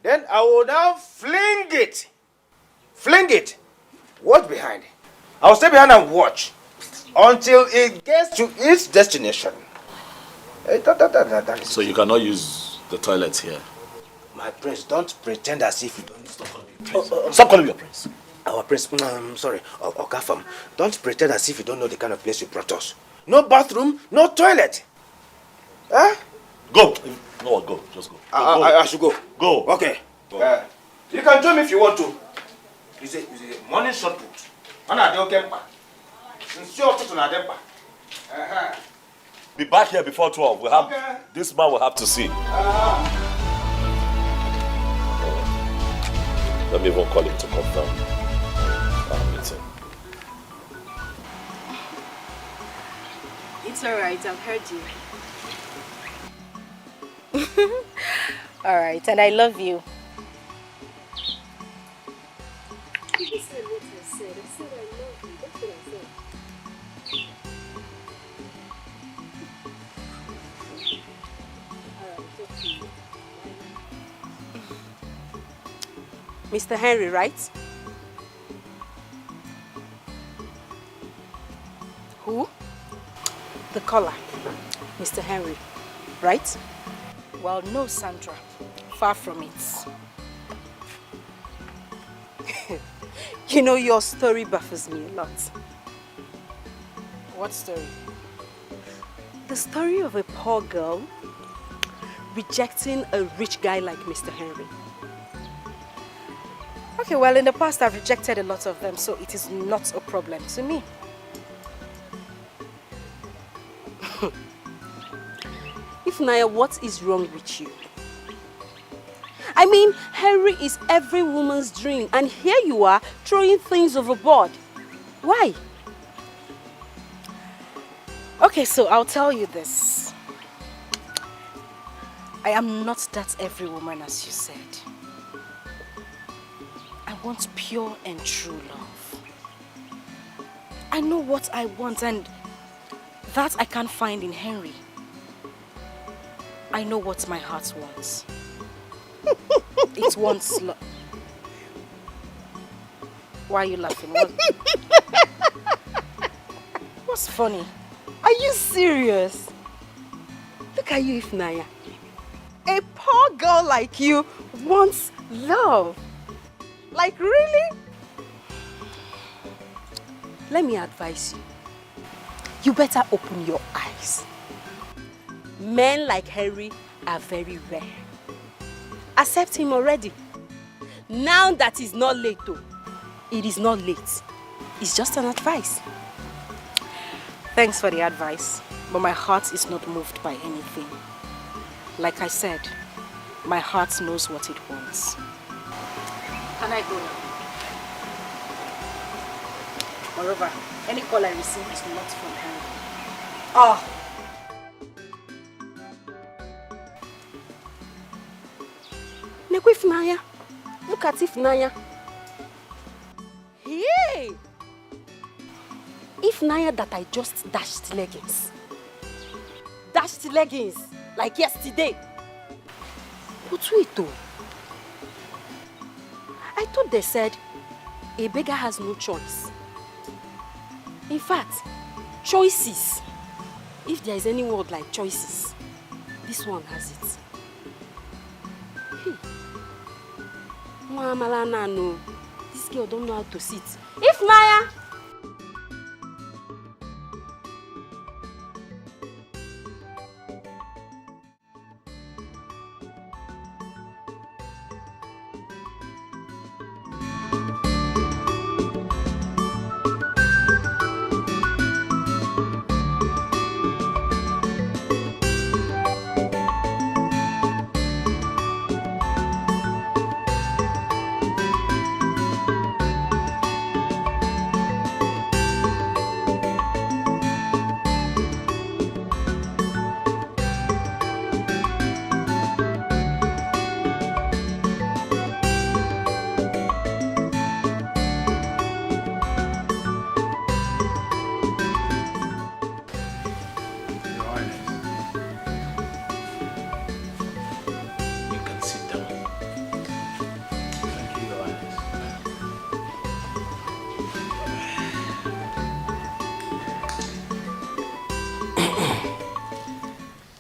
Then I will now fling it. Watch behind. I'll stay behind and watch until it gets to its destination. So you cannot use the toilets here? My prince, don't pretend as if you don't. Stop calling me your prince. Our prince, I'm sorry, Okafam. Don't pretend as if you don't know the kind of place you brought us. No bathroom, no toilet. Huh? Go. No, go. Just go. I should go. Go. Okay. Go. You can join me if you want to. It's a morning shot put. Be back here before 12. We have this man will have to see. Let me even call him to confirm our meeting. It's alright, I've heard you. Alright, and I love you. You said what I said. I said I love you. That's what I said. Mr. Henry, right? Who? The caller. Mr. Henry, right? Well, no, Sandra. Far from it. You know, your story baffles me a lot. What story? The story of a poor girl rejecting a rich guy like Mr. Henry. Okay, well, in the past I've rejected a lot of them, so it is not a problem to me. If Naya, what is wrong with you? I mean, Henry is every woman's dream, and here you are throwing things overboard. Why? Okay, so I'll tell you this. I am not that every woman, as you said. I want pure and true love. I know what I want, and that I can't find in Henry. I know what my heart wants. It wants love. Why are you laughing? What's funny? Are you serious? Look at you, Ifnaya. A poor girl like you wants love. Like, really? Let me advise you. You better open your eyes. Men like Harry are very rare. Accept him already. Now that it's not late though. It is not late. It's just an advice. Thanks for the advice, but my heart is not moved by anything. Like I said, my heart knows what it wants. Can I go now? Moreover, any call I receive is not from Henry. Oh! Nekwe Ifnaya. Look at Ifnaya. Hey! Ifnaya that I just dashed leggings. Dashed leggings like yesterday. But wait though. I thought they said a beggar has no choice. In fact, choices. If there is any word like choices, this one has it. No. This girl don't know how to sit. Ifnaya!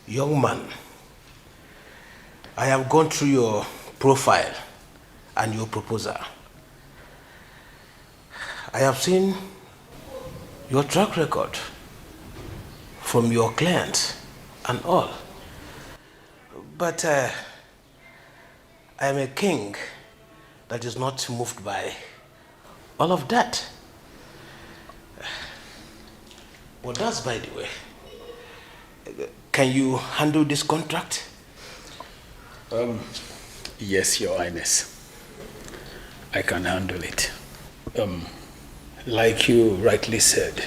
Young man, I have gone through your profile and your proposal. I have seen your track record from your clients and all. But I am a king that is not moved by all of that. Well, that's by the way. Can you handle this contract? Yes, Your Highness. I can handle it. Like you rightly said,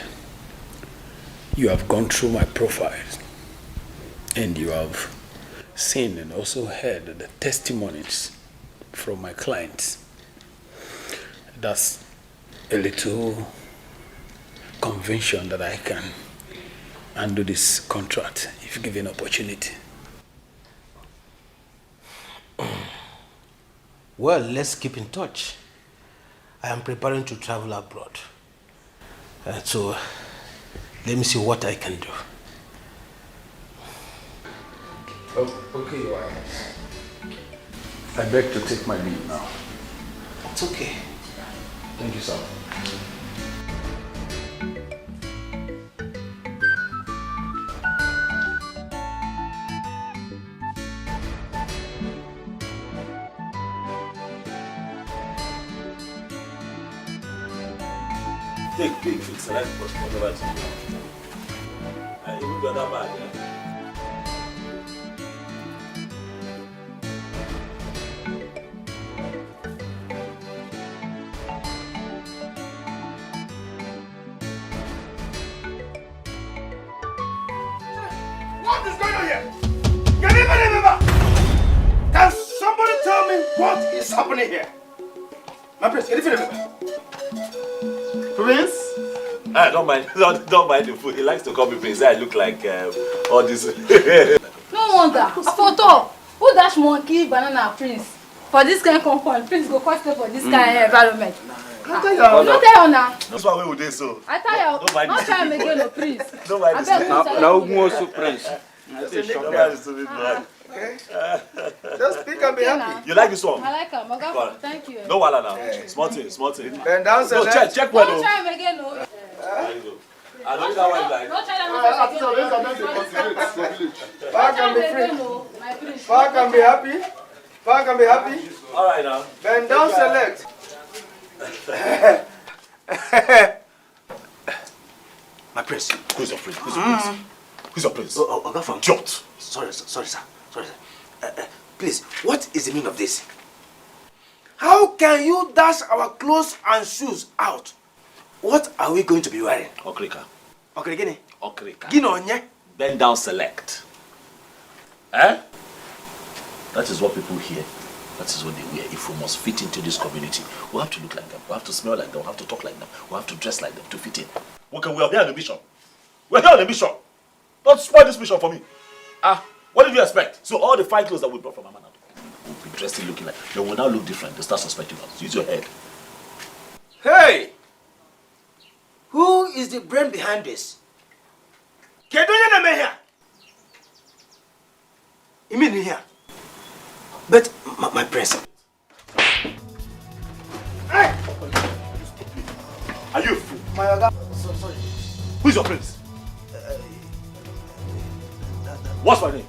you have gone through my profile and you have seen and also heard the testimonies from my clients. That's a little conviction that I can handle this contract if given opportunity. Well, let's keep in touch. I am preparing to travel abroad. So let me see what I can do. Oh, okay, Your Highness. I beg to take my leave now. It's okay. Thank you, sir. Take big fix right for whatever to do. And you will do that bad, yeah? What is going on here? Can anybody remember? Can somebody tell me what is happening here? My prince, anything Prince? Don't mind, don't mind the food. He likes to call me Prince. I look like all this. No wonder. Photo. Who dash monkey banana prince? For this kind of compound, prince go cost for this kind of environment. Don't tell you now. That's why we would do so. I tell you, Don't mind not this. try again, no prince. Don't mind this. Now who wants to prince? Don't mind this. Okay. Just speak and be happy. You like this one? I like him. Well, Thank you. No wala now. Small thing, small thing. Bend down, No, check well. Don't try him again, no. There you go. I know that one like. Don't try him again. Park and be free. Park and be happy. Park and be happy. All right now. Bend down, select. My prince. Who's your prince? Who's your prince? Who's your prince? Oga from Jot. Sorry, sir. Sorry, sir. Please, what is the meaning of this? How can you dash our clothes and shoes out? What are we going to be wearing? Okrika. Okay, Gini. Okrika. Gino, Bend down, select. Eh? That is what people hear. That is what they wear. If we must fit into this community, we have to look like them. We have to smell like them. We have to talk like them. We have to dress like them to fit in. Okay, we are here on a mission. We're here on a mission. Don't spoil this mission for me. What did you expect? So all the fine clothes that we brought from Amana will be dressed in looking like. They will now look different. They start suspecting us. Use your head. Hey! Who is the brain behind this? Kedunya na here. You mean here? But my prince. Hey! Are you a fool? My Oga. Sorry. Who's your prince? What's my name?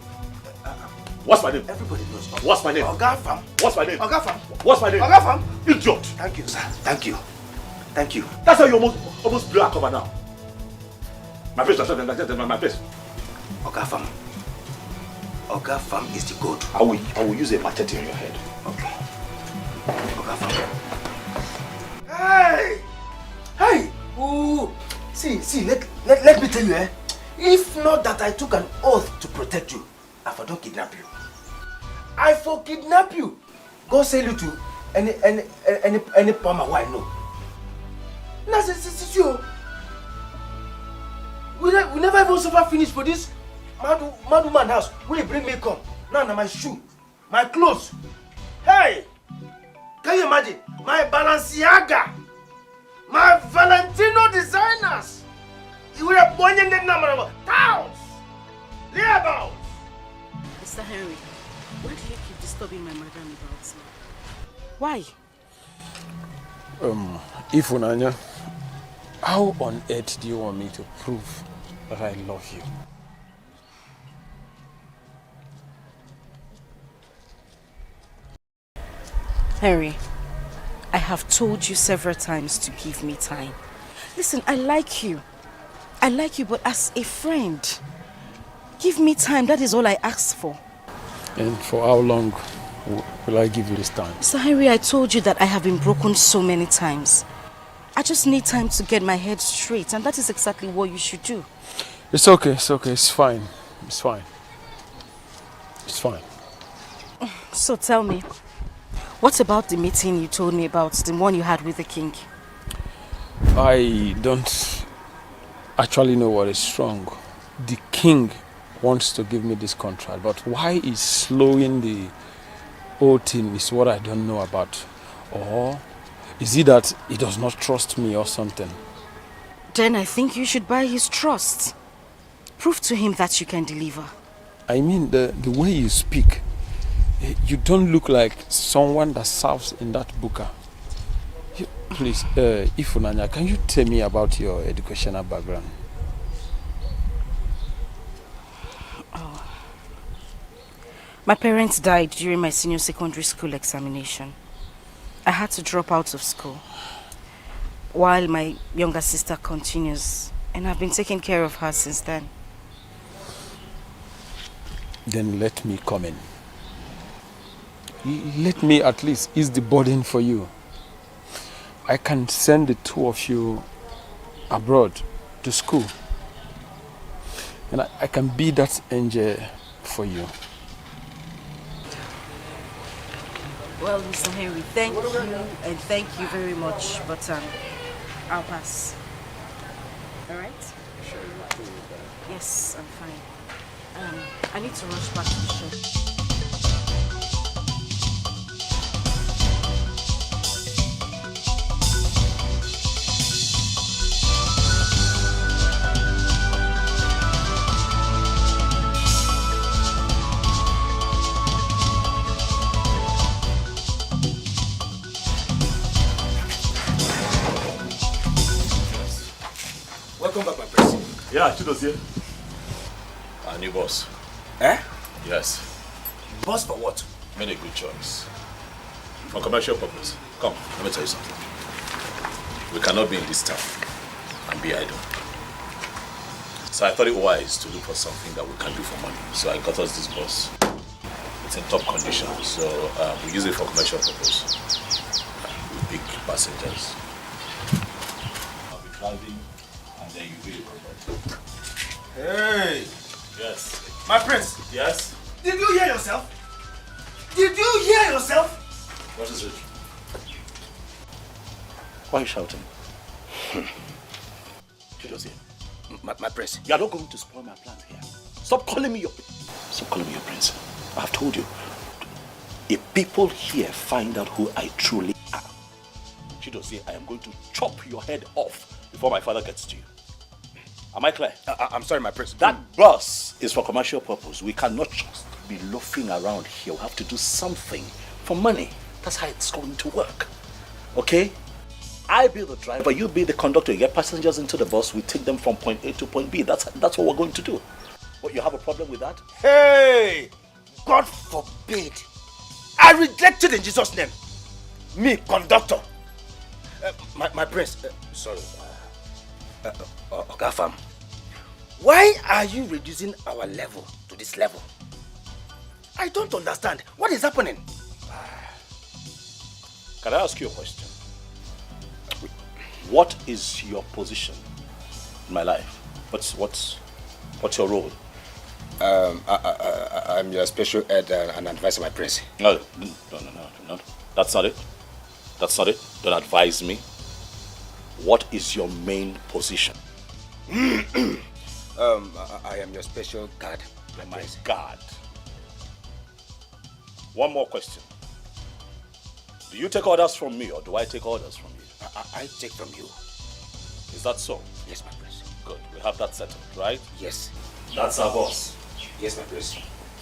What's my name? Everybody knows. What's my name? Oga Fam. What's my name? Oga Fam. What's my name? Oga Fam. Idiot. Thank you, sir. Thank you. Thank you. That's how you almost blew our cover now. My face, my face. Oga Fam. Oga Fam is the goat. I will use a machete on your head. Okay. Oga Fam. Hey! Hey! Ooh! See, let me tell you, if not that I took an oath to protect you, I for don't kidnap you. I for kidnap you. Go sell you to any palmer who I know. Now, see you. We never even suffer finish for this mad woman house. Will you bring me come? Now my shoe, my clothes. Hey! Can you imagine? My Balenciaga, my Valentino designers. You will have pointed the number of towns. Thereabouts. Mr. Henry, why do you keep disturbing my madam about me? Why? Ifunanya, how on earth do you want me to prove that I love you? Henry, I have told you several times to give me time. Listen, I like you, but as a friend, give me time. That is all I ask for. And for how long will I give you this time? Mr. Henry, I told you that I have been broken so many times. I just need time to get my head straight, and that is exactly what you should do. It's okay, it's fine. It's fine. So tell me, what about the meeting you told me about, the one you had with the king? I don't actually know what is wrong. The king wants to give me this contract, but why he's slowing the whole thing is what I don't know about. Or is it that he does not trust me or something? Then I think you should buy his trust. Prove to him that you can deliver. I mean, the way you speak, you don't look like someone that serves in that buka. Please, Ifunanya, can you tell me about your educational background? Oh. My parents died during my senior secondary school examination. I had to drop out of school while my younger sister continues, and I've been taking care of her since then. Then let me come in. Let me at least ease the burden for you. I can send the two of you abroad to school. And I can be that angel for you. Well, Mr. Henry, thank you and thank you very much, but I'll pass. All right? Sure, you're cool with that. Yes, I'm fine. I need to rush back to the shop. Welcome back, my prince. Yeah, Chido's here. Our new boss. Eh? Yes. Boss for what? Made a good choice. For commercial purpose. Come, let me tell you something. We cannot be in this town and be idle. So I thought it wise to look for something that we can do for money. So I got us this bus. It's in top condition, so we use it for commercial purpose. With big passengers. I'll be driving and then you'll be a robot. Hey! Yes. My prince! Yes? Did you hear yourself? Did you hear yourself? What is it? Why are you shouting? Chido's here. My prince. You are not going to spoil my plans here. Stop calling me your prince. I have told you. If people here find out who I truly am, Chido's here, I am going to chop your head off before my father gets to you. Am I clear? I'm sorry, my prince. That bus is for commercial purpose. We cannot just be loafing around here. We have to do something for money. That's how it's going to work. Okay? I be the driver, you be the conductor. You get passengers into the bus, we take them from point A to point B. That's what we're going to do. What, you have a problem with that? Hey! God forbid. I reject it in Jesus' name. Me, conductor. My prince. Sorry. Ogafam. Why are you reducing our level to this level? I don't understand. What is happening? Can I ask you a question? What is your position in my life? What's your role? I'm your special ed and advisor, my prince. No. That's not it. That's not it. Don't advise me. What is your main position? I am your special guard. My guard. One more question. Do you take orders from me or do I take orders from you? I take from you. Is that so? Yes, my prince. Good. We have that settled, right? Yes. That's our boss. Yes, my prince.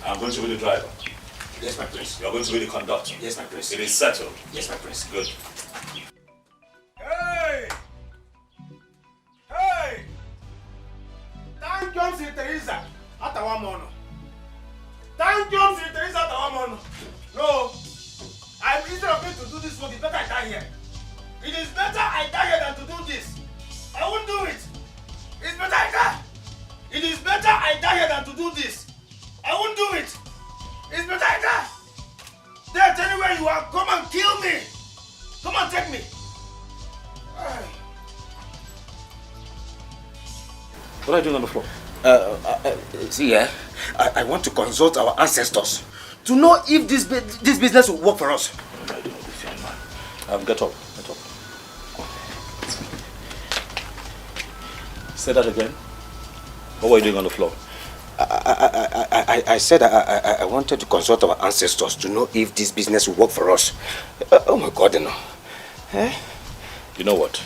I'm going to be the driver. Yes, my prince. You're going to be the conductor. Yes, my prince. It is settled. Yes, my prince. Good. Hey! Hey! Thank you, Sri Teresa. Atawamono. Thank you, Sri Teresa. Atawamono. No. Instead of me to do this work, it's better I die here. It is better I die here than to do this. I won't do it. It's better I die. It is better I die here than to do this. I won't do it. It's better I die. There, tell me where you are. Come and kill me. Come and take me. What are you doing on the floor? See here, I want to consult our ancestors to know if this business will work for us. What am I doing with this young man? Get up. Get up. Say that again. What were you doing on the floor? I said I wanted to consult our ancestors to know if this business will work for us. Oh my God, no. Eh? You know what?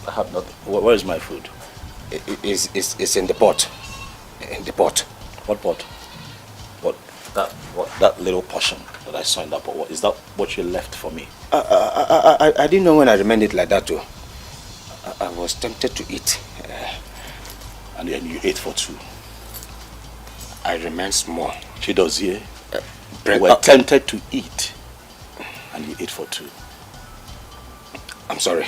I have nothing. Where is my food? It's in the pot. In the pot. What pot? That little portion that I saw in that pot. Is that what you left for me? I didn't know when I remained it like that too. I was tempted to eat. And then you ate for two. I remained small. Chido's here. You were tempted to eat. And you ate for two. I'm sorry.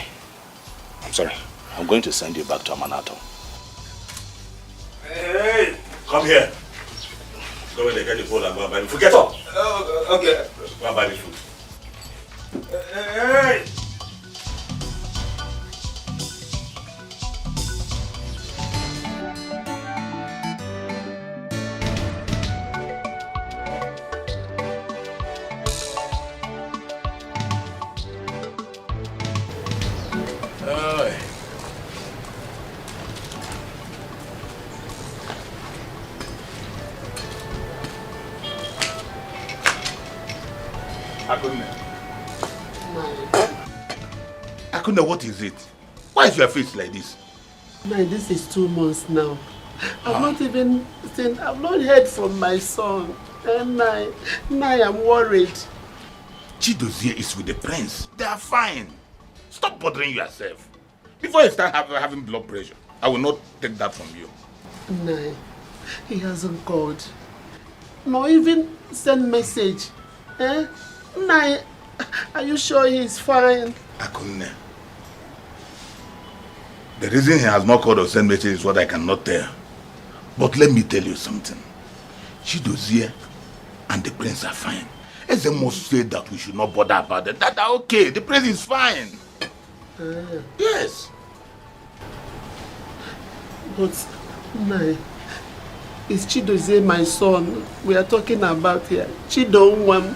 I'm sorry. I'm going to send you back to Amanato. Hey! Come here. Go where they get the bowl and go and buy the food. Get up! Okay. Go and buy the food. Hey! Akuna, what is it? Why is your face like this? Man, this is 2 months now. I've not even seen, I've not heard from my son. And now I'm worried. Chidozie is with the prince. They are fine. Stop bothering yourself. Before you start having blood pressure, I will not take that from you. Nai, he hasn't called. Nor even send message. Eh? Nai, are you sure he's fine? Akunne. The reason he has not called or sent message is what I cannot tell. But let me tell you something. Chidozie and the prince are fine. As they must say that we should not bother about it. That are okay. The prince is fine. Yes. But, Nai, is Chidozie my son we are talking about here? Chidonwam.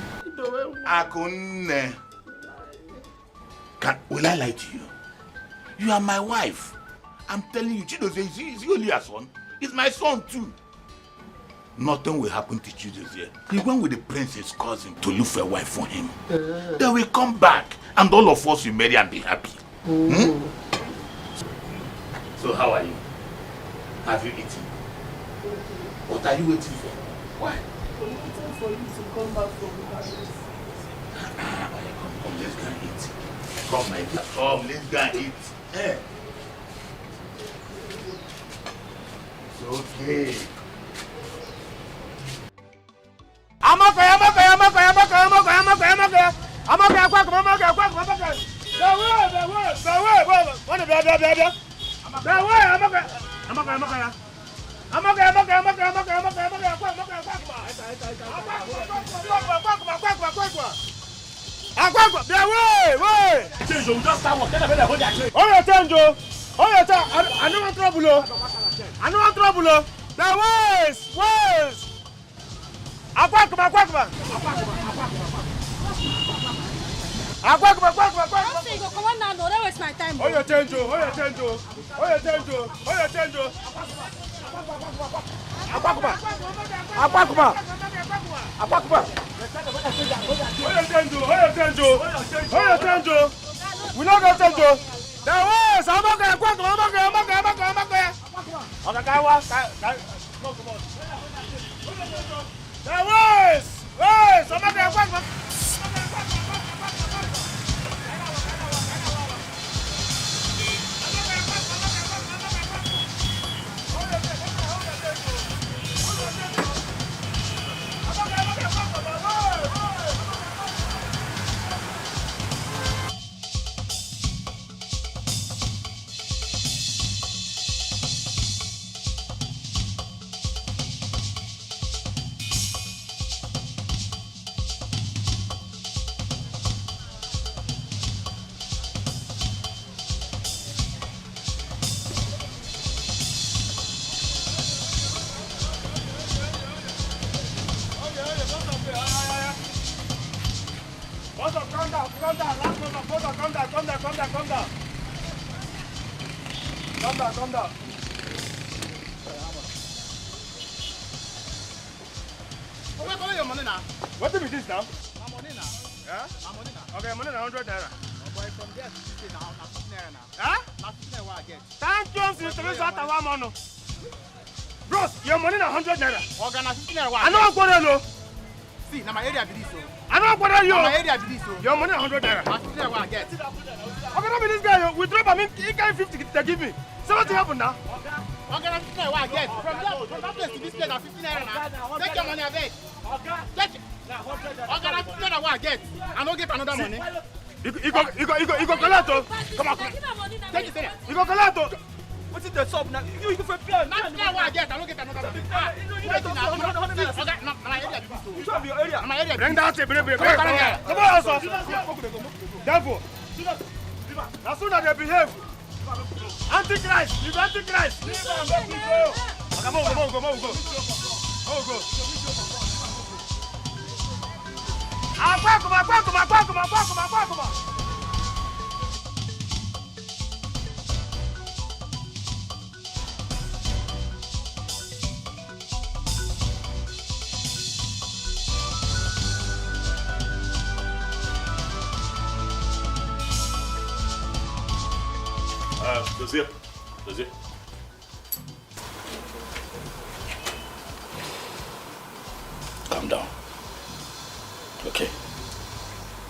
Akunne. Will I lie to you? You are my wife. I'm telling you, Chidozie, is he only a son? He's my son too. Nothing will happen to Chidozie. He went with the prince's cousin to look for a wife for him. They will come back and all of us will marry and be happy. So how are you? Have you eaten? What are you waiting for? Why? I'm waiting for you to come back from Paris. Come, let's go and eat. Come, my dear. Come, let's go and eat. Hey. It's okay. We not going to change. Come down. Where are your money now? What is this now? My money now. Yeah? My money now. Okay, money now 100 naira. Oh boy, from there to 50 now, now 50 naira now. Huh? Now 50 naira what I get. Thank you, Mr. Wamano. Bros, your money now 100 naira. Okay, now 50 naira what I know what I know. See, now my area be this so. I know what I know. My area be this so. Your money 100 naira. Now 50 naira what I get. Okay, now this guy, we drop him, he carry 50 they give me. So what happened now? Okay, now 50 naira what I get. From that place to this place, now 50 naira now. Take your money, I beg. Take it. Okay, now 50 naira what I get. I don't get another money. You go collect. Come on, take it there. You go collect. What is the sub now? You go for pay. Now what I get, I don't get another money. You should be your area. My area. Bring that, bring. Come on, sir. Devil. As soon as they behave. Antichrist, you Antichrist. Come on, go. Come. Dozie. Dozie. Calm down. Okay.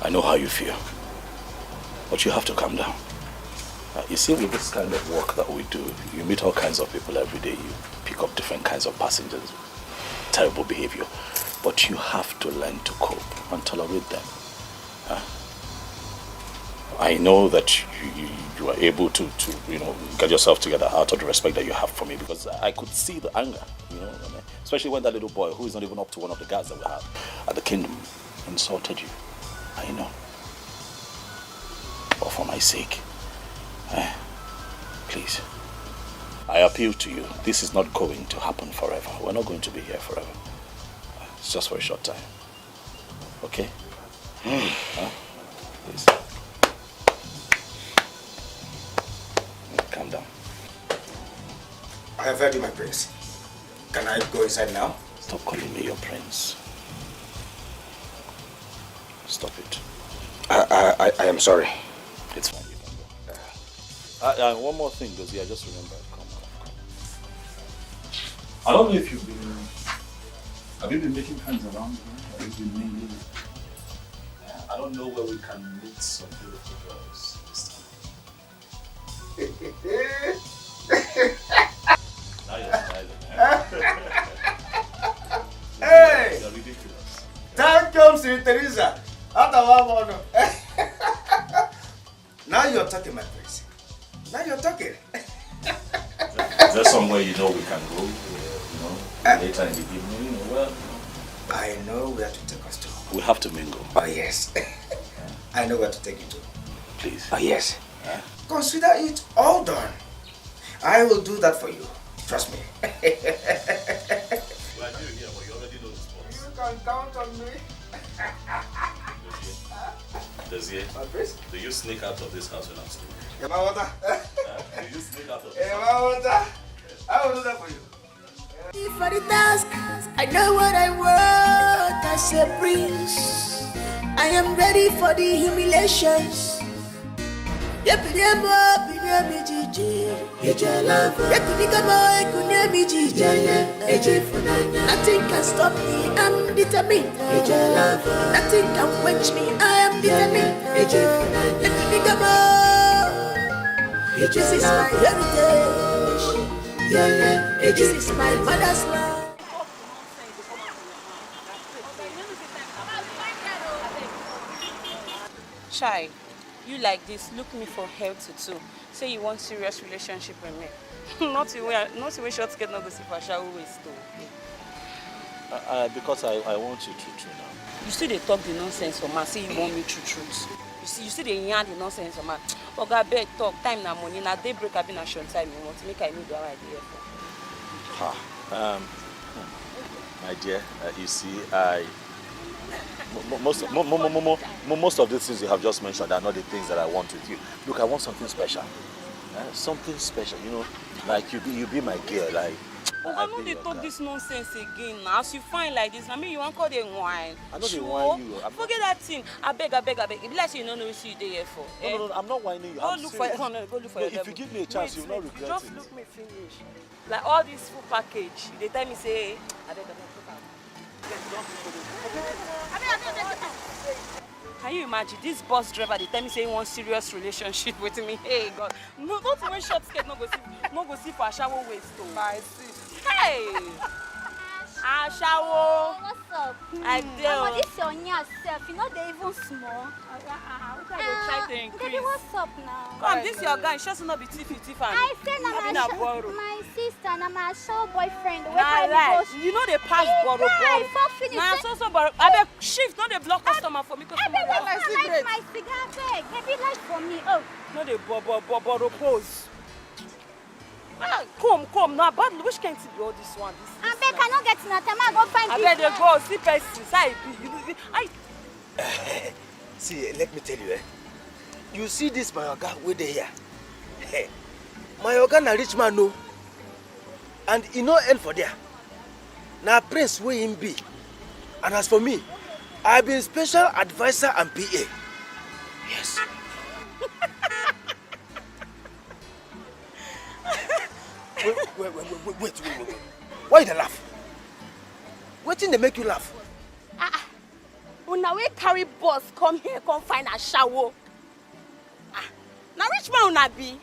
I know how you feel. But you have to calm down. You see, with this kind of work that we do, you meet all kinds of people every day. You pick up different kinds of passengers. Terrible behavior. But you have to learn to cope and tolerate them. I know that you are able to get yourself together out of the respect that you have for me, because I could see the anger, especially when that little boy, who is not even up to one of the guards that we have at the kingdom, insulted you. I know. But for my sake, please, I appeal to you. This is not going to happen forever. We're not going to be here forever. It's just for a short time. Okay? Please. Calm down. I have heard you, my prince. Can I go inside now? Stop calling me your prince. Stop it. I am sorry. It's fine, you can go. One more thing, Dozie, I just remembered. Come. I don't know if have you been making friends around here? Have you been mingling? I don't know where we can meet some beautiful girls this time. Now you're smiling, Hey! You're ridiculous. Time comes in Teresa. Now you're talking, my prince. Now you're talking. Is there somewhere we can go? Later in the evening? I know where to take us to. We have to mingle. Oh, yes. I know where to take you to. Please. Oh, yes. Consider it all done. I will do that for you. Trust me. Well, I do here, but you already know the spot. You can count on me. Dozie, do you sneak out of this house when I'm sleeping? Do you sneak out of this house? I will do that for you. For the task, I know what I want as a prince. I am ready for the humiliations. Nothing can stop me, I'm determined. Nothing can quench me, I am determined. This is my heritage. This is my mother's love. Chai, you like this, look me for help too. Say you want serious relationship with me. not the way short skirt not go see for shower waist though. Because I want you to now. You still they talk the nonsense for man, say you want me truth. You still they yarn the nonsense for man. Oga beg talk, time na money, na daybreak I been a short time you want to make I know the right idea for. My dear, you see, most of these things you have just mentioned are not the things that I want with you. Look, I want something special. Something special, like you be my girl, like. I know they talk this nonsense again now. As you find like this, I mean you want call them wine. I know they whine you. Forget that thing. I beg. It be like say you don't know what you there for. No, I'm not whining you. Go look for your If you give me a chance, you'll not regret it. Just look me finish. Like all this full package, they tell me say, I beg. Can you imagine this bus driver? They tell me say he wants serious relationship with me. Hey God, no, not even short skirt. No go see for a shower waist though. I see. Hey, a shower. What's up? I do. Oh, this your near self. You know they even small. Try to increase. Baby, what's up now? Come, this your guy. Sure, not be tiff. I say na my sister, na my show boyfriend. You know they pass borrow. Nah, so borrow. I beg shift. Not they block customer for me. I beg like cigarette. My cigar bag. Maybe like for me. Oh. No they borrow pose. Come now. But which can't be all this one? I beg I not get no time. I go find. I beg they go see person. See, let me tell you, you see this my oga wey dey here. My oga na rich man no, and he no end for there. Na prince wey him be, and as for me, I been special advisor and PA. Yes. Wait. Why they laugh? Wetin dey make you laugh? Una wey carry bus come here, come find a shower. Now rich man una be?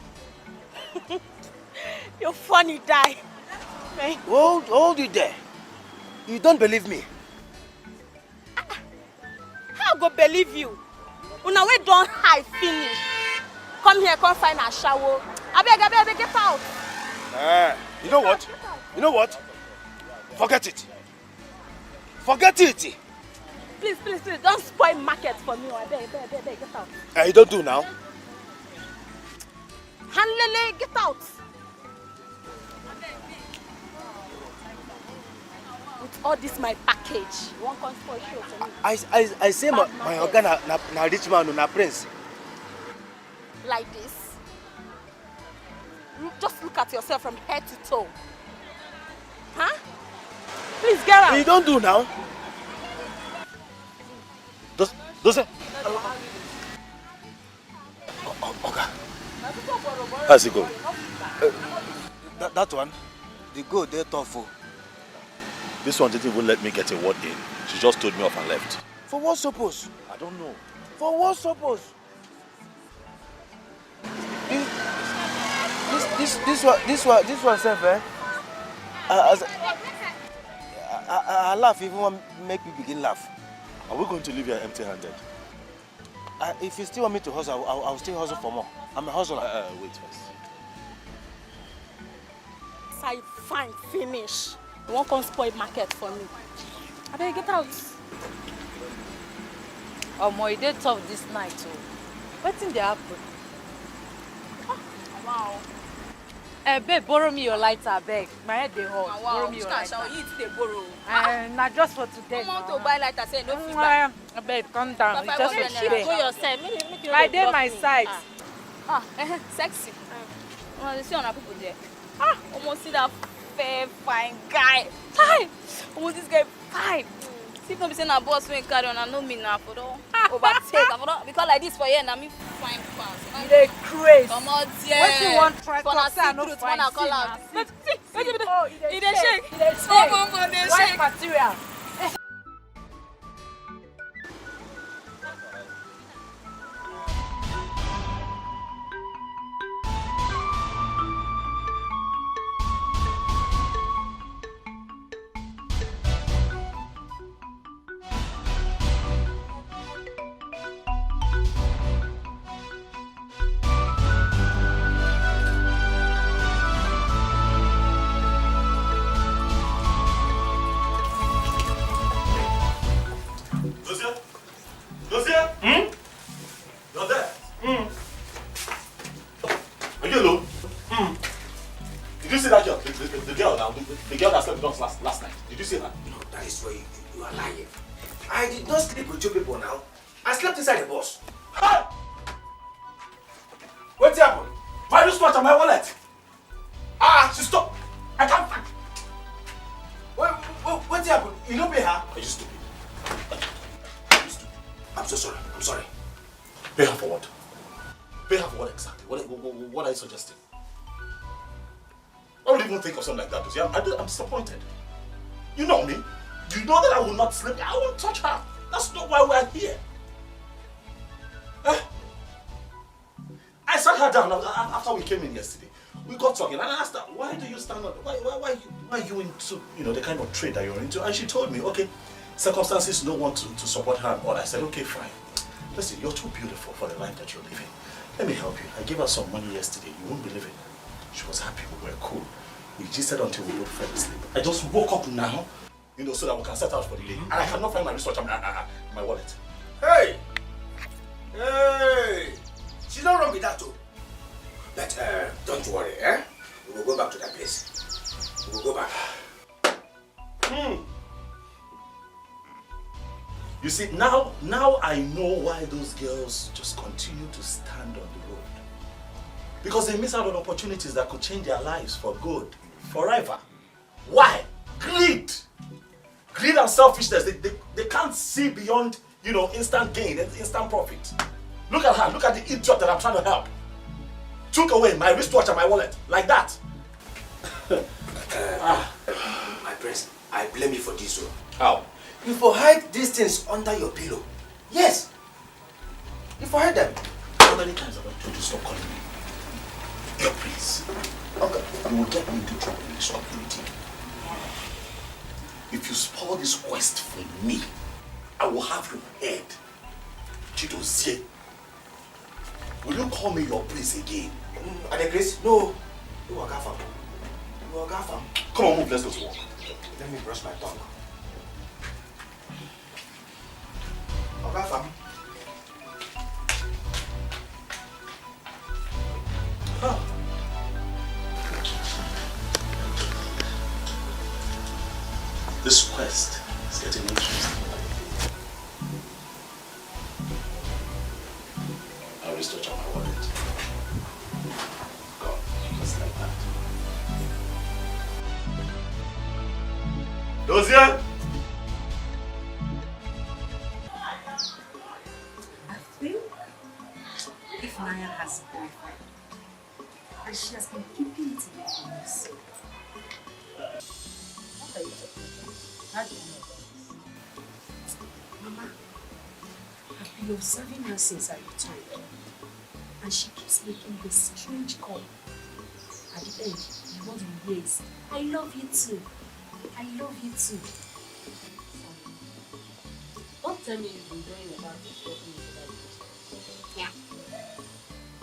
You're funny, die. Hold you there. You don't believe me? How I go believe you? Una wey don high finish. Come here, come find a shower. Abeg, get out. You know what? Forget it. Please, don't spoil market for me. Abeg, get out. You don't do now. Hanlele, get out. With all this my package, you won't come spoil show for me. I say my oga na rich man, na prince. Like this? Just look at yourself from head to toe. Huh? Please get out. You don't do now. Does it? Okay. How's it going? That one, the goal they're tough for. This one didn't even let me get a word in. She just told me off and left. For what suppose? I don't know. For what suppose? This one self, eh? I laugh even when make me begin laugh. Are we going to leave here empty-handed? If you still want me to hustle, I'll still hustle for more. I'm a hustler. Wait first. I fine finish. You won't come spoil market for me. I better get out. Omo, it dey tough this night too. Wetin dey happen? Wow. Babe, borrow me your lighter, beg. My head dey hot. Wow. Borrow me your lighter. You dey borrow. Na just for today. Come on to buy lighter, say no fit buy. Babe, calm down. It's just for today. Go yourself. Make you I dey my side. Sexy. You see on people there. Almost see that fair, fine guy. Hi. Almost this guy fine. See if no be say na boss wey carry on, I know me now for don overtake. Because like this for here, na me fine pass. You dey craze. Come on there. Wetin you want try for talk say I no fine? call out. He dey shake. He dey shake. Dey White shake. material. You're there? Are you alone? Did you see that girl? The girl now, the girl that slept with us last night. Did you see her? No, that is where you are lying. I did not sleep with 2 people now. I slept inside the bus. Hey! What happened? My wristwatch and my wallet. She stopped. I can't find. What happened? You don't pay her? Are you stupid? I'm so sorry. I'm sorry. Pay her for what? Pay her for what exactly? What are you suggesting? I would even think of something like that. You see, I'm disappointed. You know me. You know that I will not sleep. I won't touch her. That's not why we're here. I sat her down after we came in yesterday. We got talking and I asked her, why do you stand up? Why are you into the kind of trade that you're into? And she told me, okay, circumstances don't want to support her and all. I said, okay, fine. Listen, you're too beautiful for the life that you're living. Let me help you. I gave her some money yesterday. You won't believe it. She was happy. We were cool. We gisted until we both fell asleep. I just woke up now, so that we can set out for the day. And I cannot find my wristwatch and my wallet. Hey! She's not wrong with that too. But don't worry, eh? We will go back to that place. We will go back. You see, now I know why those girls just continue to stand on the road. Because they miss out on opportunities that could change their lives for good, forever. Why? Greed! Greed and selfishness, they can't see beyond, instant gain and instant profit. Look at her, look at the idiot that I'm trying to help. Took away my wristwatch and my wallet, like that. My prince, I blame you for this one. How? You for hide these things under your pillow. Yes. You for hide them. How many times have I told you stop calling me? Your prince. Okay, you will get me into trouble in this community. If you spoil this quest for me, I will have your head. Chidozie. Will you call me your prince again? Chris? No. You are Gafam. You are Gafam. Come on, move, let's go to work. Let me brush my tongue. Gafam. This quest is getting interesting. I'll just touch on my wallet. God, just like that. Dozier! I think if Naya has a boyfriend, and she has been keeping it away from us. What are you talking about? How do you know about this? Mama, I've been observing her since I returned, and she keeps making this strange call. At the end, the word we hear is, I love you too. I love you too. Don't tell me you've been doing about this talking about this. Yeah.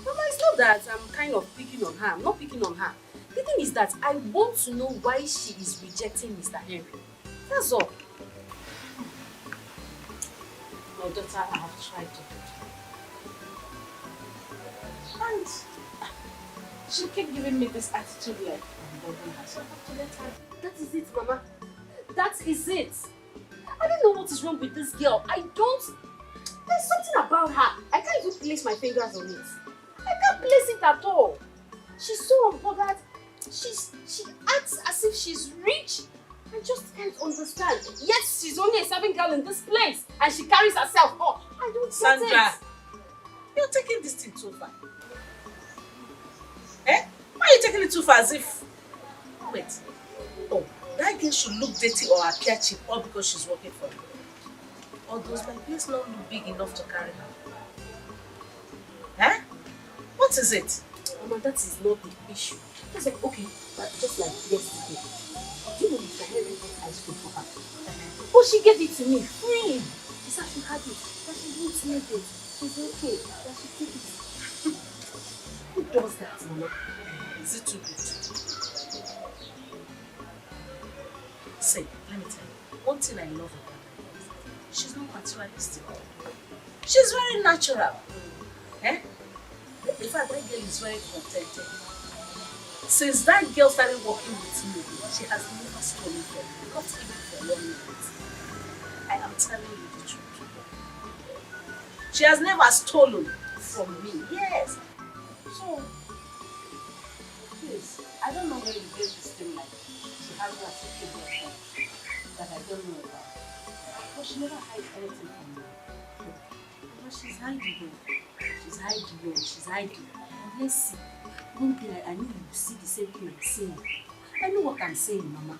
Mama, it's not that I'm kind of picking on her. I'm not picking on her. The thing is that I want to know why she is rejecting Mr. Henry. That's all. My daughter, I have tried to do it. And she kept giving me this attitude like I'm bothering her. So I have to let her. That is it, Mama. That is it. I don't know what is wrong with this girl. There's something about her. I can't even place my fingers on it. I can't place it at all. She's so unbothered. She acts as if she's rich. I just can't understand. Yet she's only a serving girl in this place. And she carries herself up. I don't get it. Sandra, you're taking this thing too far. Eh? Why are you taking it too far as if... Wait. Oh, that girl should look dirty or appear cheap all because she's working for you. Or does my place not look big enough to carry her? Eh? What is it? Mama, that is not the issue. Just like, okay, but just like yesterday. Do you know Mr. Henry bought ice cream for her? But she gave it to me free. She said she had it, that she didn't need it. She's okay, that she take it. Who does that, Mama? Is it too good? Say, let me tell you, one thing I love about her is she's not materialistic. She's very natural. Eh? In fact, that girl is very contented. Since that girl started working with me, she has never stolen from me, not even for 1 minute. I am telling you the truth. She has never stolen from me. Yes. So, please, I don't know where you get this thing like she has a secret boyfriend that I don't know about. But she never hides anything from me. But she's hiding. She's hiding. She's hiding. And let's see. One day I know you will see the same thing I'm saying. I know what I'm saying, Mama.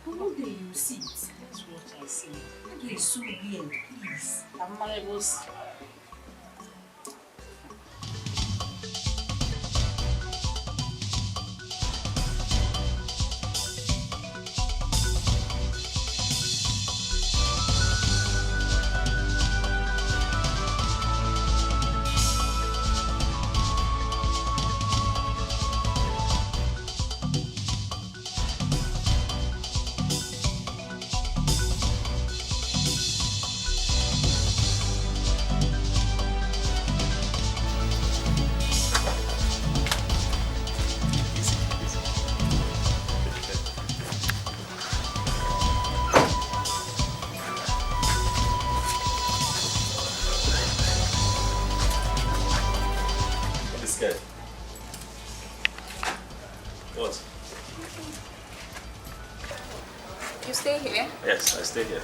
But one day you will see it. That's what I'm saying. That girl is so weird, please. I'm marvelous. What? You stay here? Yes, I stay here.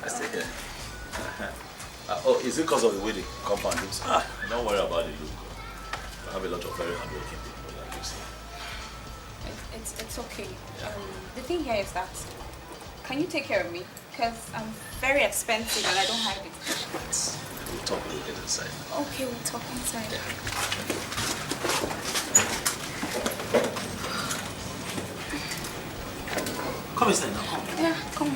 I stay here. Oh, is it because of the way the compound looks? Don't worry about the look. I have a lot of very hardworking people that lives here. It's okay. The thing here is that, can you take care of me? Because I'm very expensive and I don't have it. We'll talk when we get inside. Okay, we'll talk inside. Come inside now, come. Yeah, come.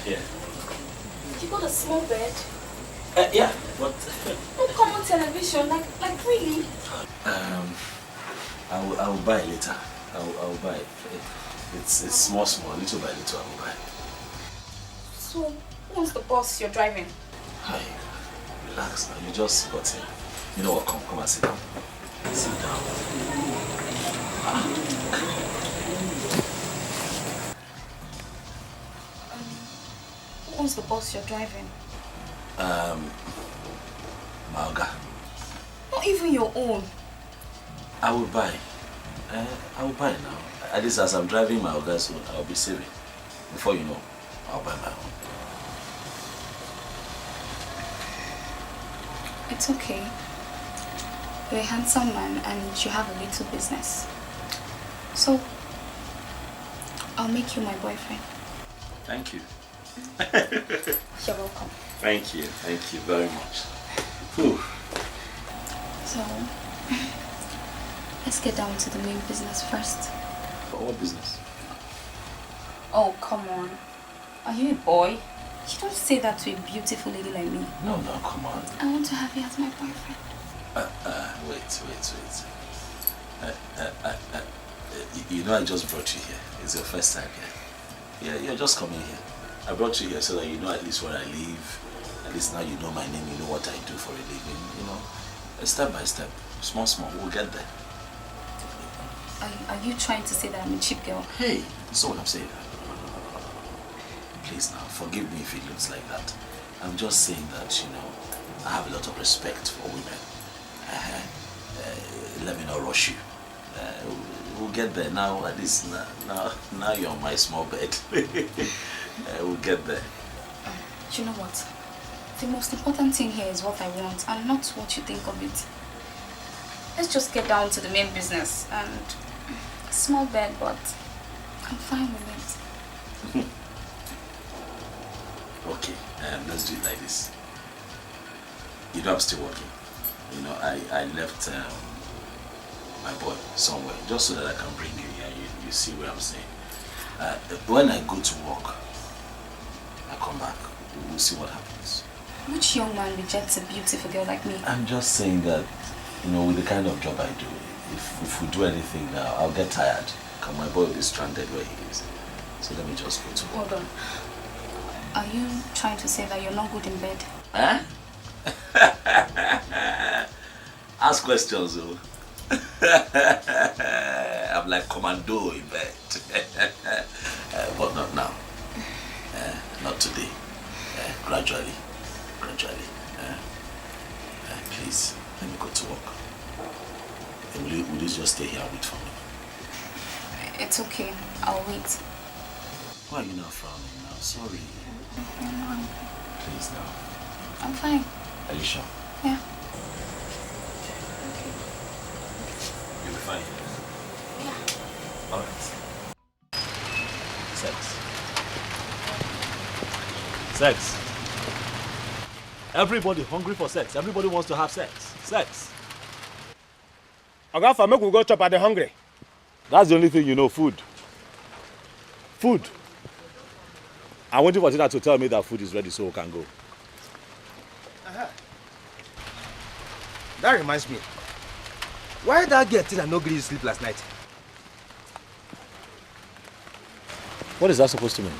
Here. You got a small bed? Yeah, but... No common television, like really? I will buy later. I will buy it. It's small, little by little I will buy. So, who's the boss you're driving? Hi, relax now. You just got in. You know what? Come and sit down. Sit down. Who's the boss you're driving? Malga. Not even your own. I will buy. I will buy now. At least as I'm driving Malga soon, I'll be saving. Before you know, I'll buy my own. It's okay. You're a handsome man and you have a little business. So, I'll make you my boyfriend. Thank you. You're welcome. Thank you very much. Whew. So, let's get down to the main business first. What business? Oh, come on. Are you a boy? You don't say that to a beautiful lady like me. No, come on. I want to have you as my boyfriend. Wait. You know I just brought you here. It's your first time here. Yeah, you're just coming here. I brought you here so that you know at least where I live. At least now you know my name, you know what I do for a living, you know. Step by step, small, we'll get there. Are you trying to say that I'm a cheap girl? Hey, that's what I'm saying. Please now, forgive me if it looks like that. I'm just saying that, you know, I have a lot of respect for women. Let me not rush you. We'll get there now. At least now you're on my small bed. We'll get there. You know what? The most important thing here is what I want and not what you think of it. Let's just get down to the main business. And small bed, but I'm fine with it. Okay, let's do it like this. You know I'm still working. You know, I left my boy somewhere just so that I can bring you here. You see what I'm saying? When I go to work, I come back. We'll see what happens. Which young man rejects a beautiful girl like me? I'm just saying that, you know, with the kind of job I do, if we do anything now, I'll get tired. Because my boy will be stranded where he is. So let me just go to work. Hold on. Are you trying to say that you're not good in bed? Huh? Ask questions, though. I'm like commando in bed. But not now. Not today. Gradually. Please, let me go to work. And will you just stay here and wait for me? It's okay. I'll wait. Why are you not frowning now? Sorry. No. Please now. I'm fine. Are you sure? Yeah. You'll be fine. Yeah. Alright. Sex. Everybody hungry for sex. Everybody wants to have sex. Sex. Oga, make we go chop at the hungry. That's the only thing you know, food. Food. I'm waiting for Tina to tell me that food is ready so we can go. That reminds me. Why that girl Tina no gree sleep last night? What is that supposed to mean?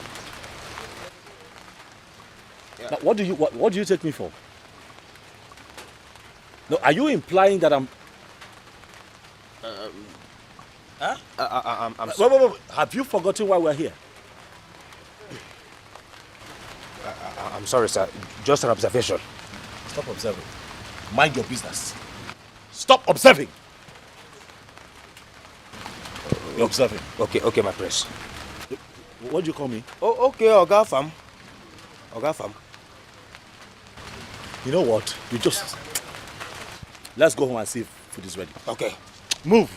Yeah. Now, what do you take me for? No, are you implying that I'm... I'm wait. Have you forgotten why we're here? I'm sorry, sir. Just an observation. Stop observing. Mind your business. Stop observing. You're observing. Okay, my prince. What do you call me? Oh, okay, Oga Fam. Oga Fam. You know what? You just... Let's go home and see if food is ready. Okay. Move.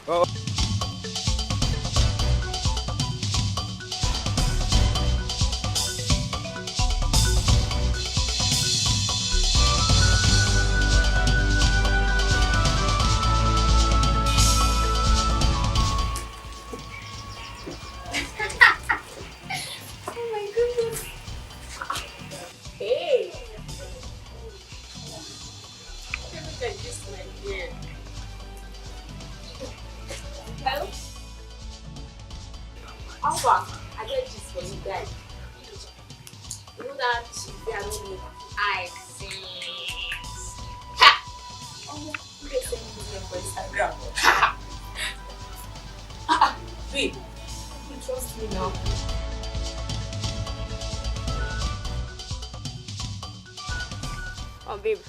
Oh, babe,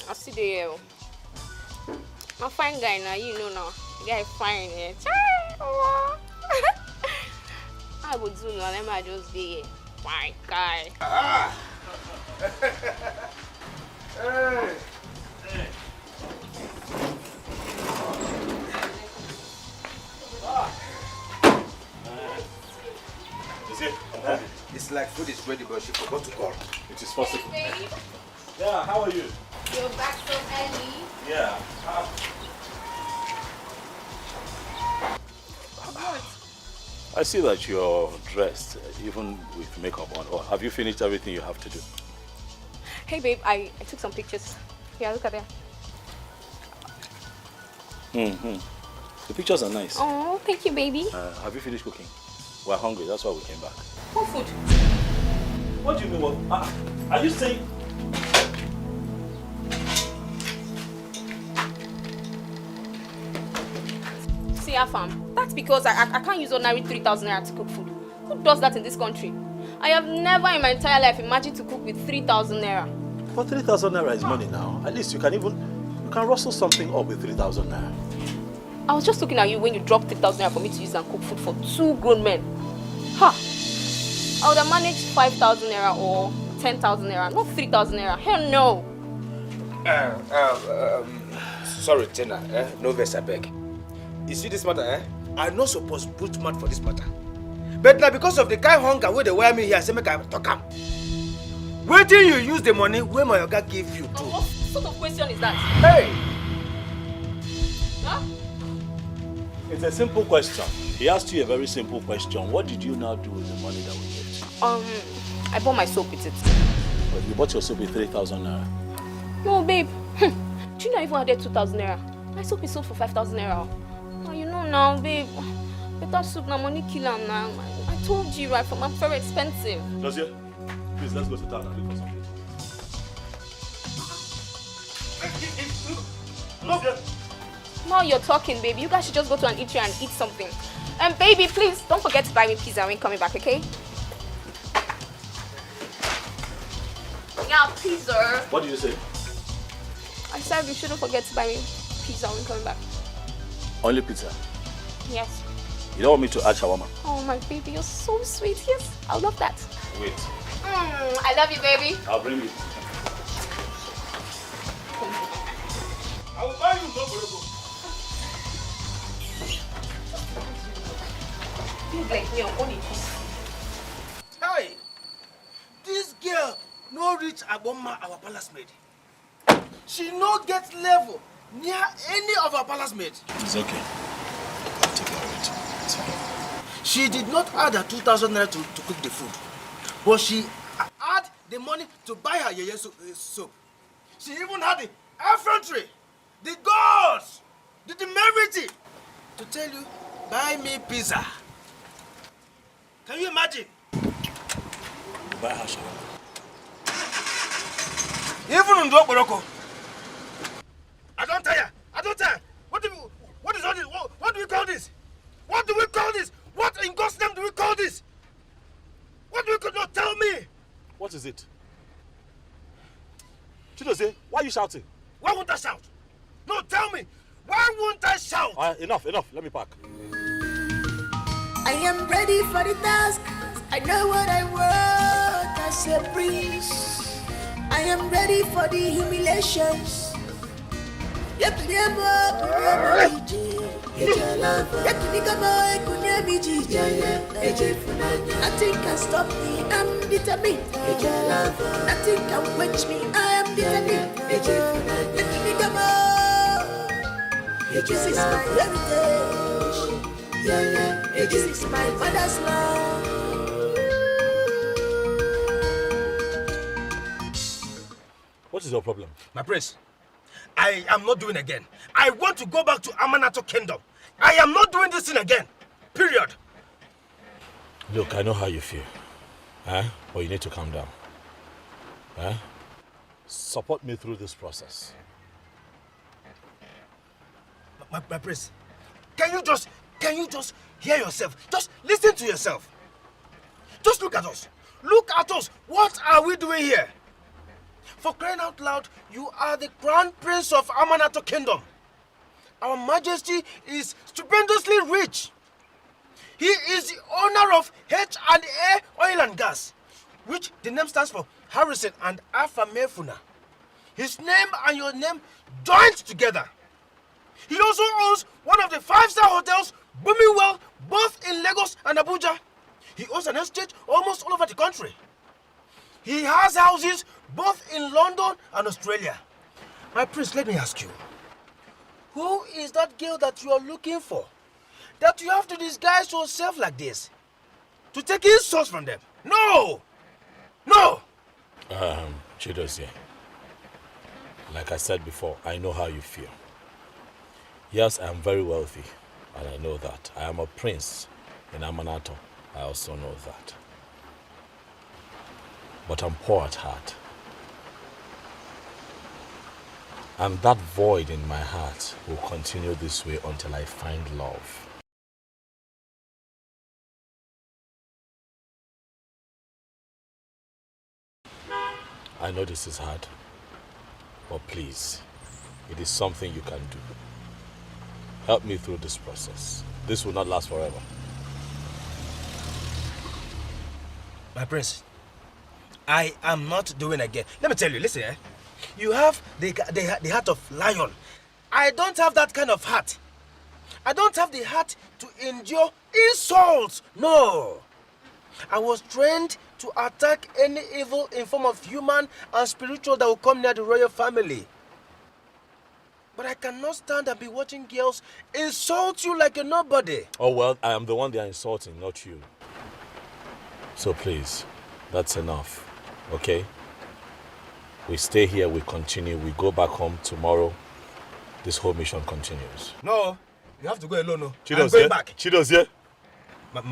I see the my fine guy now, you know now. The guy fine, yeah. I would do now, let me just be fine guy. Hey. Is it? It's like food is ready, but she forgot to call. It is possible. Hey, babe. Yeah, how are you? You're back so early. Yeah. I see that you're dressed, even with makeup on. Or have you finished everything you have to do? Hey babe, I took some pictures. Yeah, look at them. The pictures are nice. Oh, thank you, baby. Have you finished cooking? We're hungry, that's why we came back. What food? What do you mean? What? Are you saying? See, Afam, that's because I can't use ordinary 3,000 naira to cook food. Who does that in this country? I have never in my entire life imagined to cook with 3,000 naira. But 3,000 naira is money now. At least you can rustle something up with 3,000 naira. I was just looking at you when you dropped 3,000 naira for me to use and cook food for 2 grown men. Ha! I would have managed 5,000 naira or 10,000 naira, not 3,000 naira. Hell no! Sorry, Tina. No verse, I beg. You see this matter, I not supposed to put mouth for this matter. But now because of the kind hunger where they wear me here, I say make I talk am. Where do you use the money where my oga give you to? What sort of question is that? Hey! Huh? It's a simple question. He asked you a very simple question. What did you now do with the money that we gave you? I bought my soap with it. But you bought your soap with 3,000 naira. No, babe. Do you know I even added 2,000 naira? My soap is sold for 5,000 naira. Oh, you know now, babe. Better soup now, money kill am now. I told you, right? I'm very expensive. Dosia, please let's go to town and look for something. Now you're talking, baby. You guys should just go to an eatery and eat something. And baby, please don't forget to buy me pizza when coming back, okay? Yeah, pizza. What did you say? I said you shouldn't forget to buy me pizza when coming back. Only pizza? Yes. You don't want me to add shawarma? Oh my baby, you're so sweet. Yes, I love that. Wait. I love you, baby. I'll bring it. I will buy you no burger. You like me on only. Hey! This girl no reach Aboma, our palace maid. She no get level near any of our palace maids. It's okay. I'll take care of it. It's fine. She did not add her 2,000 naira to cook the food, but she had the money to buy her yeye soap. She even had the effrontery, the guts, the temerity to tell you, buy me pizza. Can you imagine? You buy her shawarma. Even in Dogoroko. I don't tire. I don't tire. What is all this? What do we call this? What do we call this? What in God's name do we call this? What do we call? No, tell me. What is it? Chidose, why are you shouting? Why won't I shout? No, tell me. Why won't I shout? Enough. Let me pack. I am ready for the task. I know what I want. I as a prince. I am ready for the humiliations. Nothing can stop me, I'm determined. Nothing can quench me, I am determined. This is my heritage. This is my father's land. What is your problem? My prince, I am not doing again. I want to go back to Amanato Kingdom. I am not doing this thing again. Period. Look, I know how you feel. But you need to calm down. Support me through this process. My prince, can you just hear yourself? Just listen to yourself. Just look at us. Look at us. What are we doing here? For crying out loud, you are the crown prince of Amanato Kingdom. Our majesty is stupendously rich. He is the owner of H&A Oil and Gas, which the name stands for Harrison and Afamefuna. His name and your name joined together. He also owns one of the 5-star hotels booming well both in Lagos and Abuja. He owns an estate almost all over the country. He has houses both in London and Australia. My prince, let me ask you, who is that girl that you are looking for? That you have to disguise yourself like this? To take insults from them? No! No! Chidozie, like I said before, I know how you feel. Yes, I am very wealthy, and I know that. I am a prince in Amanato. I also know that. But I'm poor at heart. And that void in my heart will continue this way until I find love. I know this is hard, but please, it is something you can do. Help me through this process. This will not last forever. My prince, I am not doing again. Let me tell you, listen, you have the heart of lion. I don't have that kind of heart. I don't have the heart to endure insults. No. I was trained to attack any evil in form of human and spiritual that will come near the royal family. But I cannot stand and be watching girls insult you like a nobody. Oh well, I am the one they are insulting, not you. So please, that's enough, okay? We stay here, we continue, we go back home tomorrow. This whole mission continues. No, you have to go alone. No. Chidozie, I'm going back. Chidozie.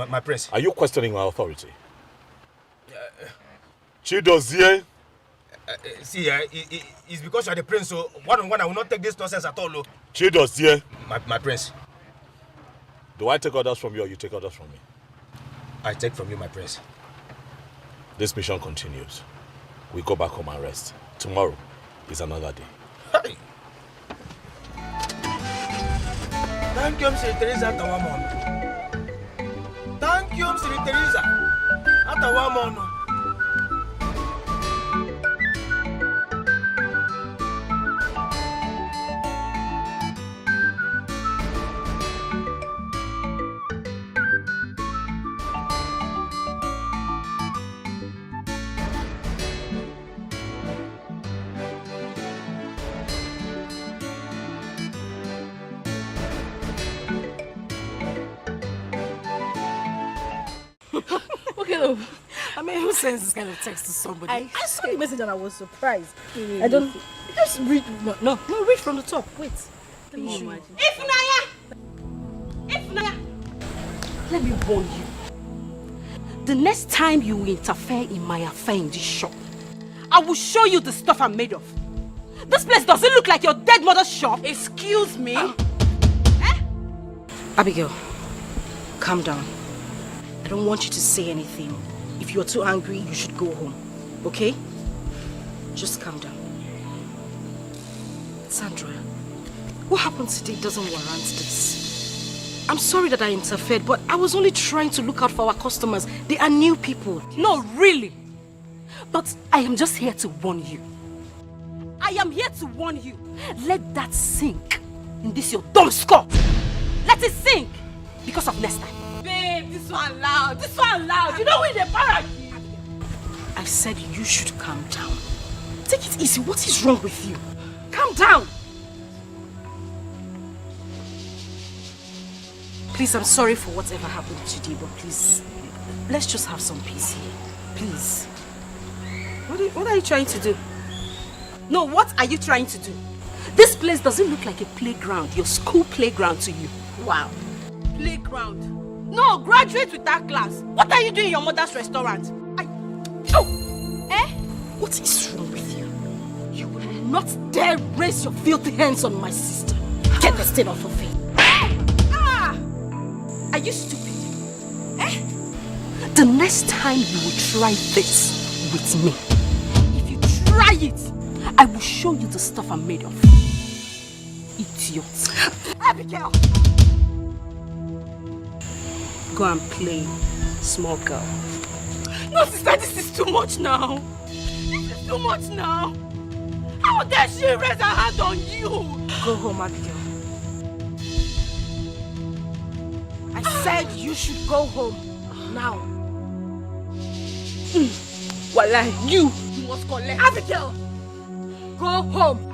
My prince. Are you questioning my authority? Chidozie. See, it's because you're the prince, so one-on-one I will not take this nonsense at all. No. Chidozie. My prince. Do I take orders from you or you take orders from me? I take from you, my prince. This mission continues. We go back home and rest. Tomorrow is another day. Hey. Thank you, Mr. Teresa Atawamon. Thank you, Mr. Teresa Atawamon. I mean, who sends this kind of text to somebody? I saw the message and I was surprised. I don't... Just read... No, read from the top. Wait. Let me imagine. Ifnaya! Let me warn you. The next time you interfere in my affair in this shop, I will show you the stuff I'm made of. This place doesn't look like your dead mother's shop. Excuse me? Abigail, calm down. I don't want you to say anything. If you're too angry, you should go home. Okay? Just calm down. Sandra, what happened today doesn't warrant this. I'm sorry that I interfered, but I was only trying to look out for our customers. They are new people. No, really. But I am just here to warn you. I am here to warn you. Let that sink in this your dumb skull. Let it sink because of next time. Babe, this one loud. This one loud. You know we the parrot. I said you should calm down. Take it easy. What is wrong with you? Calm down. Please, I'm sorry for whatever happened today, but please, let's just have some peace here. Please. What are you trying to do? No, what are you trying to do? This place doesn't look like a playground, your school playground to you. Wow. Playground. No, graduate with that class. What are you doing in your mother's restaurant? What is wrong with you? You will not dare raise your filthy hands on my sister. Get the stain off of me. Are you stupid? The next time you will try this with me, if you try it, I will show you the stuff I'm made of. Idiot. Abigail! Go and play, small girl. No, sister, this is too much now. This is too much now. How dare she raise her hand on you? Go home, Abigail. I said you should go home now. Wallah, you must collect. Abigail! Go home.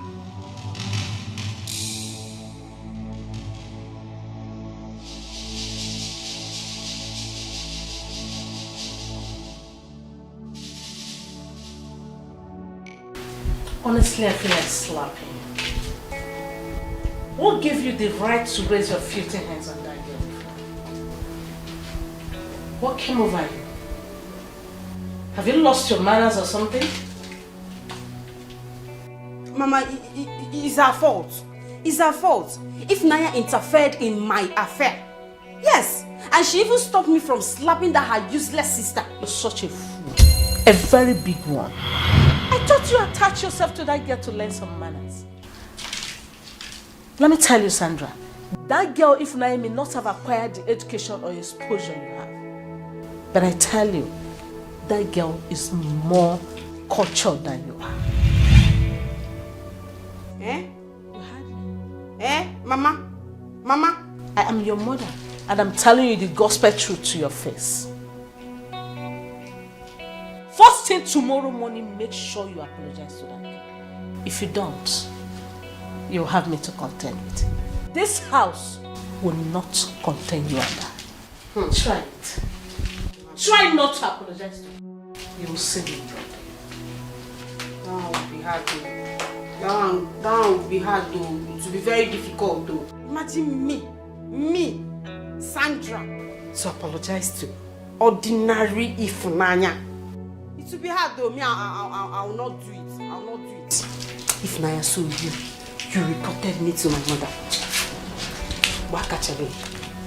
Honestly, I feel like slapping you. What gave you the right to raise your filthy hands on that girl? What came over you? Have you lost your manners or something? Mama, it's her fault. It's her fault. If Naya interfered in my affair. Yes, and she even stopped me from slapping that her useless sister. You're such a fool. A very big one. I thought you attached yourself to that girl to learn some manners. Let me tell you, Sandra, that girl, if Naya, may not have acquired the education or exposure you have. But I tell you, that girl is more cultured than you are. Mama? Mama? I am your mother, and I'm telling you the gospel truth to your face. First thing tomorrow morning, make sure you apologize to that girl. If you don't, you'll have me to contend with. This house will not contain you and I. Try it. Try not to apologize to me. You will see me. That will be hard though. That will be hard though. It will be very difficult though. Imagine me, Sandra, to apologize to ordinary Ifunanya. It will be hard though. Me, I will not do it. I will not do it. If Naya saw you reported me to my mother. Wakachale,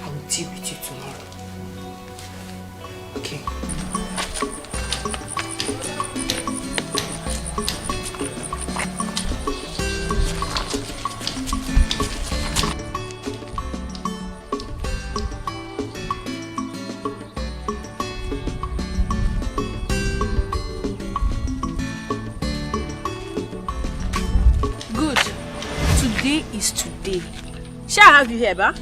I will deal with you tomorrow. Okay. Today. Shall I have you here, ba?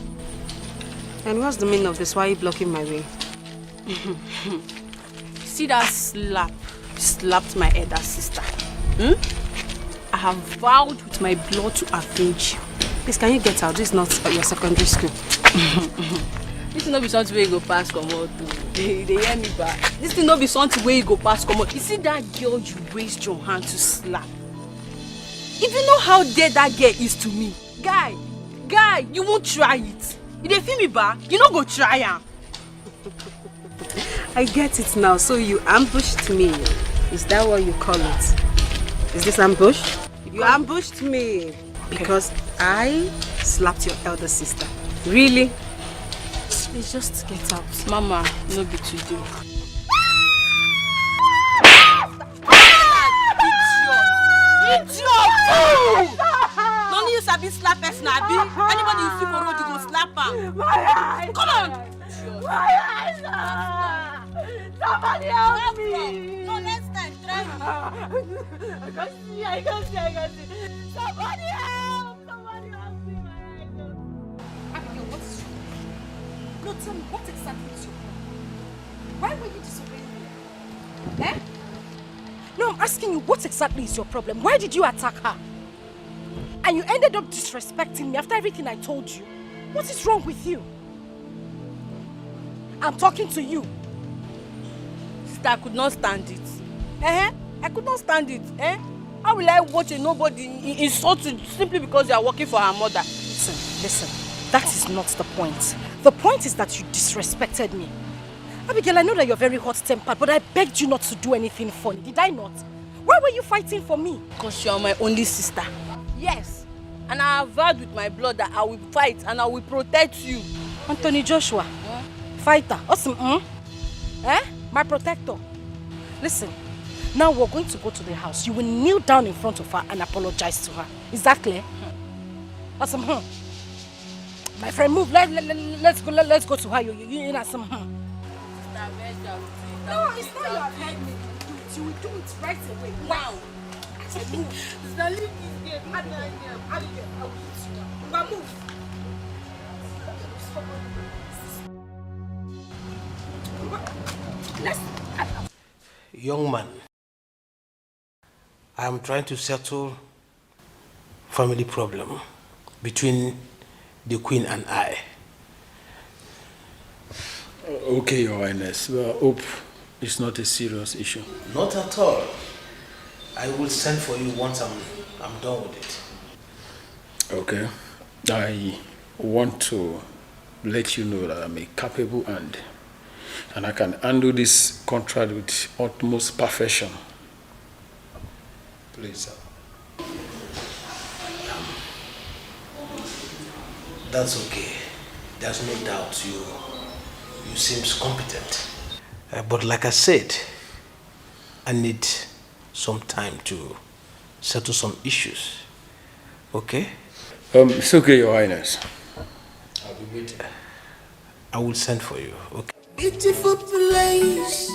And what's the meaning of this? Why are you blocking my way? See that slap? You slapped my elder sister. I have vowed with my blood to avenge you. Please, can you get out? This is not your secondary school. This will not be something where you go past come out. They hear me back. This will not be something where you go past come out. You see that girl you raised your hand to slap? If you know how dead that girl is to me, guy, you won't try it. You dey feel me back? You no go try am. I get it now. So you ambushed me. Is that what you call it? Is this ambush? You ambushed me because I slapped your elder sister. Really? Please just get out. Mama, no be today. Idiot! None of you sabi slap person, abi? Anybody you see for road, you go slap am. Come on! My eyes! Somebody help me! No, next time, I can see. Somebody help! Somebody help me, my eyes. Abigail, what is wrong? No, tell me, what exactly is your problem? Why were you disobeying me? Eh? No, I'm asking you, what exactly is your problem? Why did you attack her? And you ended up disrespecting me after everything I told you. What is wrong with you? I'm talking to you. Sister, I could not stand it. I could not stand it. How will I watch a nobody insult you simply because you are working for her mother? Listen. That is not the point. The point is that you disrespected me. Abigail, I know that you're very hot-tempered, but I begged you not to do anything funny. Did I not? Why were you fighting for me? Because you are my only sister. Yes. And I have vowed with my blood that I will fight and I will protect you. Anthony Joshua, fighter, awesome, my protector. Listen, now we're going to go to the house. You will kneel down in front of her and apologize to her. Is that clear? Awesome, My friend, move. Let's go to her. You know some. No, it's not your head. You will do it right away. Wow. Move. Leave this game. Abigail, I will hit you. But move. Young man, I am trying to settle family problem between the Queen and I. Okay, Your Highness. Well, I hope it's not a serious issue. Not at all. I will send for you once I'm done with it. Okay. I want to let you know that I'm a capable hand and I can handle this contract with utmost perfection. Please, sir. That's okay. There's no doubt you seem competent. But like I said, I need some time to settle some issues. Okay? It's okay, Your Highness. I'll be waiting. I will send for you. Okay? Beautiful place.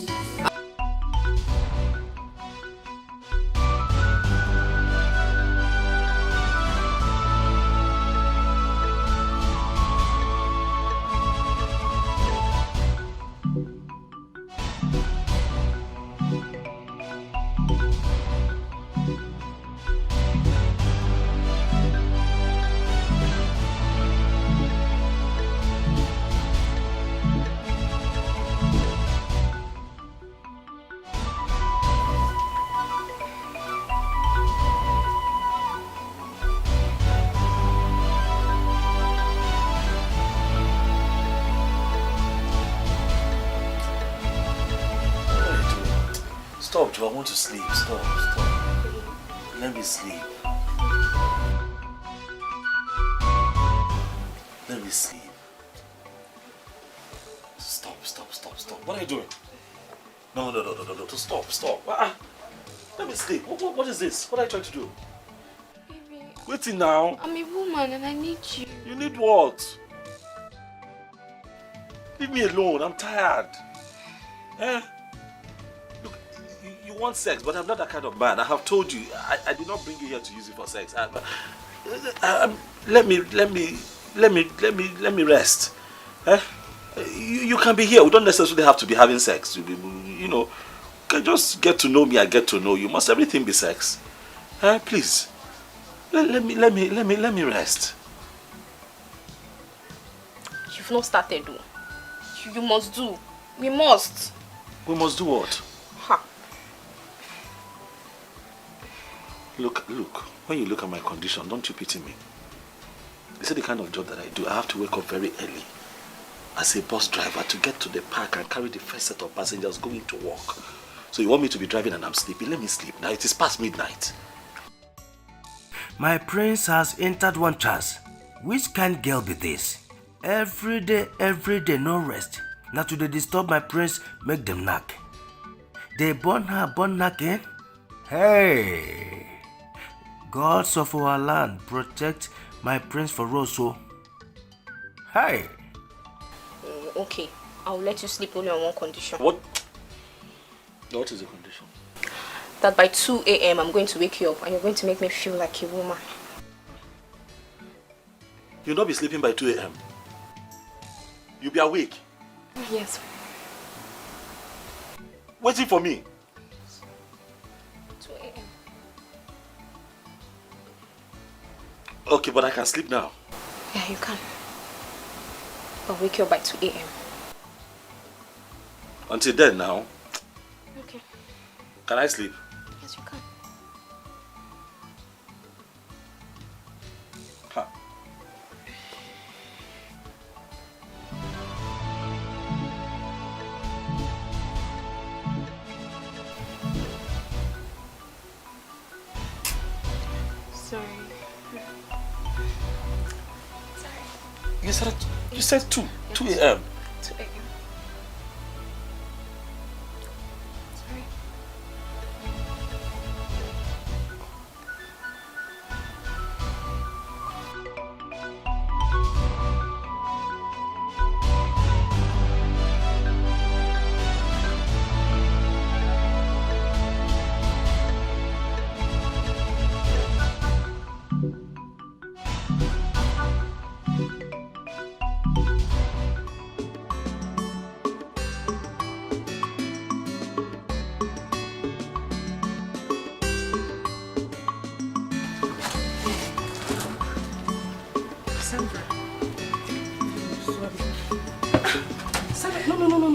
Stop, Joe. I want to sleep. Stop. Let me sleep. Let me sleep. Stop. What are you doing? No. Stop. Let me sleep. What is this? What are you trying to do? Baby, Waiting now. I'm a woman and I need you. You need what? Leave me alone. I'm tired. Look, you want sex, but I'm not that kind of man. I have told you. I did not bring you here to use it for sex. Let me rest. You can be here. We don't necessarily have to be having sex. You know, can just get to know me. I get to know you. Must everything be sex? Please. Let me rest. You've not started though. You must do. We must. We must do what? Ha. Look. When you look at my condition, don't you pity me? This is the kind of job that I do. I have to wake up very early as a bus driver to get to the park and carry the first set of passengers going to work. So you want me to be driving and I'm sleeping? Let me sleep now. It is past midnight. My prince has entered one chance. Which kind girl be this? Every day, no rest. Now to they disturb my prince, make them knock. They born knocking. Hey! Gods of our land, protect my prince for Rosso. Hey! Okay, I'll let you sleep only on one condition. What is the condition? that by 2 a.m. I'm going to wake you up and you're going to make me feel like a woman. You'll not be sleeping by 2 a.m. You'll be awake. Yes. Waiting for me. 2 a.m. Okay, but I can sleep now. Yeah, you can. I'll wake you up by 2 a.m. Until then now. Okay. Can I sleep? Yes, you can. Ha. Sorry. You said 2 a.m. 2 a.m. Sorry.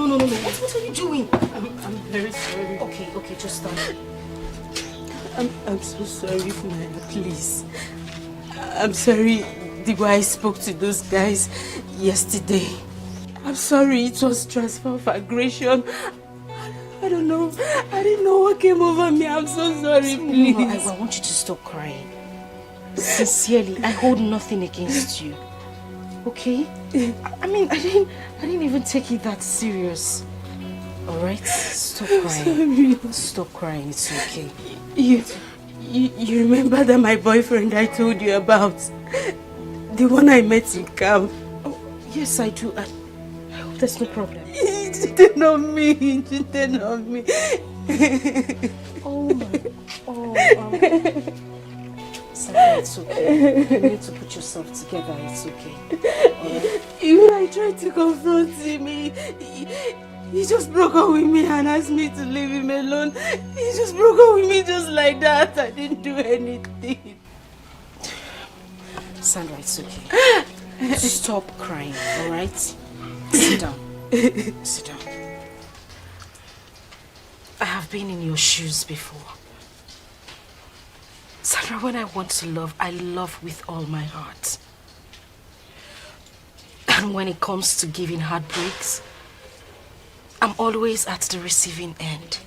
No. What are you doing? I'm very sorry. Okay, just stop. I'm so sorry, Funaya, please. I'm sorry the way I spoke to those guys yesterday. I'm sorry, it was transfer of aggression. I don't know. I didn't know what came over me. I'm so sorry, please. No, I want you to stop crying. Sincerely, I hold nothing against you. Okay? I mean, I didn't even take it that serious. Alright? Stop crying. Sorry. Stop crying, it's okay. You remember that my boyfriend I told you about? The one I met in camp? Oh, yes, I do. I hope there's no problem. He cheated on me. Oh my... Oh, Sandra, it's okay. You need to put yourself together. It's okay. Alright? Even I tried to confront him. He just broke up with me and asked me to leave him alone. He just broke up with me just like that. I didn't do anything. Sandra, it's okay. Stop crying, alright? Sit down. Sit down. I have been in your shoes before. Sandra, when I want to love, I love with all my heart. And when it comes to giving heartbreaks, I'm always at the receiving end.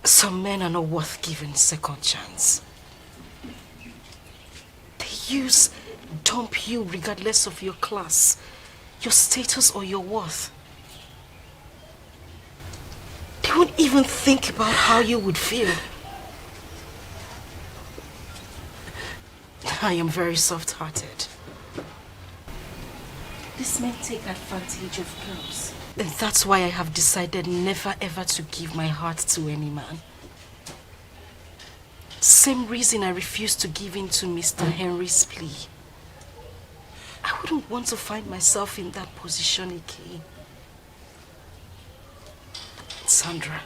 Some men are not worth giving second chance. They dump you regardless of your class, your status or your worth. They won't even think about how you would feel. I am very soft-hearted. These men take advantage of girls. And that's why I have decided never ever to give my heart to any man. Same reason I refused to give in to Mr. Henry's plea. I wouldn't want to find myself in that position again. Sandra,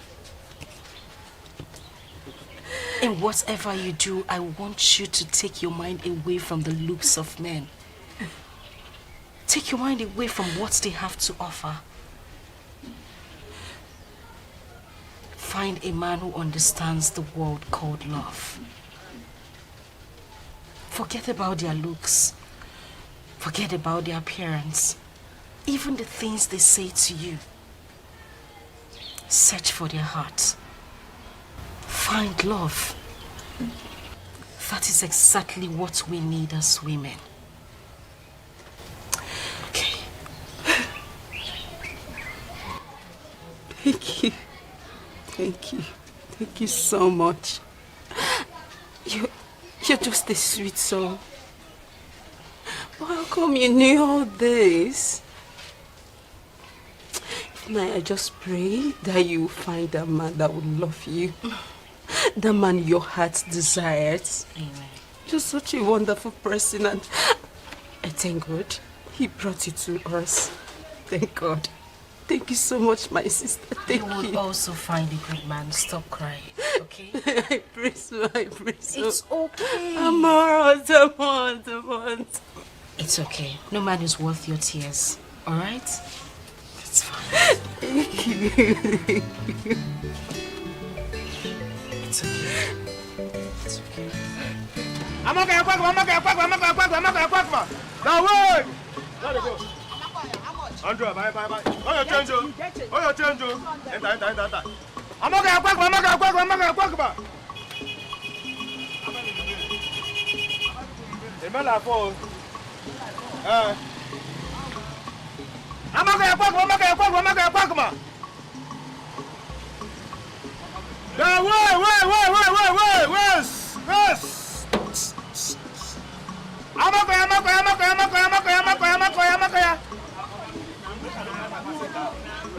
in whatever you do, I want you to take your mind away from the looks of men. Take your mind away from what they have to offer. Find a man who understands the world called love. Forget about their looks. Forget about their appearance. Even the things they say to you. Search for their heart. Find love. That is exactly what we need as women. Okay. Thank you. Thank you. Thank you so much. You're just a sweet soul. But how come you knew all this? I just pray that you find that man that would love you. The man your heart desires. Amen. You're such a wonderful person, and I thank God he brought you to us. Thank God. Thank you so much, my sister. Thank you. You will also find a good man. Stop crying, okay? I pray so, I pray so. It's okay. I'm alright. It's okay. No man is worth your tears. Alright? It's fine. Thank you. It's okay. It's okay. I'm okay. Now wait! Let it go. 100, bye. Oh, your change, Enter. I'm okay. I'm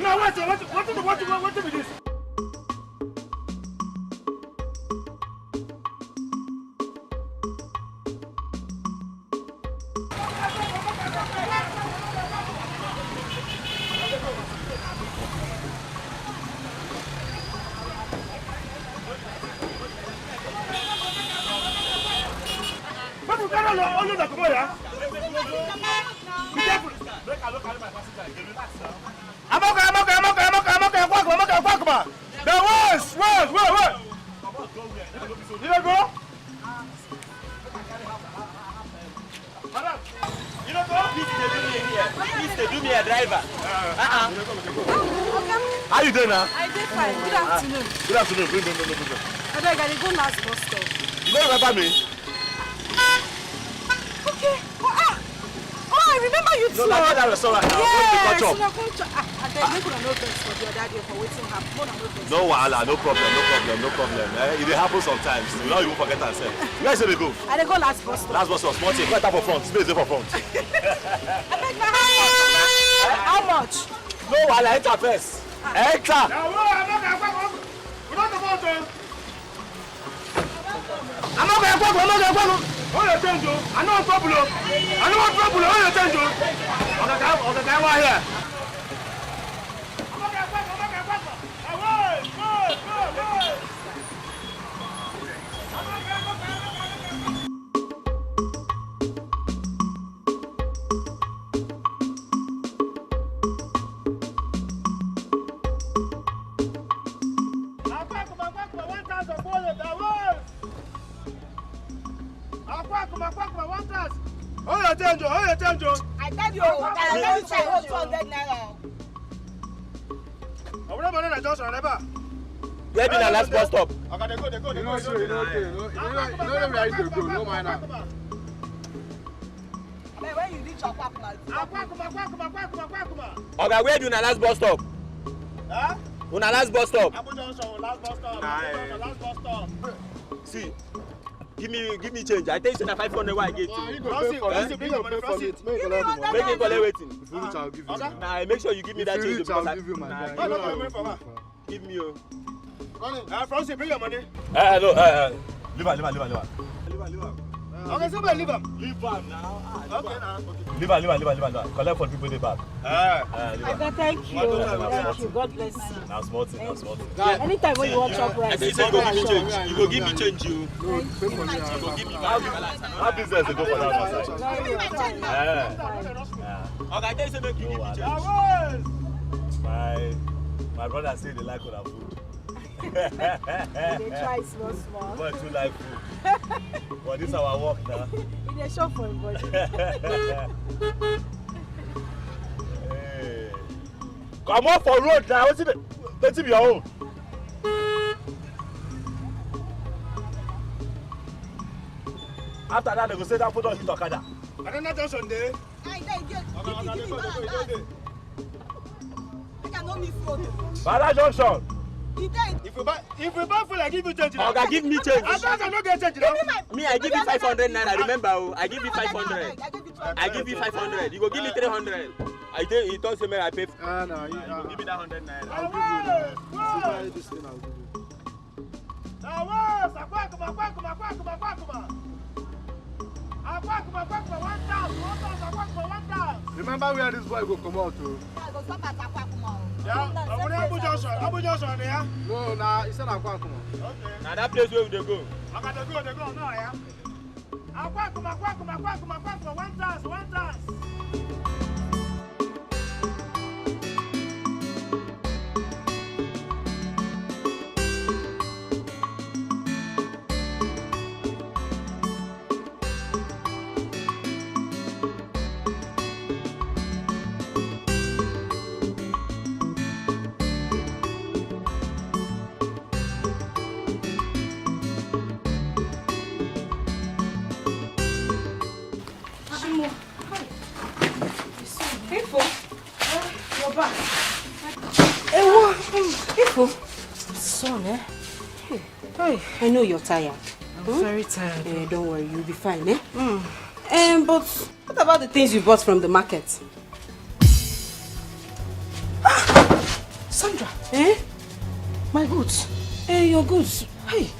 no, what is this? How you doing now? I did fine. Good afternoon. Good afternoon. Bring. I beg, I go last bus stop. You don't remember me? Okay. I remember you too. No, like that restaurant now. Yes. No, I beg, make una no vex for the other day for waiting happen. no wahala, no problem. It happens sometimes. You know you won't forget and say. Where should they go? I dey go last bus stop. Last bus stop. Small thing. Go enter for front. Space there for front. I beg my how much? No wahala, enter first. Enter. I'm not going to oh, you change you. I know trouble. Oh, you change you. Okay, guy here. Oh, you change you. I tell you, I tell you 200 naira. I'm not going to Johnson, never. Where be the last bus stop? Okay, they go. You know where you go, no mind now. When you reach Akwakuma. Okay, where do you last bus stop? Huh? Una last bus stop. Abu Johnson, last bus stop. See, give me change. I tell you, say 500 why I get you. Bring your money from it. Make it collect waiting. If you reach, I'll give you. Nah, make sure you give me that change. I'll give you my money. Give me your. Francis, bring your money. No, leave her. Okay, somebody leave him. Leave him now. Okay, now. Leave her. Collect for people in the back. Thank you. God bless you. Now small thing. Anytime when you want chop rice. You go give me change. You go give me back. How business they go for that outside? Okay, I tell you, make you give me change. My brother say they like our food. They try small. But you like food. But this is our work now. In a shop for him body. Hey. Come on for road now. What's it your own? After that, they go say that put on hit Okada. I don't know Johnson there. Bala Junction. If you buy food, I give you change. Okay, give me change. I don't get change. Me, I give you 500 naira. Remember, I give you 500. I give you 500. You go give me 300. I think he told me I pay. No, give me that 100 naira. I'll give you now. This thing I'll give you. Remember where this boy go come out to? Yeah, Abu Johnson, yeah? No, he said Akwakuma. Okay. Now that place where they go. I got to go now, yeah? Akwakuma, 1 dance. Son, eh? Hey, I know you're tired. I'm very tired. Don't worry, you'll be fine, eh? But what about the things you bought from the market? Sandra, eh? My goods. Your goods. Hey,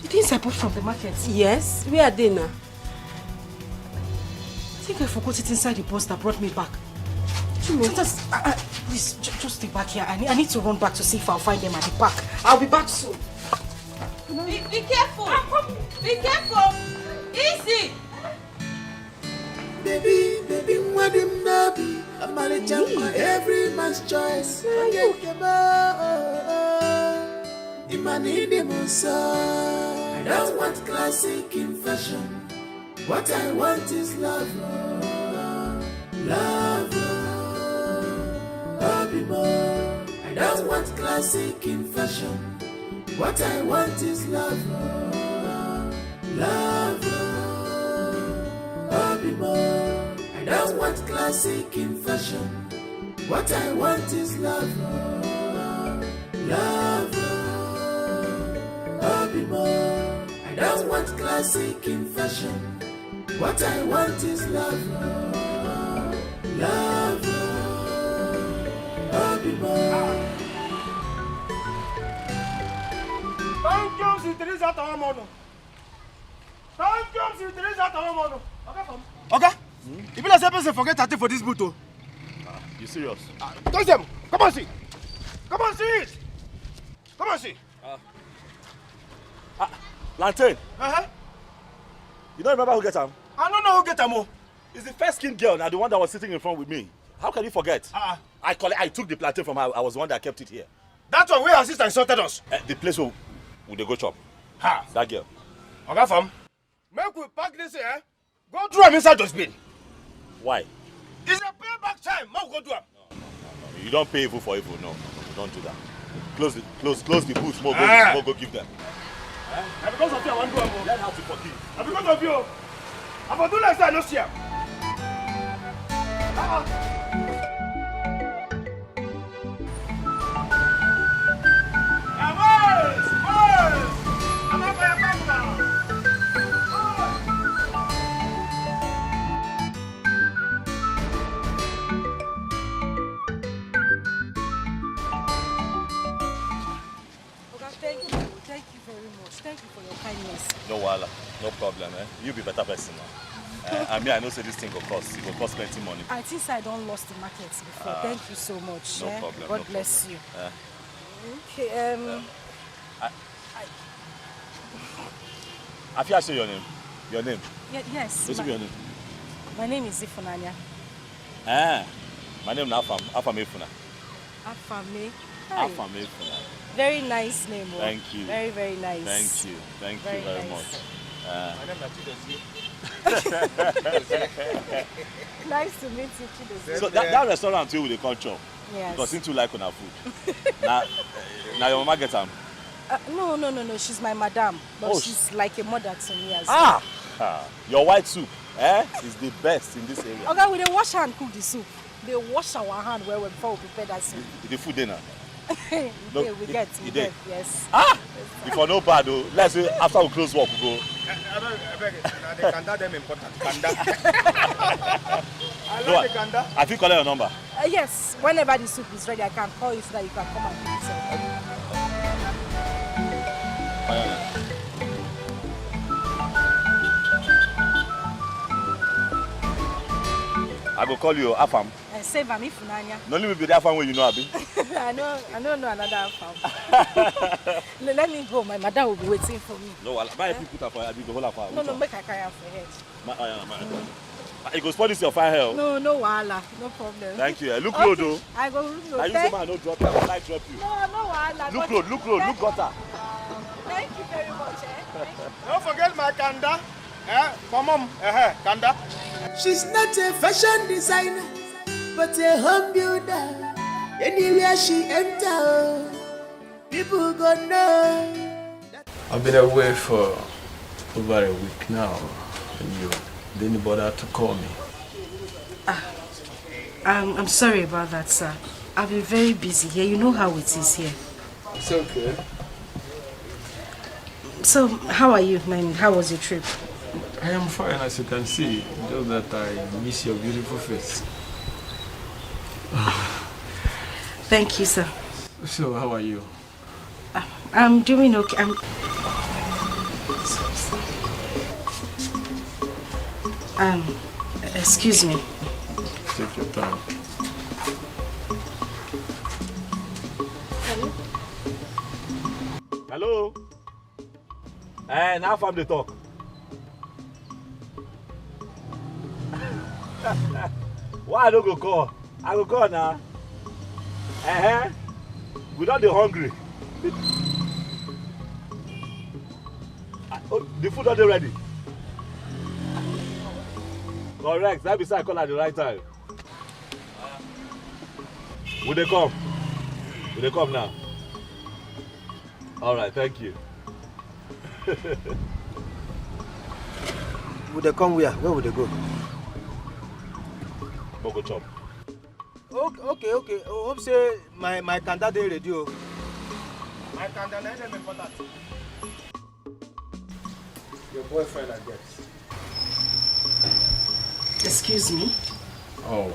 the things I bought from the market. Yes, where are they now? I think I forgot it inside the bus that brought me back. Just, please, just stay back here. I need to run back to see if I'll find them at the park. I'll be back soon. Be careful. Be careful. Easy. Baby, what him nabi? I'm a jump for every man's choice. I don't want classic in fashion. What I want is love. Love. I don't want classic in fashion. What I want is love. Love. I don't want classic in fashion. What I want is love. Love. I don't want classic in fashion. What I want is love. Love. Thank you, si Teresa Tawamono. Thank you, si Teresa Tawamono. Okay? If you let say forget that for this boot. You serious? Touch them. Come on, see. Come on, see it. Come on, see. Lantern. You don't remember who get him? I don't know who get him. It's the fair skinned girl, now the one that was sitting in front with me. How can you forget? I took the plantain from her. I was the one that kept it here. That one where her sister insulted us. The place where they go chop. That girl. Okay, fam. Make we pack this here. Go through him inside dustbin. Why? It's a payback time. Make go do him. No. You don't pay evil for evil. No, don't do that. Close the booth. More go give them. And because of you, I want to do him. Learn how to forgive. And because of you, I'm going to do like that. No see him. Thank you very much. Thank you for your kindness. No wala, no problem. You be better person now. I mean, I know say this thing will cost. It will cost plenty money. I think I don't lost the market before. Thank you so much. No problem. God bless you. Okay. I feel I say your name. Your name? Yes. What's your name? My name is Ifunanya. My name is Afam Ifuna. Afame. Afam Ifuna. Very nice name. Thank you. Very, very nice. Thank you. Thank you very much. My name is Chidozie. Nice to meet you, Chidozie. So that restaurant too with the culture. Yes. Because him too like on our food. now your mama get him. No. She's my madam, but she's like a mother to me as well. Your white soup, is the best in this area. Okay, we dey wash hand cook the soup. They wash our hand well before we prepare that soup. The food dinner. We get, yes. Before no bad though. Let's say after we close work we go. I beg it. The kanda them important. Kanda. I No, like the kanda. Have you called your number? Yes, whenever the soup is ready, I can call you so that you can come and pick it up. I go call you Afam. Save am if Nanya. No only be the Afam where you know Abi. I don't know another Afam. Let me go. My mother will be waiting for me. No, I'll buy a put up for Abi the whole Afam. No, make I carry am for head. You go spoil this your fire hell. No, wahala, no problem. Thank you. Look low though. I go look low. I use the man no drop you. I like drop you. No wahala. Look look gutter. Thank you very much. Don't forget my kanda. Come on, kanda. She's not a fashion designer, but a home builder. Anywhere she enters, people gonna know. I've been away for over a week now, and you didn't bother to call me. I'm sorry about that, sir. I've been very busy here. You know how it is here. It's okay. So, how are you, man? How was your trip? I am fine, as you can see. Just that I miss your beautiful face. Thank you, sir. So, how are you? I'm doing okay. Excuse me. Take your time. Hello? Now Afam they talk. Why I don't go call? I go call now. We don't be hungry. The food not ready. Correct. That be I call at the right time. Will they come? Will they come now? All right. Thank you. Would they come where? Where would they go? Go chop. Okay. Hope say my kanda dey ready o. My kanda na them important. Your boyfriend, I guess. Excuse me? Oh.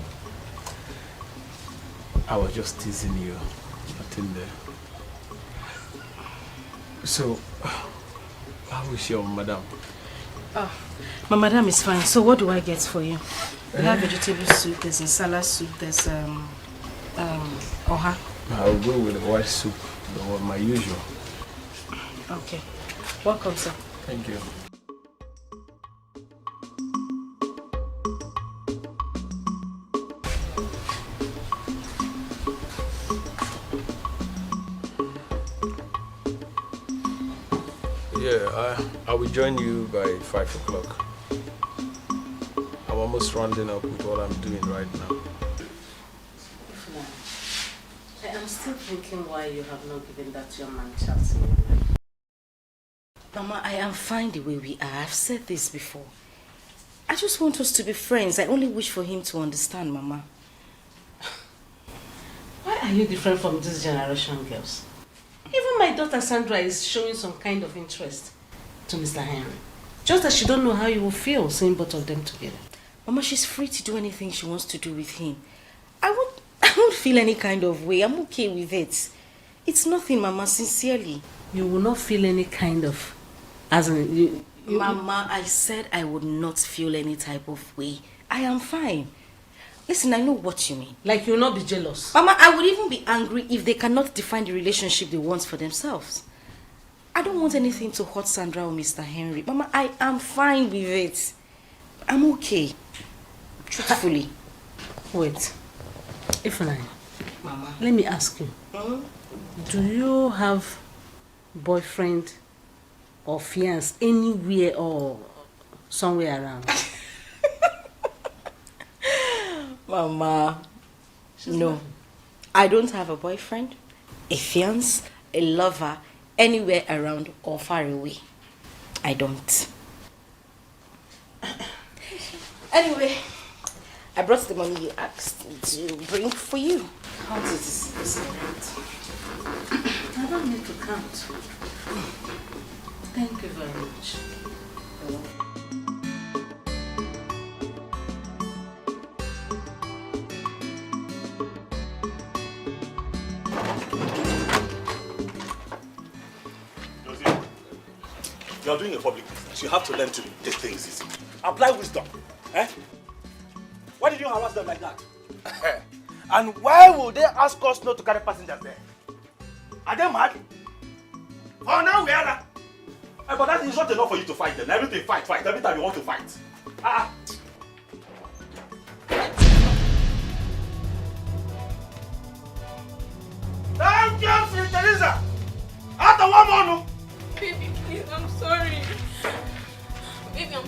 I was just teasing you. Nothing there. So, how is your madam? Oh, my madam is fine. So what do I get for you? We have vegetable soup, there's a salad soup, there's oha. I'll go with the white soup, my usual. Okay. Welcome, sir. Thank you. Yeah, I will join you by 5 o'clock. I'm almost rounding up with what I'm doing right now. I'm still thinking why you have not given that young man chance. Mama, I am fine the way we are. I've said this before. I just want us to be friends. I only wish for him to understand, Mama. Why are you different from this generation, girls? Even my daughter Sandra is showing some kind of interest to Mr. Henry. Just that she don't know how you will feel seeing both of them together. Mama, she's free to do anything she wants to do with him. I won't feel any kind of way. I'm okay with it. It's nothing, Mama, sincerely. You will not feel any kind of... As in, Mama, I said I would not feel any type of way. I am fine. Listen, I know what you mean. Like you will not be jealous? Mama, I would even be angry if they cannot define the relationship they want for themselves. I don't want anything to hurt Sandra or Mr. Henry. Mama, I am fine with it. I'm okay. Truthfully. Wait. Ifeanyi, Mama, let me ask you. Do you have boyfriend or fiancé anywhere or somewhere around? Mama, no. I don't have a boyfriend, a fiancé, a lover, anywhere around or far away. I don't. Anyway, I brought the money you asked me to bring for you. Count it. I don't need to count. Thank you very much. You are doing a public business. You have to learn to take things easy. Apply wisdom. Eh? Why did you harass them like that? And why would they ask us not to carry passengers there? Are they mad? Oh, now we are. But that is not enough for you to fight them. Everything fight. Every time you want to fight. Thank you, Sweet Teresa. After one more. Baby, please, I'm sorry. Baby, I'm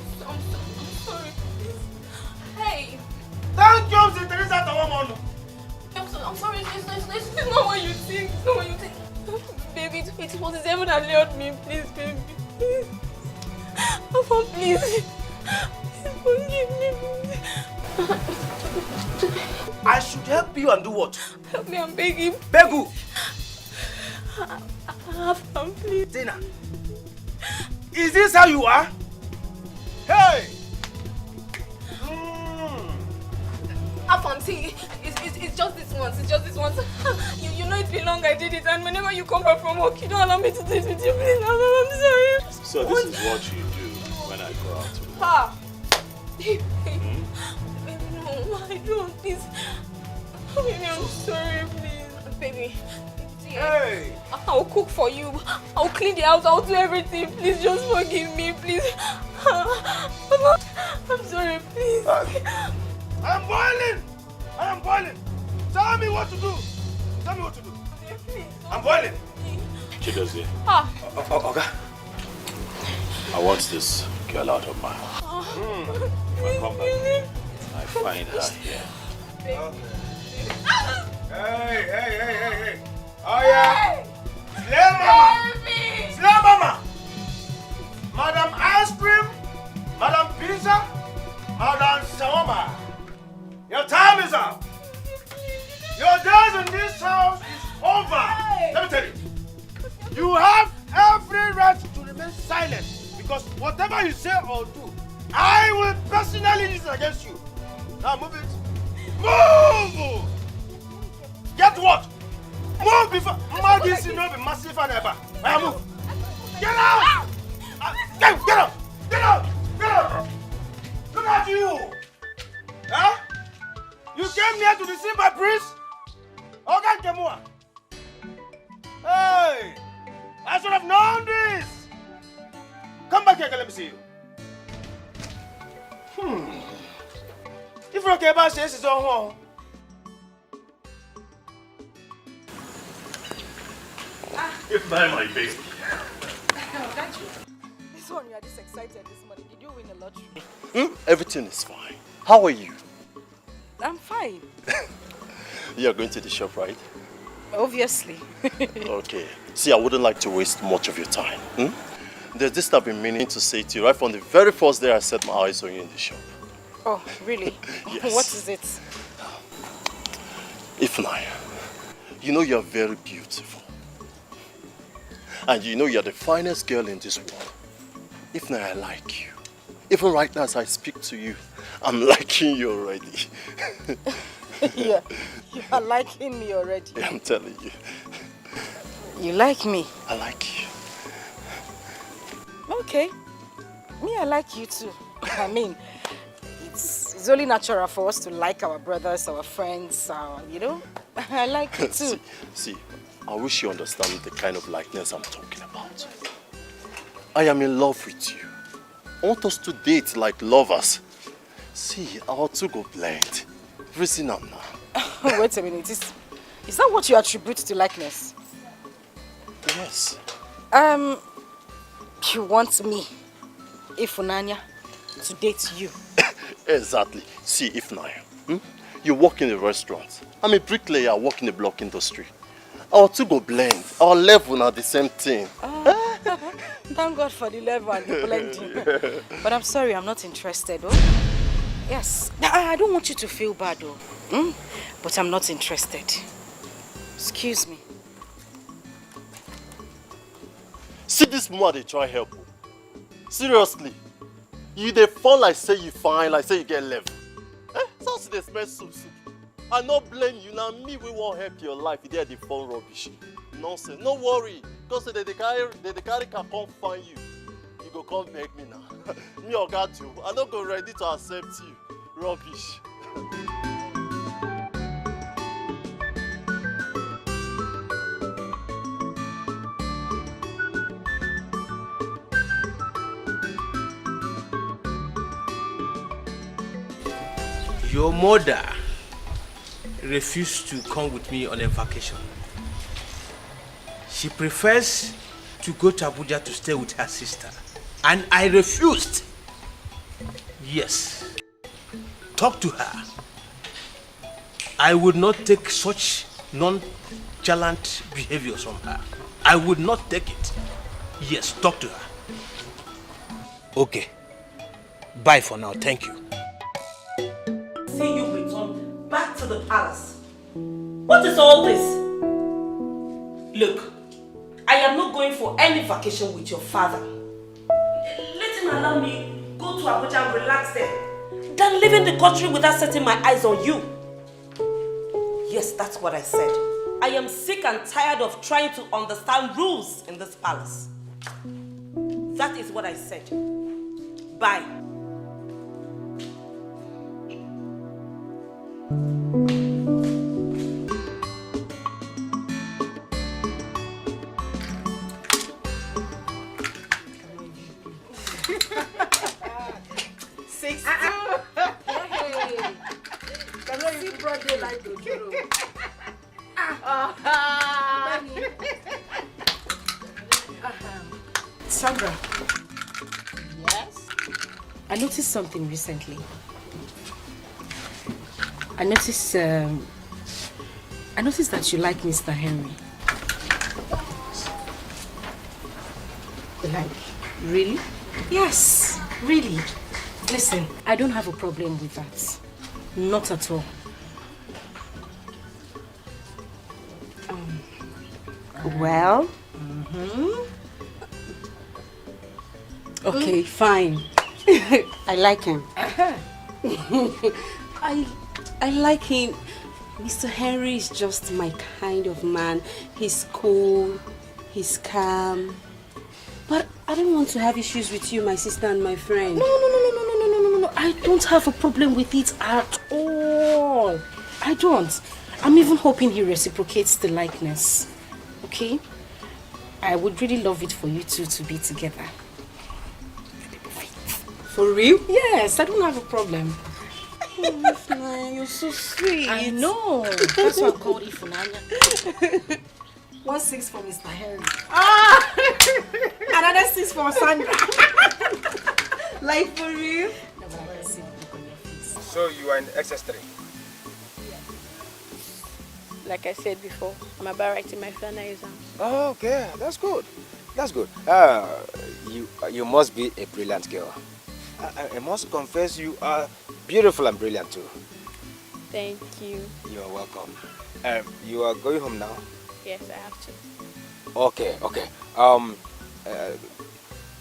sorry, please. Hey. Thank you, Sweet Teresa. After one more. I'm sorry, it's not what you think. It's not what you think. Baby, it was heaven that lured me. Please, baby. Please. Papa, please. Please forgive me. I should help you and do what? Help me, I'm begging. Beg who? Afam, please. Tina, is this how you are? Hey! Afam, see, it's just this once. It's just this once. You know it's been long I did it, and whenever you come back from work, you don't allow me to do it with you, please. I'm sorry. So this is what you do when I go out. Pa! Baby, no, I don't. Please. Baby, I'm sorry, please. Baby. Hey! I'll cook for you. I'll clean the house. I'll do everything. Please just forgive me, please. I'm sorry, please. I'm boiling! I am boiling! Tell me what to do! Tell me what to do! I'm boiling! Chidozie. Okay. I want this girl out of my house. If I come back, I find her here. Hey! Oh yeah! Slay mama! Slay mama! Madam Ice Cream, Madam Pizza, Madam Shawarma. Your time is up. Your days in this house is over. Let me tell you. You have every right to remain silent because whatever you say or do, I will personally use it against you. Now move it. Move! Get what? Move before Maggie see no be massive and ever. Now move. Get out! Get out! Get out! Get out! Look at you! Huh? You came here to deceive my prince? Okay, Kemua. Hey! I should have known this! Come back here, let me see you. If you're okay about this, it's on home. If not my baby. This one, you are this excited this morning. Did you win the lottery? Everything is fine. How are you? I'm fine. You are going to the shop, right? Obviously. Okay. See, I wouldn't like to waste much of your time. There's this I've been meaning to say to you right from the very first day I set my eyes on you in the shop. Oh, really? Yes. What is it? Ifnai, you know you're very beautiful. And you know you're the finest girl in this world. Ifnai, I like you. Even right now as I speak to you, I'm liking you already. Yeah, you are liking me already. Yeah, I'm telling you. You like me? I like you. Okay. Me, I like you too. I mean, it's only natural for us to like our brothers, our friends, you know? I like you too. See, I wish you understand the kind of likeness I'm talking about. I am in love with you. I want us to date like lovers. See, our two go blend. Reason I'm now. Wait a minute. Is that what you attribute to likeness? Yes. You want me, Ifunanya, to date you? Exactly. See, Ifnaya, you work in a restaurant. I'm a bricklayer, I work in the block industry. Our two go blend. Our level are the same thing. Thank God for the level and the blending. But I'm sorry, I'm not interested, oh? Yes. I don't want you to feel bad, though. But I'm not interested. Excuse me. See this woman, they try help. Seriously. You they fall like say you fine, like say you get level. So they smell soup. I not blame you, now me we won't help your life. You did the phone rubbish. Nonsense. No worry. Because they carry can come find you. You go come beg me now. Me oga too. I no go ready to accept you. Rubbish. Your mother refused to come with me on a vacation. She prefers to go to Abuja to stay with her sister. And I refused. Yes. Talk to her. I would not take such nonchalant behaviors from her. I would not take it. Yes, talk to her. Okay. Bye for now. Thank you. See you return back to the palace. What is all this? Look, I am not going for any vacation with your father. Let him allow me go to Abuja and relax there than leaving the country without setting my eyes on you. Yes, that's what I said. I am sick and tired of trying to understand rules in this palace. That is what I said. Bye. Sandra. Yes? I noticed something recently. I noticed that you like Mr. Henry. Like, really? Yes, really. Listen, I don't have a problem with that. Not at all. Well? Okay, fine. I like him. I like him. Mr. Henry is just my kind of man. He's cool, he's calm. But I don't want to have issues with you, my sister and my friend. No. I don't have a problem with it at all. I don't. I'm even hoping he reciprocates the likeness. Okay? I would really love it for you two to be together. For real? Yes, I don't have a problem. Ifunanya, you're so sweet. I know. That's why I called Ifunanya. 1-6 for Mr. Henry. Another 6 for Sandra. Like for real? No, but I can see the look on your face. So you are in XS3? Like I said before, I'm about writing my final exam. Oh, okay, that's good. That's good. You must be a brilliant girl. I must confess you are beautiful and brilliant too. Thank you. You're welcome. You are going home now? Yes, I have to. Okay.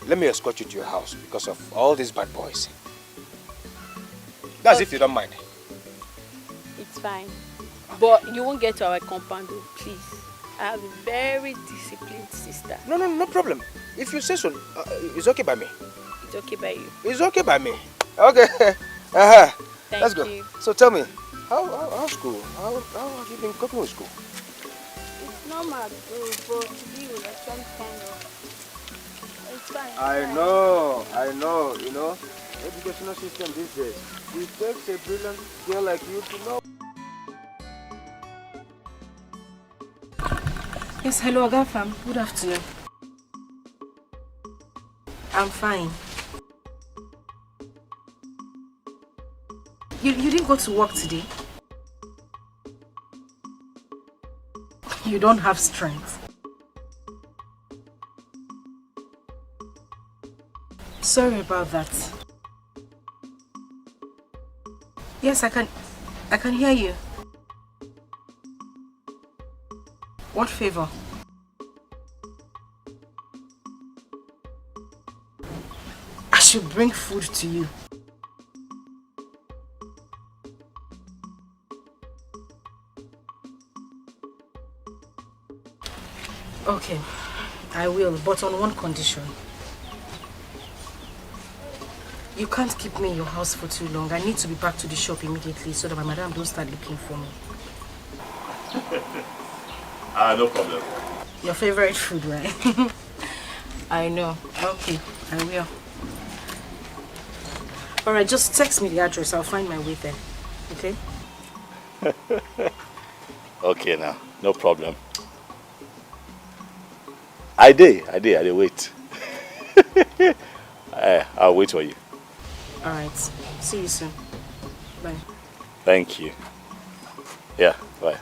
Let me escort you to your house because of all these bad boys. That's if you don't mind. It's fine. But you won't get to our compound, please. I have a very disciplined sister. No problem. If you say so, it's okay by me. It's okay by you. It's okay by me. Okay. That's good. You. So tell me, how's school? How have you been coping with school? It's normal, though, but today was like some kind of... It's fine. I know. You know, educational system these days. It takes a brilliant girl like you to know. Yes, hello, Agafam. Good afternoon. I'm fine. You didn't go to work today? You don't have strength. Sorry about that. Yes, I can hear you. What favor? I should bring food to you. Okay, I will, but on one condition. You can't keep me in your house for too long. I need to be back to the shop immediately so that my madam don't start looking for me. No problem. Your favorite food, right? I know. Okay, I will. Alright, just text me the address. I'll find my way there. Okay? Okay now, no problem. I did wait. I'll wait for you. Alright, see you soon. Bye. Thank you. Yeah, bye.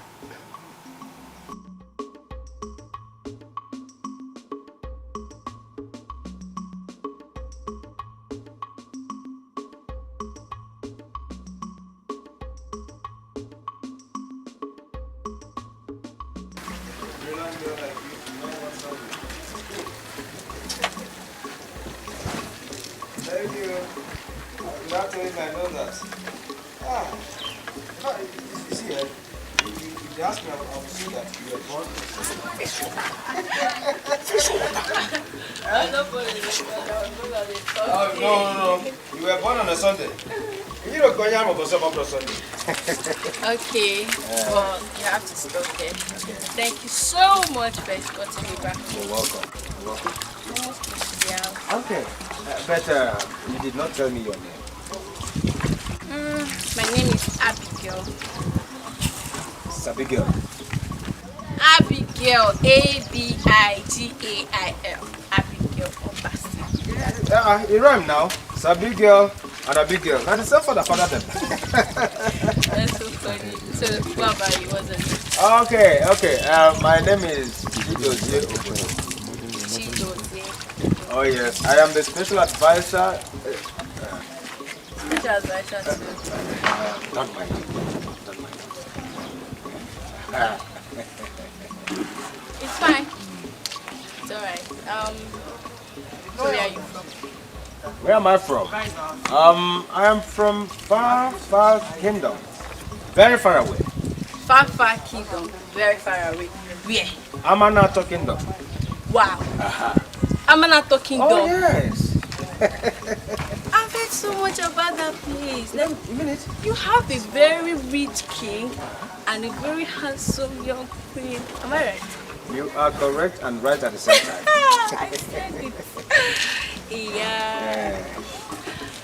No. You were born on a Sunday. You don't go yam on Sunday. Okay, well, you have to stop there. Thank you so much for escorting me back. You're welcome. Yeah. Okay, but you did not tell me your name. My name is Abigail. Abigail. Abigail, A-B-I-G-A-I-L. Abigail Obasi. It rhyme now. Abigail and Abigail. Now the same father them. That's so funny. So, what about you? What's it? Okay. My name is Chidozie Obodo. Chidozie. Oh yes, I am the special advisor. Special advisor to... Don't mind. It's fine. It's alright. So where are you from? Where am I from? I am from far kingdom. Very far away. Far kingdom. Very far away. Where? Amanato kingdom. Wow. Amanato kingdom. Oh yes. I've heard so much about that place. Like, you have a very rich king and a very handsome young queen. Am I right? You are correct and right at the same time. I said it. Yeah.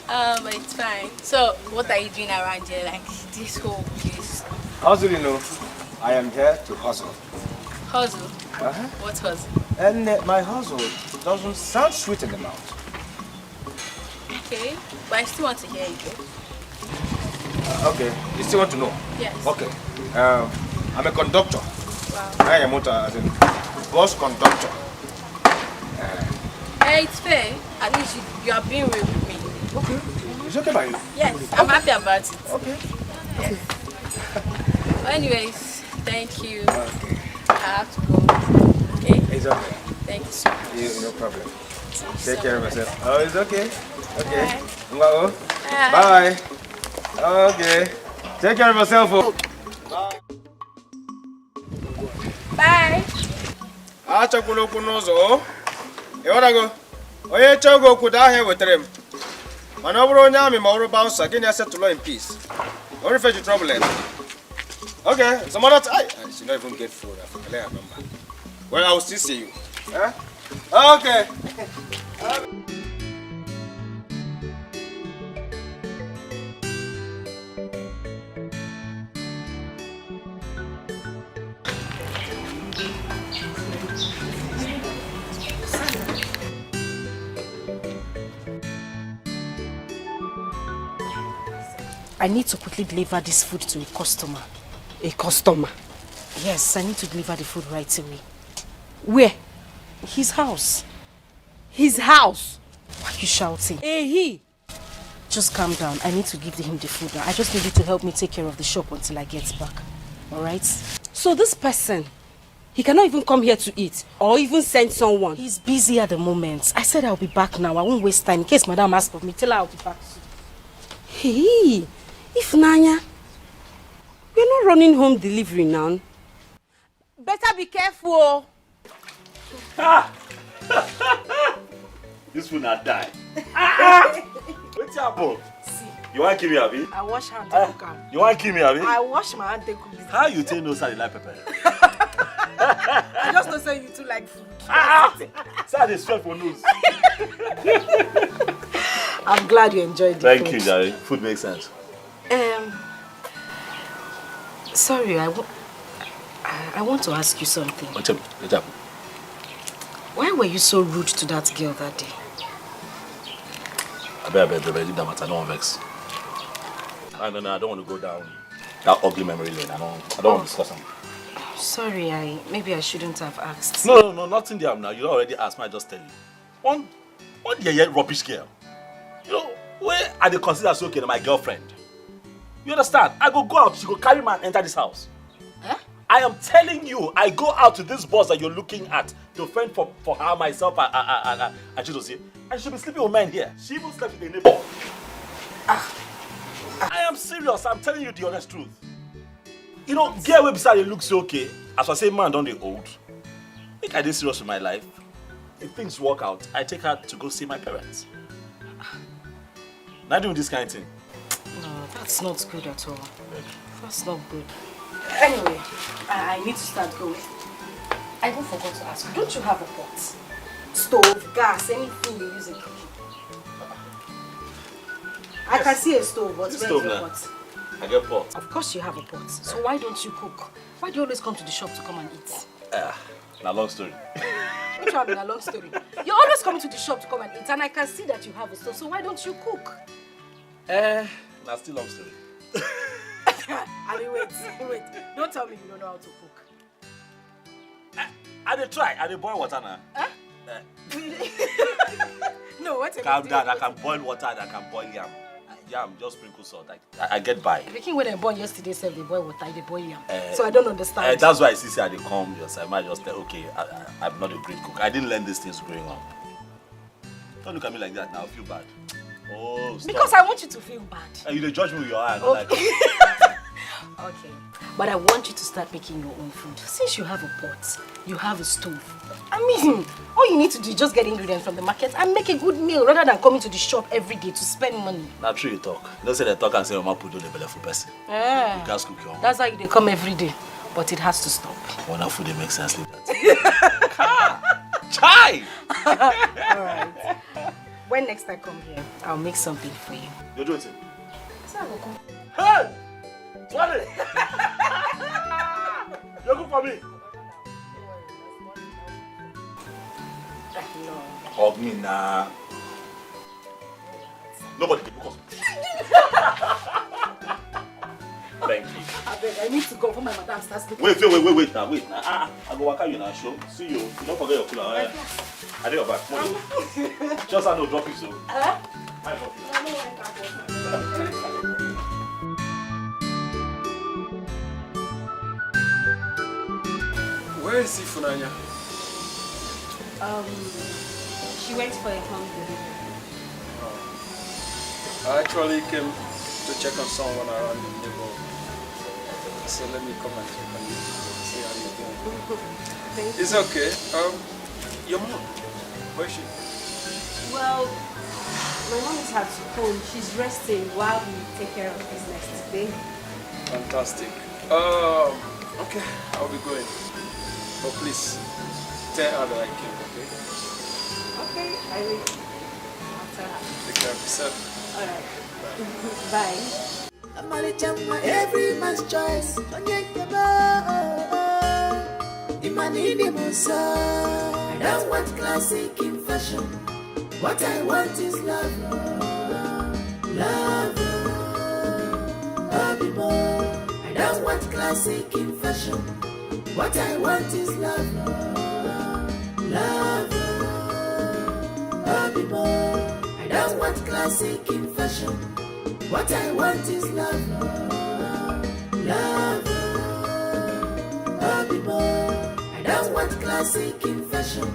But it's fine. So, what are you doing around here? Like, this whole place? Hustle, you know. I am here to hustle. Hustle? What hustle? And my hustle doesn't sound sweet in the mouth. Okay, but I still want to hear it. Okay, you still want to know? Yes. Okay. I'm a conductor. Wow. I am as in bus conductor. It's fair. At least you are being real with me. Okay. It's okay by you? Yes, I'm happy about it. Okay. Yes. Well, anyways, thank you. Okay. I have to go. Okay? It's okay. Thank you so much. No problem. Take care of yourself. Oh, it's okay. Okay. Bye. Bye. Okay. Take care of yourself. Bye. Achakwala okwu n'ụzọ. Ịghọtago? Onye chọọ gị okwu daa ahịa wetara m. Mana ọ bụrụ onye amị ma ọ bụrụ bouncer, gị na-settle in peace. Don't refer to trouble. Okay, some other time. I should not even get food. I remember. Well, I will still see you. Okay. I need to quickly deliver this food to a customer. A customer? Yes, I need to deliver the food right away. Where? His house. His house? Why are you shouting? He? Just calm down. I need to give him the food now. I just need you to help me take care of the shop until I get back. Alright? So this person, he cannot even come here to eat or even send someone? He's busy at the moment. I said I'll be back now. I won't waste time. In case madam asks of me, tell her I'll be back soon. Hey, if Nanya, we're not running home delivery now. Better be careful. This will not die. What's happened? See. You want to kill me, Abi? I wash hand to cook am. You want to kill me, Abi? I wash my hand to cook this. How you take no side like pepper? I just don't say you too like food. Sir, they sweat for nose. I'm glad you enjoyed the Thank food. you, Jerry. Food makes sense. Sorry, I want to ask you something. What's up? What's up? Why were you so rude to that girl that day? I bet, leave that matter. I don't want vex. I don't want to go down that ugly memory lane. I don't want to discuss them. Sorry, maybe I shouldn't have asked. No, nothing there now. You already asked me, I just tell you. One rubbish girl. You know, where I dey consider so okay, my girlfriend. You understand? I go out, she go carry man enter this house. Huh? I am telling you, I go out to this boss that you're looking at to fend for her, myself, and she does it. And she'll be sleeping with men here. She even slept with a neighbor. I am serious. I'm telling you the honest truth. You know, girl wey beside you looks so okay. As I say, man, don't they old? I think I did serious with my life. If things work out, I take her to go see my parents. Not doing this kind of thing. No, that's not good at all. That's not good. Anyway, I need to start going. I even forgot to ask you, don't you have a pot? Stove, gas, anything you use in cooking? I can see a stove, but where's your pot? I get pot. Of course you have a pot. So why don't you cook? Why do you always come to the shop to come and eat? Now long story. Which one is a long story? You always come to the shop to come and eat, and I can see that you have a stove. So why don't you cook? Now still long story. Ali, wait. Don't tell me you don't know how to cook. I dey try. I dey boil water now. Huh? No, what? Calm down. I can boil water and I can boil yam. Yam, just sprinkle salt. I get by. The king when I born yesterday said they boil water, they boil yam. So I don't understand. That's why I see they come. I might just tell, okay, I'm not a great cook. I didn't learn these things growing up. Don't look at me like that now. I feel bad. Oh, stop. Because I want you to feel bad. And you dey judge me with your eye. I don't like it. Okay. But I want you to start making your own food. Since you have a pot, you have a stove. I mean, all you need to do is just get ingredients from the market and make a good meal rather than coming to the shop every day to spend money. Not true you talk. You don't say they talk and say, Mama, put on the belly for person. You can't cook your own. That's why they come every day. But it has to stop. When our food, it makes sense like that. Chai! Alright. When next I come here, I'll make something for you. You're doing it? Hey! Swallow! You're good for me. Hug me now. Nobody can because. Thank you. I need to go for my madam starts looking. Wait now. I go work out you now, show. See you. You don't forget your cooler. I did your back. Just I know drop it so. I drop it. Where is Ifunanya? She went for a home delivery. I actually came to check on someone around the neighborhood. So let me come and check on you. See how you're doing. It's okay. Your mom, where is she? Well, my mom is at home. She's resting while we take care of business today. Fantastic. Okay, I'll be going. But please, tell her that I came, okay? Okay, I will. I'll tell her. Take care of yourself. Alright. Bye. Every man's choice. I don't want classic in fashion. What I want is love. Love. I'll be more. I don't want classic in fashion. What I want is love. Love. I'll be more. I don't want classic in fashion. What I want is love. Love. I'll be more. I don't want classic in fashion.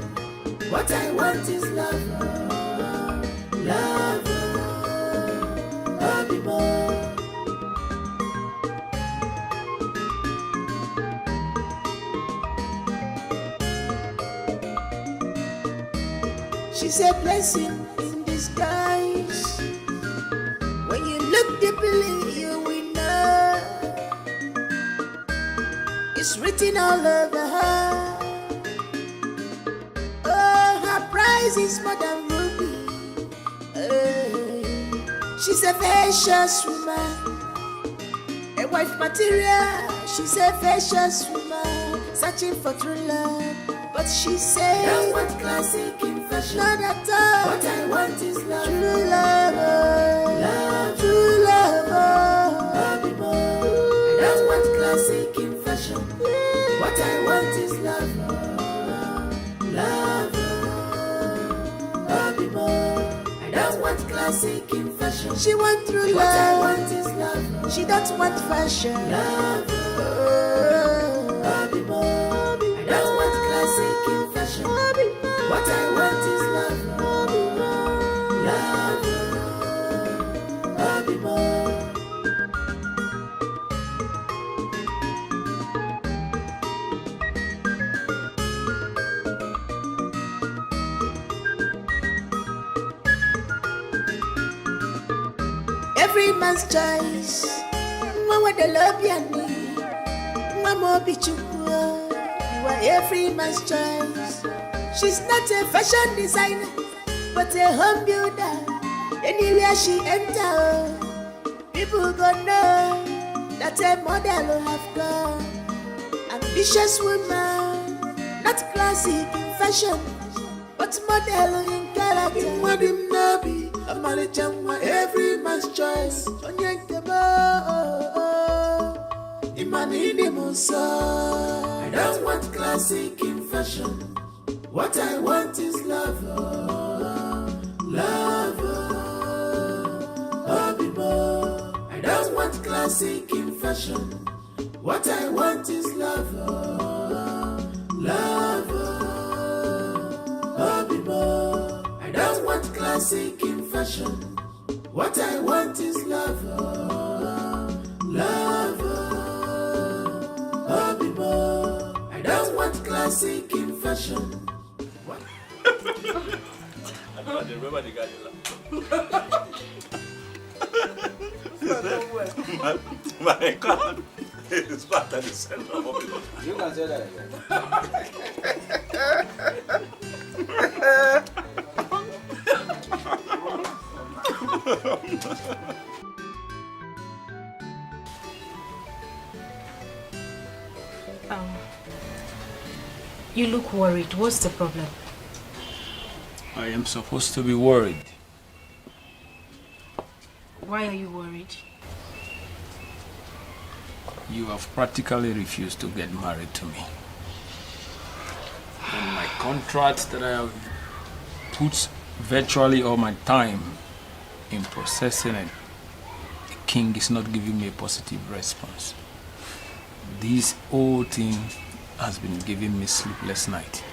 What I want is love. Love. I'll be more. She's a blessing in disguise. look deeply, you will know. It's written all over her. Oh, her price is more than ruby. She's a vicious woman, a wife material. She's a vicious woman, searching for true love. But she said, I want classic in fashion. Not at all. What I want is love. True love, love, true love. Bobby boy. I don't want classic in fashion. What I want is love, love, Bobby boy. I don't want classic in fashion. She want true love. What I want is love. She don't want fashion. Love, Bobby boy. I don't want classic in fashion. What I want is love, love, Bobby boy. Every man's choice. Mama the love ya ni. Mama bichukua. You are every man's choice. She's not a fashion designer, but a home builder. Anywhere she enter, people gonna know that a model will have gone. Ambitious woman, not classic in fashion, but model in character. Madam Nabi, a Marichama, every man's choice. Imanini Musa. I don't want classic in fashion. What I want is love, love, Bobby boy. I don't want classic in fashion. What I want is love, love, Bobby boy. I don't want classic in fashion. What I want is love, love, Bobby boy. I don't want classic in fashion. Remember the guy my God is back at the center of it. You can say that You look worried. What's the problem? I am supposed to be worried. Why are you worried? You have practically refused to get married to me. And my contract that I have put virtually all my time in processing it, the king is not giving me a positive response. This whole thing has been giving me sleepless nights.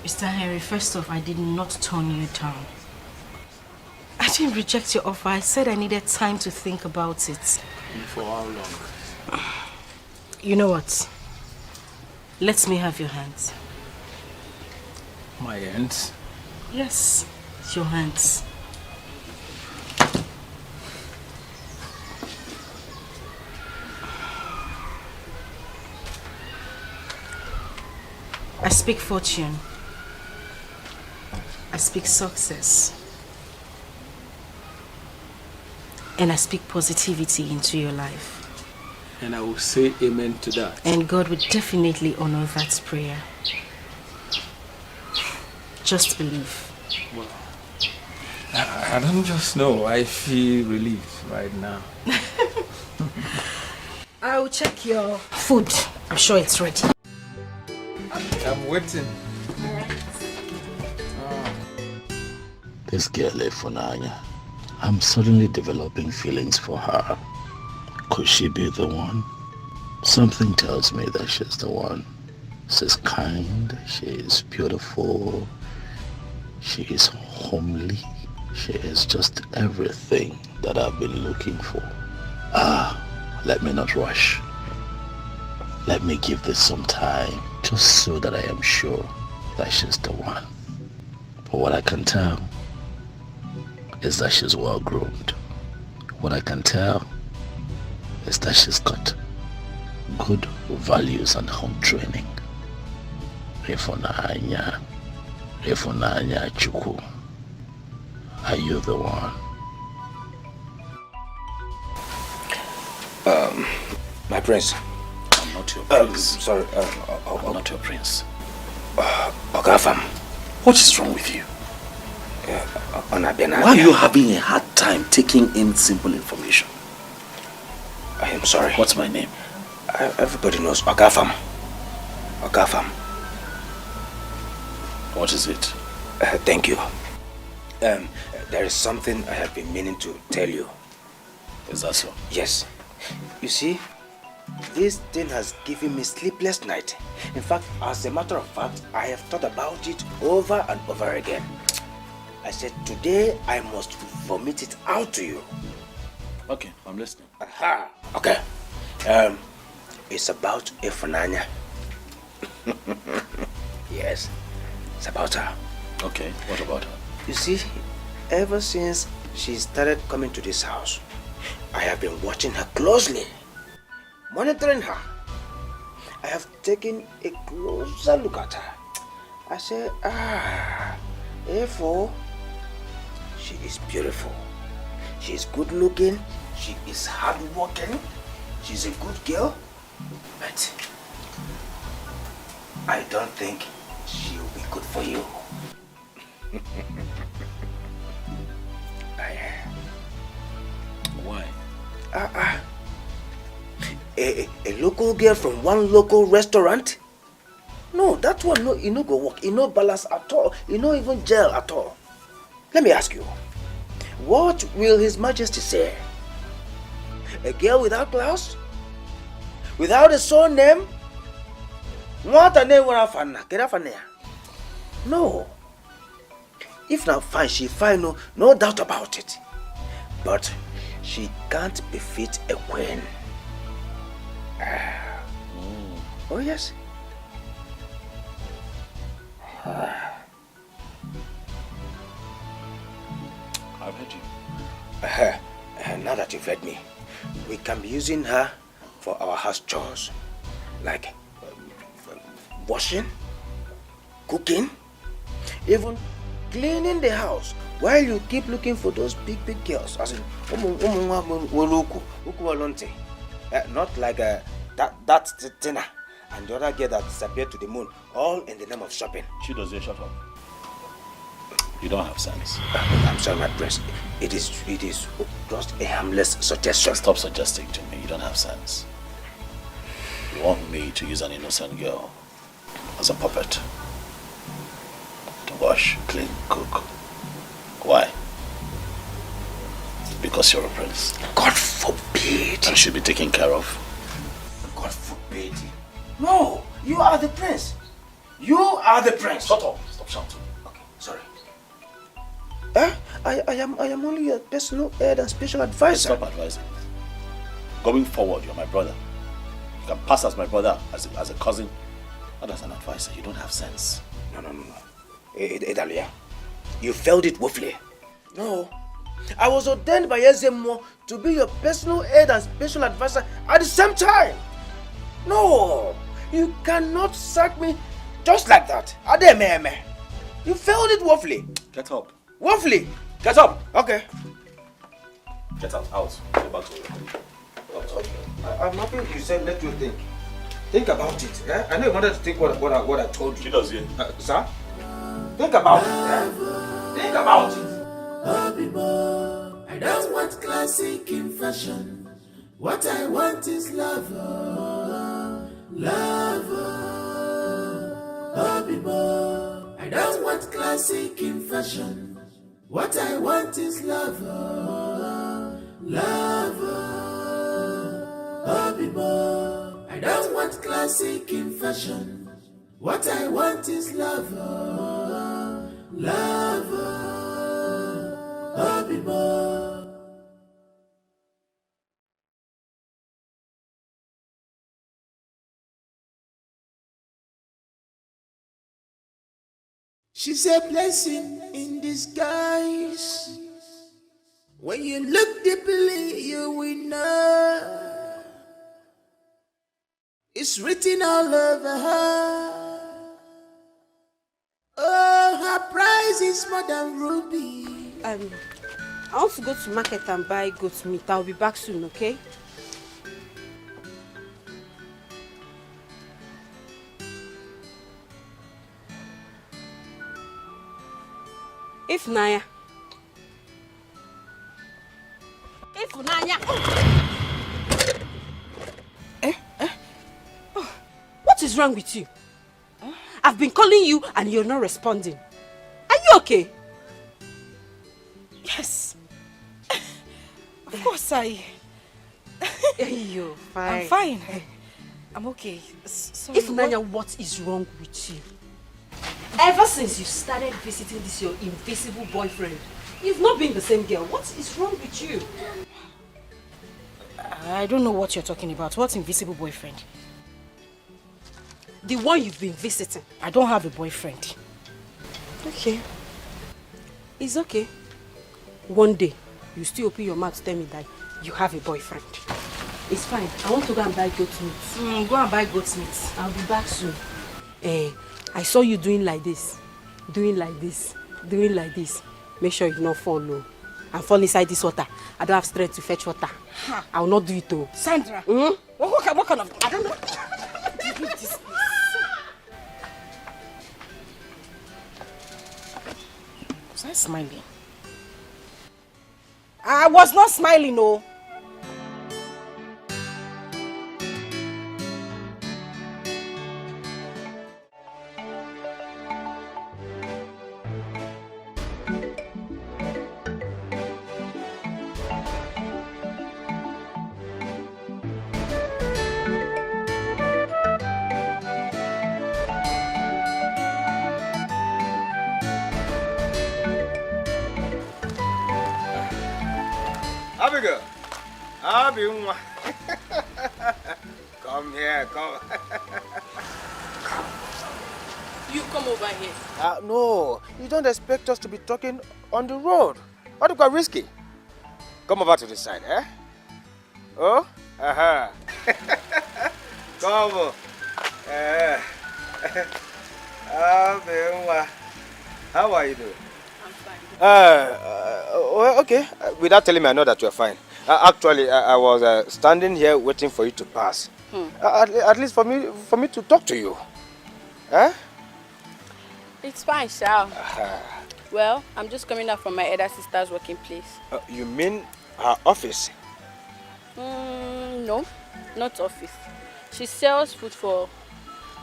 Mr. Henry, first off, I did not turn you down. I didn't reject your offer. I said I needed time to think about it. And for how long? You know what? Let me have your hands. My hands? Yes, your hands. I speak fortune. I speak success. And I speak positivity into your life. And I will say amen to that. And God will definitely honor that prayer. Just believe. Well, I don't just know. I feel relieved right now. I will check your food. I'm sure it's ready. I'm waiting. This girl, Funanya, I'm suddenly developing feelings for her. Could she be the one? Something tells me that she's the one. She's kind, she is beautiful, she is homely, she is just everything that I've been looking for. Let me not rush. Let me give this some time, just so that I am sure that she's the one. But what I can tell is that she's well groomed. what I can tell is that she's got good values and home training. Refonanya Chuku. Are you the one? My prince. I'm not your prince. Sorry, I'm not your prince. Ogafam. What is wrong with you? Why are you having a hard time taking in simple information? I am sorry. What's my name? Everybody knows Ogafam. Ogafam. What is it? Thank you. There is something I have been meaning to tell you. Is that so? Yes. You see, this thing has given me sleepless night. In fact, as a matter of fact, I have thought about it over and over again. I said, today I must vomit it out to you. Okay, I'm listening. Aha. Okay. It's about Ifunanya. Yes, it's about her. Okay, what about her? You see, ever since she started coming to this house, I have been watching her closely, monitoring her. I have taken a closer look at her. I say, therefore, she is beautiful. She is good looking. She is hardworking. She's a good girl. But I don't think she will be good for you. Why? A local girl from one local restaurant? No, that one, no, it no go work. It no balance at all. It no even gel at all. Let me ask you, what will His Majesty say? A girl without class? Without a surname? What a name when No. If not fine, she fine, no doubt about it. But she can't befit a queen. Oh yes. I've heard you. Now that you've heard me, we can be using her for our house chores, like washing, cooking, even cleaning the house, while you keep looking for those big girls, as in not like that Tina and the other girl that disappeared to the moon, all in the name of shopping. She doesn't shut up. You don't have sense. I'm sorry, my prince. It is just a harmless suggestion. Stop suggesting to me. You don't have sense. You want me to use an innocent girl as a puppet to wash, clean, cook. Why? Because you're a prince. God forbid. And should be taken care of. God forbid. No, you are the prince. You are the prince. Shut up. Stop shouting. Okay, sorry. I am only a personal aid and special advisor. Stop advising. Going forward, you're my brother. You can pass as my brother, as a cousin, not as an advisor. You don't have sense. No. Edalia, you failed it woefully. No. I was ordained by Ezemo to be your personal aid and special advisor at the same time. No, you cannot sack me just like that. Adememe. You failed it woefully. Get up. Woefully. Get up. Okay. Get out. Out. Go back to your room. I'm happy you said let you think. Think about it. Yeah? I know you wanted to think what I told you. She does, yeah. Sir? Think about it. Yeah? Think about it. I don't want classic in fashion. What I want is love. Love. I don't want classic in fashion. What I want is love. Love. I don't want classic in fashion. What I want is love. Love. She's a blessing in disguise. When you look deeply, you will know. It's written all over her. Oh, her price is more than ruby. I want to go to market and buy goat meat. I'll be back soon, okay? If Naya. Oh, what is wrong with you? I've been calling you and you're not responding. Are you okay? Yes. Of course You're fine. I'm fine. I'm okay. Sorry, If Nanya, what is wrong with you? Ever since you started visiting this your invisible boyfriend, you've not been the same girl. What is wrong with you? I don't know what you're talking about. What invisible boyfriend? The one you've been visiting. I don't have a boyfriend. Okay. It's okay. One day, you still open your mouth to tell me that you have a boyfriend. It's fine. I want to go and buy goat meat. Go and buy goat meat. I'll be back soon. I saw you doing like this. Doing like this. Doing like this. Make sure you don't fall low. And fall inside this water. I don't have strength to fetch water. I will not do it though. Sandra. What kind of... I don't know. This was I smiling? I was not smiling, no. Abigail, Abimwa. Come here, come. You come over here. No, you don't expect us to be talking on the road. What if it's risky? Come over to this side, eh? Oh? Aha. Come. Abimwa. How are you doing? Well, okay. Without telling me, I know that you're fine. Actually, I was standing here waiting for you to pass. At least for me to talk to you. Huh? It's fine, Shao. Well, I'm just coming out from my elder sister's working place. You mean her office? No, not office. She sells food for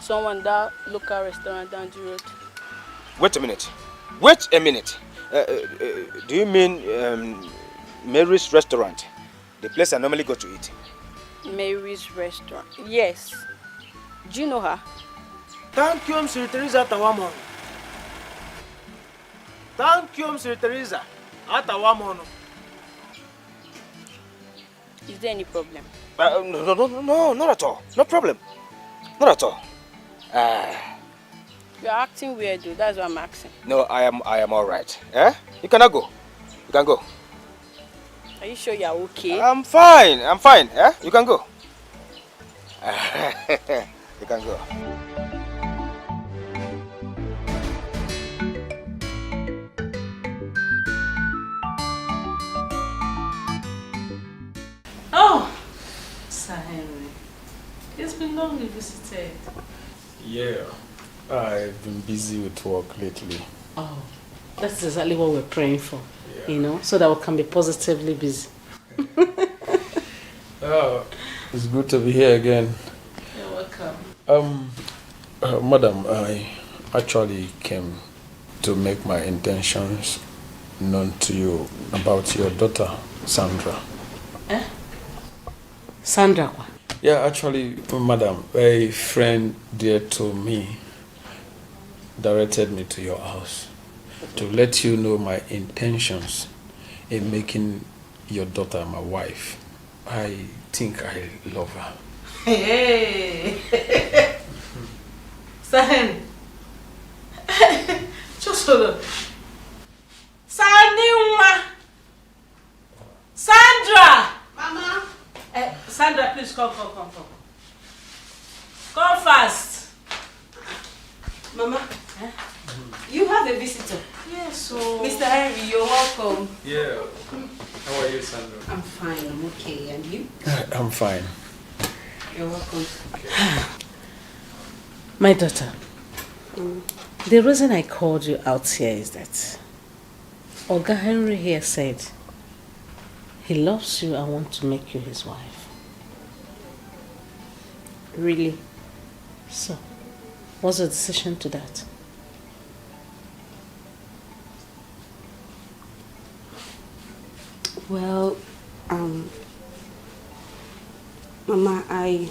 someone that local restaurant down the road. Wait a minute. Wait a minute. Do you mean Mary's restaurant? The place I normally go to eat? Mary's restaurant. Yes. Do you know her? Thank you, Mr. Teresa Atawamon. Thank you, Mr. Teresa Atawamon. Is there any problem? No, not at all. No problem. Not at all. You're acting weird, though. That's what I'm asking. No, I am all right. Eh? You cannot go. You can go. Are you sure you're okay? I'm fine. I'm fine. Eh? You can go. You can go. Oh, Sir Henry. It's been long we visited. Yeah. I've been busy with work lately. Oh, that's exactly what we're praying for, you know, so that we can be positively busy. Oh, it's good to be here again. You're welcome. Madam, I actually came to make my intentions known to you about your daughter, Sandra. Eh? Sandra? Yeah, actually, madam, a friend dear to me directed me to your house to let you know my intentions in making your daughter my wife. I think I love her. Hey! Sahen! Just hold on. Saniwa! Sandra, please come. Come fast. Mama, you have a visitor. Yes, so... Mr. Henry, you're welcome. Yeah. How are you, Sandra? I'm fine, I'm okay. And you? I'm fine. You're welcome. My daughter, the reason I called you out here is that Oga Henry here said he loves you and wants to make you his wife. Really? So, what's the decision to that? Well, Mama, I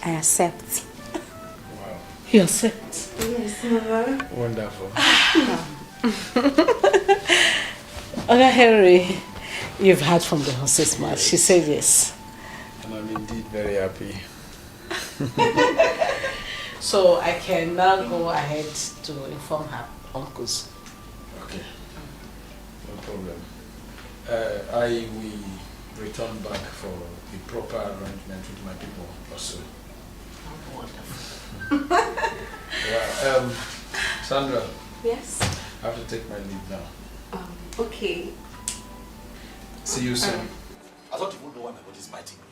accept. Wow. You accept? Yes, Mama. Wonderful. Oga Henry, you've heard from the horse's mouth. She said yes. And I'm indeed very happy. So I can now go ahead to inform her uncles. Okay. No problem. I will return back for the proper arrangement with my people also. Wonderful. Yeah, Sandra. Yes? I have to take my leave now. Okay. See you soon. I don't even know why my body is biting me.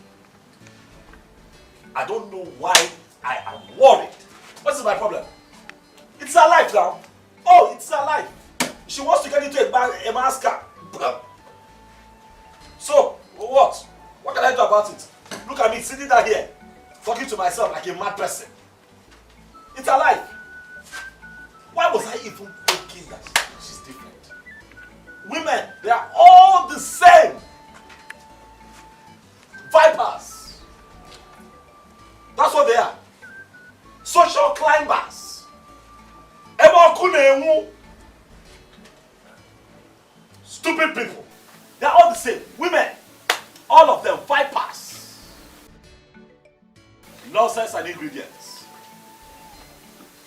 I don't know why I am worried. What is my problem? It's her life now. Oh, it's her life. She wants to get into a man's car. So, what? What can I do about it? Look at me sitting down here, talking to myself like a mad person. It's her life. Why was I even thinking that she's different? Women, they are all the same. Vipers. That's what they are. Social climbers. Stupid people. They are all the same. Women. All of them vipers. Nonsense and ingredients.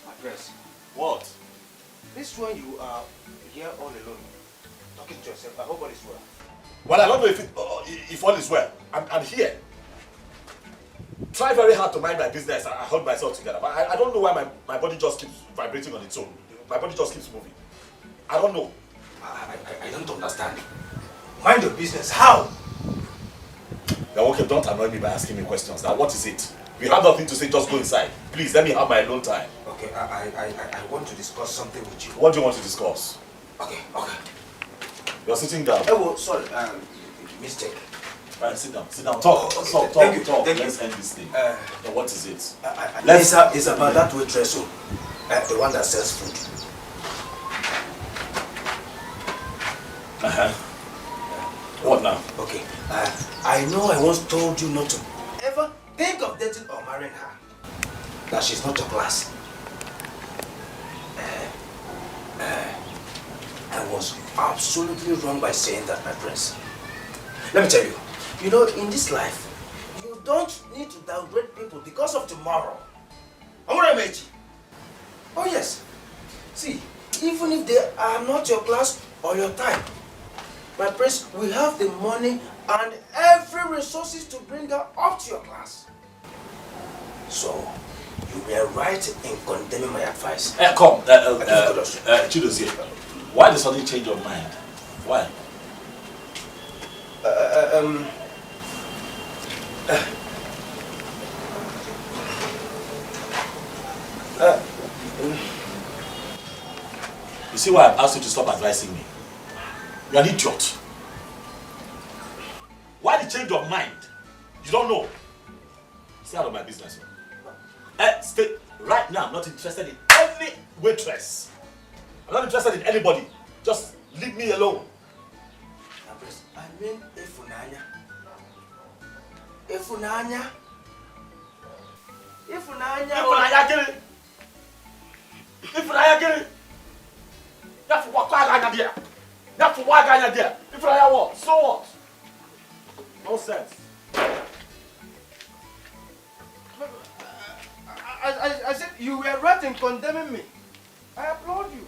My friends. What? This one you are here all alone, talking to yourself. I hope all is well. Well, I don't know if all is well. I'm here. Try very hard to mind my business. I hold myself together. But I don't know why my body just keeps vibrating on its own. My body just keeps moving. I don't know. I don't understand. Mind your business. How? Now, okay, don't annoy me by asking me questions. Now, what is it? If you have nothing to say, just go inside. Please, let me have my alone time. Okay, I want to discuss something with you. What do you want to discuss? Okay. You're sitting down. Oh, sorry. Mistake. Right, sit down. Talk. Talk. Let's end this thing. Now, what is it? It's about that waitress, the one that sells food. What now? Okay. I know I once told you not to ever think of dating or marrying her. That she's not your class. I was absolutely wrong by saying that, my prince. Let me tell you, in this life, you don't need to downgrade people because of tomorrow. Oh yes. See, even if they are not your class or your type, my prince, we have the money and every resources to bring her up to your class. So, you were right in condemning my advice. Come, Chidozie, why the sudden change of mind? Why? You see why I've asked you to stop advising me? You're an idiot. Why the change of mind? You don't know. Stay out of my business. Stay right now. I'm not interested in any waitress. I'm not interested in anybody. Just leave me alone. I mean, Ifunanya. That's what I there. That's why I got there. If I what? So what? Nonsense. I said you were right in condemning me. I applaud you.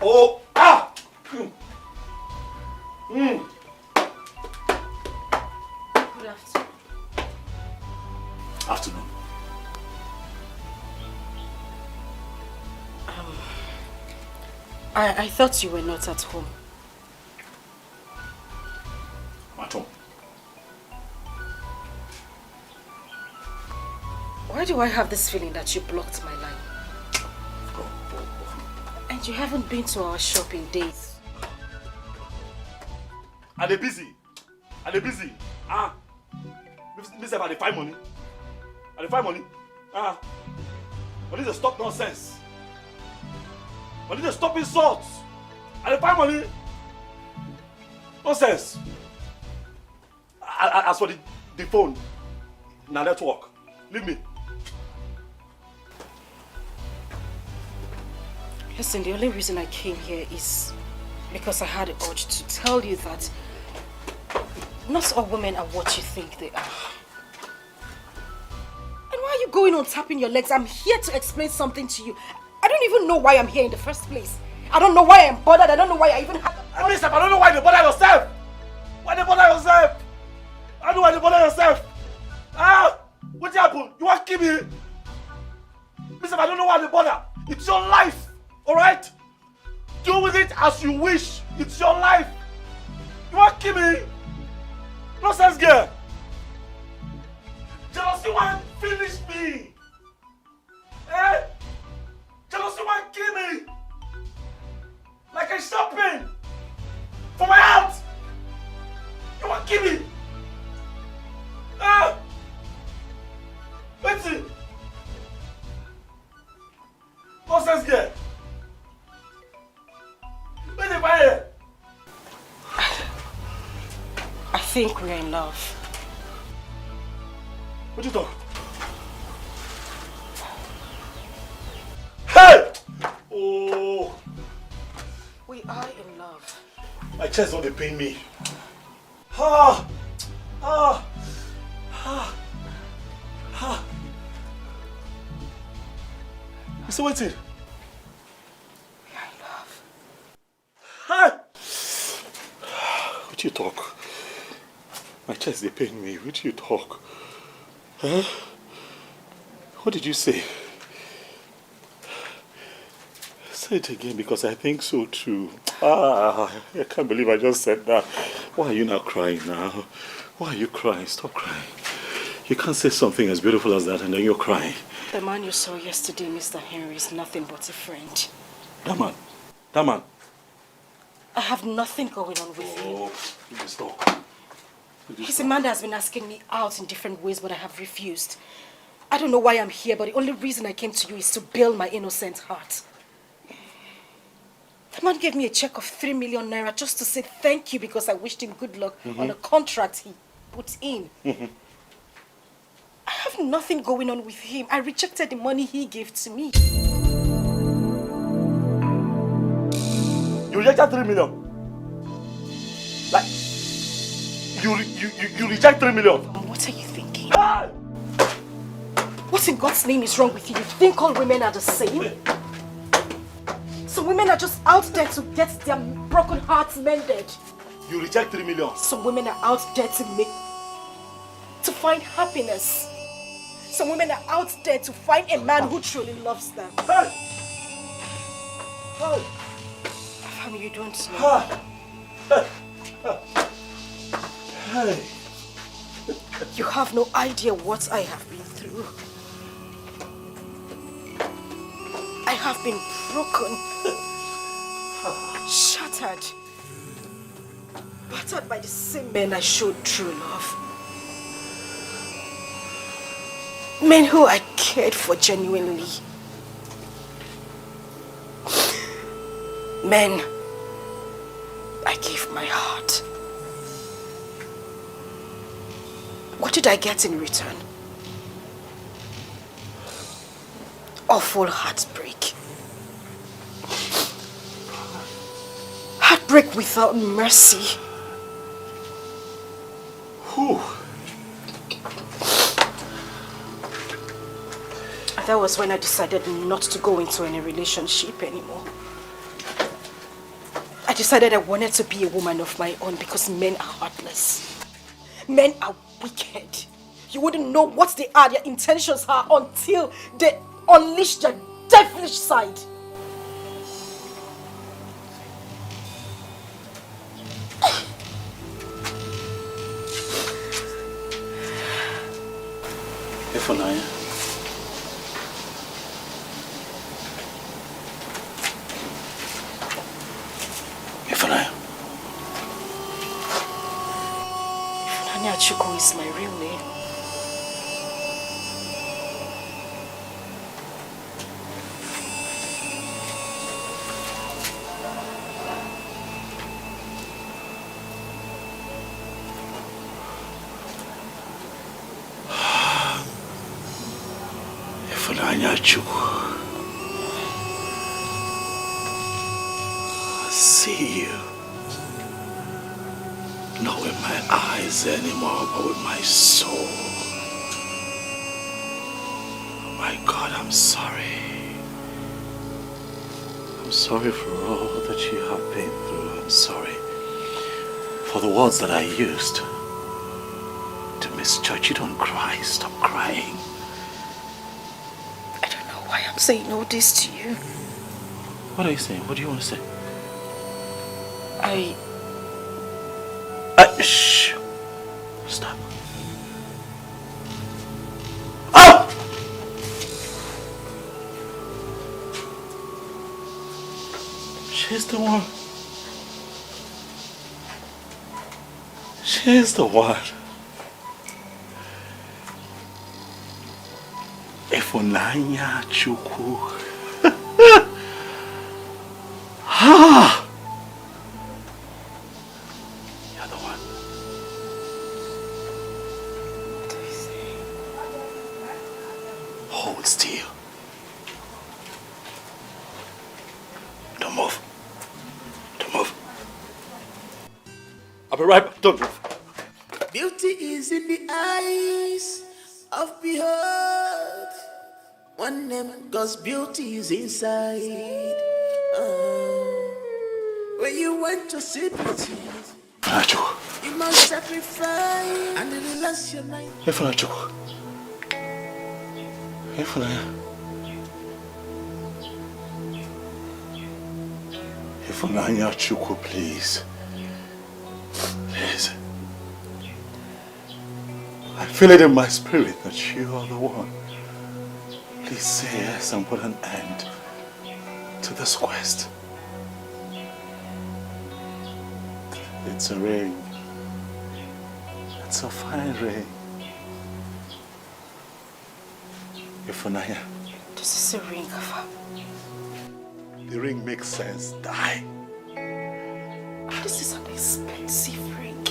Oh, ah! Good afternoon. Afternoon. I thought you were not at home. I'm at home. Why do I have this feeling that you blocked my line? And you haven't been to our shop in days. Are they busy? Are they busy? Ah! Miss are they find money? Are they find money? Ah! I need to stop nonsense. I need to stop insults. Are they find money? Nonsense. As for the phone, now let's work. Leave me. Listen, the only reason I came here is because I had an urge to tell you that not all women are what you think they are. And why are you going on tapping your legs? I'm here to explain something to you. I don't even know why I'm here in the first place. I don't know why I'm bothered. I don't know why I even have... I don't know why you bother yourself. Why you bother yourself? I don't know why you bother yourself. Ah! What happened? You want to kill me? Mister, I don't know why you bother. It's your life. Alright? Do with it as you wish. It's your life. You want to kill me? Nonsense girl. Jealousy want to finish me. Eh? Jealousy want to kill me. Like a shopping. For my heart. You want to kill me? Ah! Wait till. Nonsense girl. Where the fire? I think we're in love. What you talk? Hey! Oh! We are in love. My chest don't pain me. Ah! Ah! Ah! Ah! You still waiting? We are in love. Hi! What you talk? My chest they pain me. What you talk? Huh? What did you say? Say it again because I think so too. Ah, I can't believe I just said that. Why are you not crying now? Why are you crying? Stop crying. You can't say something as beautiful as that and then you're crying. The man you saw yesterday, Mr. Henry, is nothing but a friend. That man. That man. I have nothing going on with him. Oh, please stop. He's a man that has been asking me out in different ways, but I have refused. I don't know why I'm here, but the only reason I came to you is to bail my innocent heart. The man gave me a check of 3 million naira just to say thank you because I wished him good luck on a contract he put in. I have nothing going on with him. I rejected the money he gave to me. You rejected 3 million? Like, you reject 3 million? What are you thinking? What in God's name is wrong with you? You think all women are the same? Some women are just out there to get their broken hearts mended. You reject 3 million? Some women are out there to find happiness. Some women are out there to find a man who truly loves them. Hey! Hey! Family, you don't know. Hey! You have no idea what I have been through. I have been broken, shattered, battered by the same men I showed true love. Men who I cared for genuinely. Men I gave my heart. What did I get in return? Awful heartbreak. Heartbreak without mercy. That was when I decided not to go into any relationship anymore. I decided I wanted to be a woman of my own because men are heartless. Men are wicked. You wouldn't know what they are, their intentions are until they unleash their devilish side. Ifunanya. Ifunanya. Ifunanya Chukwu is my real name. Ifunanya Chukwu. I see you. Not with my eyes anymore, but with my soul. Oh my God, I'm sorry. I'm sorry for all that you have been through. I'm sorry for the words that I used to misjudge. You don't cry. Stop crying. I don't know why I'm saying all this to you. What are you saying? What do you want to say? Shh. Stop. Oh! She's the one. She's the one. Ifunanya Chukwu. Ah! You're the one. Hold still. Don't move. Don't move. I'll be right back. Don't move. Beauty is in the eyes of behold. One name, God's beauty is inside. When you went to see beauty, you must sacrifice and relax your mind. Ifunanya. Ifunanya. Ifunanya Chukwu, please. Please. I feel it in my spirit that you are the one. Please say yes and put an end to this quest. It's a ring. It's a fine ring. Ifunanya. This is a ring, Afa. The ring makes sense. Die. This is an expensive ring.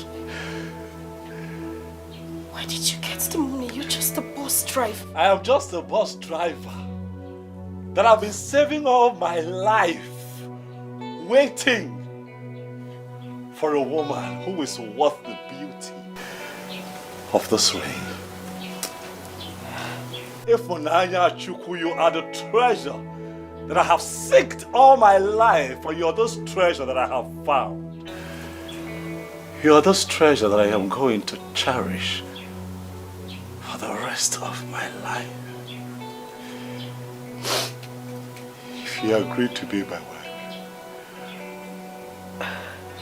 Why did you get the money? You're just a bus driver. I am just a bus driver that I've been saving all my life, waiting for a woman who is worth the beauty of this ring. Ifunanya Chukwu, you are the treasure that I have sought all my life, and you're this treasure that I have found. You're this treasure that I am going to cherish for the rest of my life. If you agree to be my wife,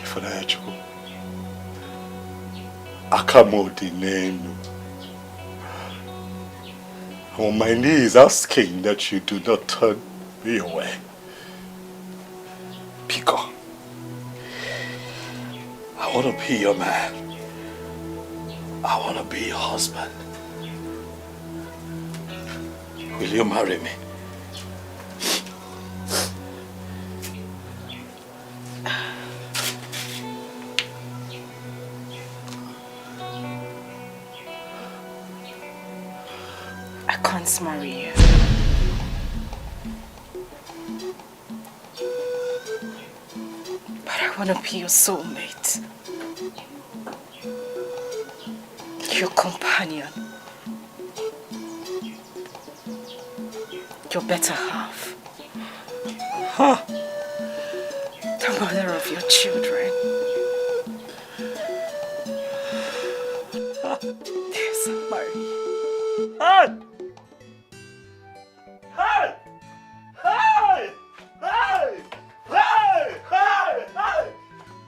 Ifunanya Chukwu, Akamodi Nenu. I'm on my knees asking that you do not turn me away. Pico, I want to be your man. I want to be your husband. Will you marry me? I can't marry you. But I want to be your soulmate. Your companion. your better half. Huh. The mother of your children. Yes, Mary. Hey! Hey! Hey! Hey! Hey! Hey! Hey!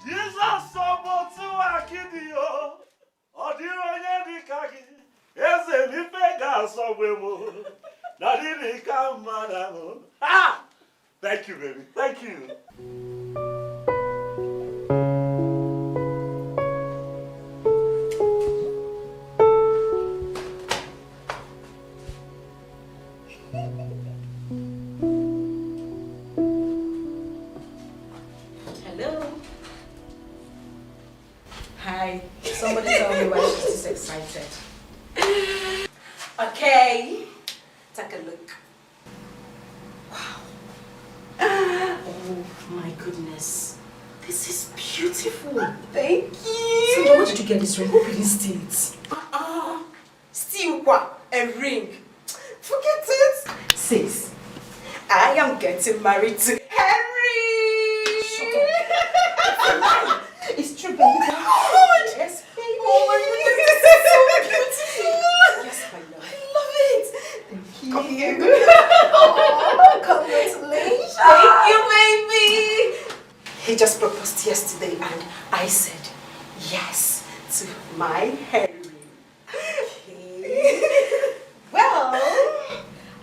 Jesus sobotu akidio. Odiro yedi kaki. Eze ni pega sobwemo. Nadini kamadamo. Ah! Thank you, baby. Thank you. Hello. Hi. Somebody tell me why she's this excited. Okay. Take a look. Wow. Oh my goodness. This is beautiful. Thank you. So where did you get this ring? Hope you didn't steal it. Steal what? A ring. Forget it. Sis, I am getting married to Henry. Shut up. It's true, baby. Oh, yes, baby. Oh my goodness, this is so beautiful. Yes, my love. I love it. Thank you. Oh, congratulations. Thank you, baby. He just proposed yesterday and I said yes to my Henry. Okay. Well,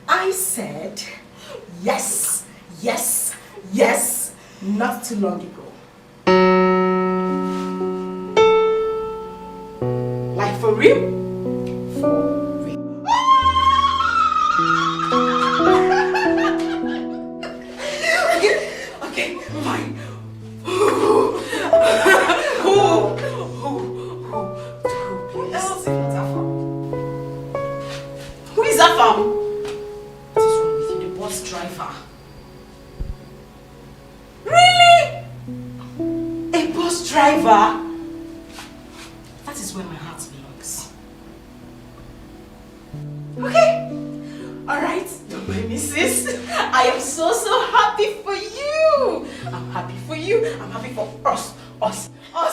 I said yes, yes, yes, not too long ago. Like for real? For real. Okay, fine. Who is that from? What is wrong with you, the bus driver? Really? A bus driver? That is where my heart belongs. Okay. Alright, don't mind me, sis. I am so happy for you. I'm happy for you. I'm happy for us. Us. Okay.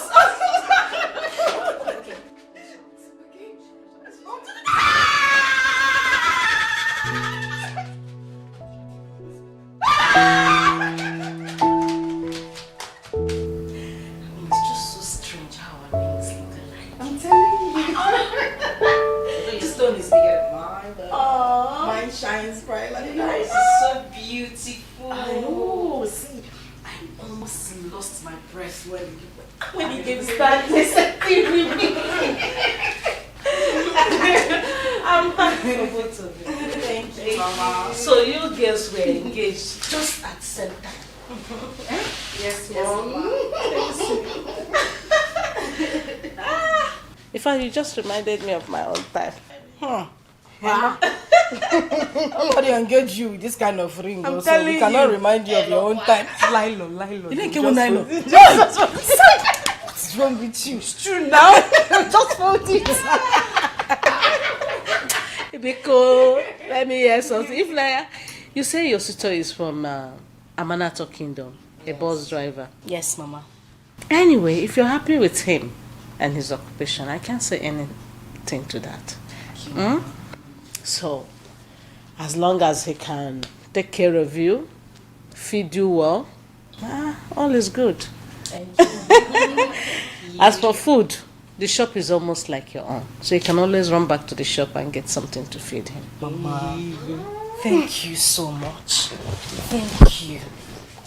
It's just so strange how our names look alike. I'm telling you. This stone is bigger than mine, but mine shines bright like that. It's so beautiful. I know. See, I almost lost my breath when he gave me that I'm happy for both of you. Thank you, Mama. So you girls were engaged just at the same time. Yes, Mom. In fact, you just reminded me of my own time. Wow. Nobody engage you with this kind of ring. I'm Also. telling We cannot you. remind you of your own time. Lilo. You didn't give one nylon. What's wrong with you? It's true now. Just fold it. Because, let me hear something. If like, you say your sister is from Amanato Kingdom, a bus driver. Yes, Mama. Anyway, if you're happy with him and his occupation, I can't say anything to that. So, as long as he can take care of you, feed you well, all is good. Thank you. As for food, the shop is almost like your own. So you can always run back to the shop and get something to feed him. Mama, thank you so much. Thank you.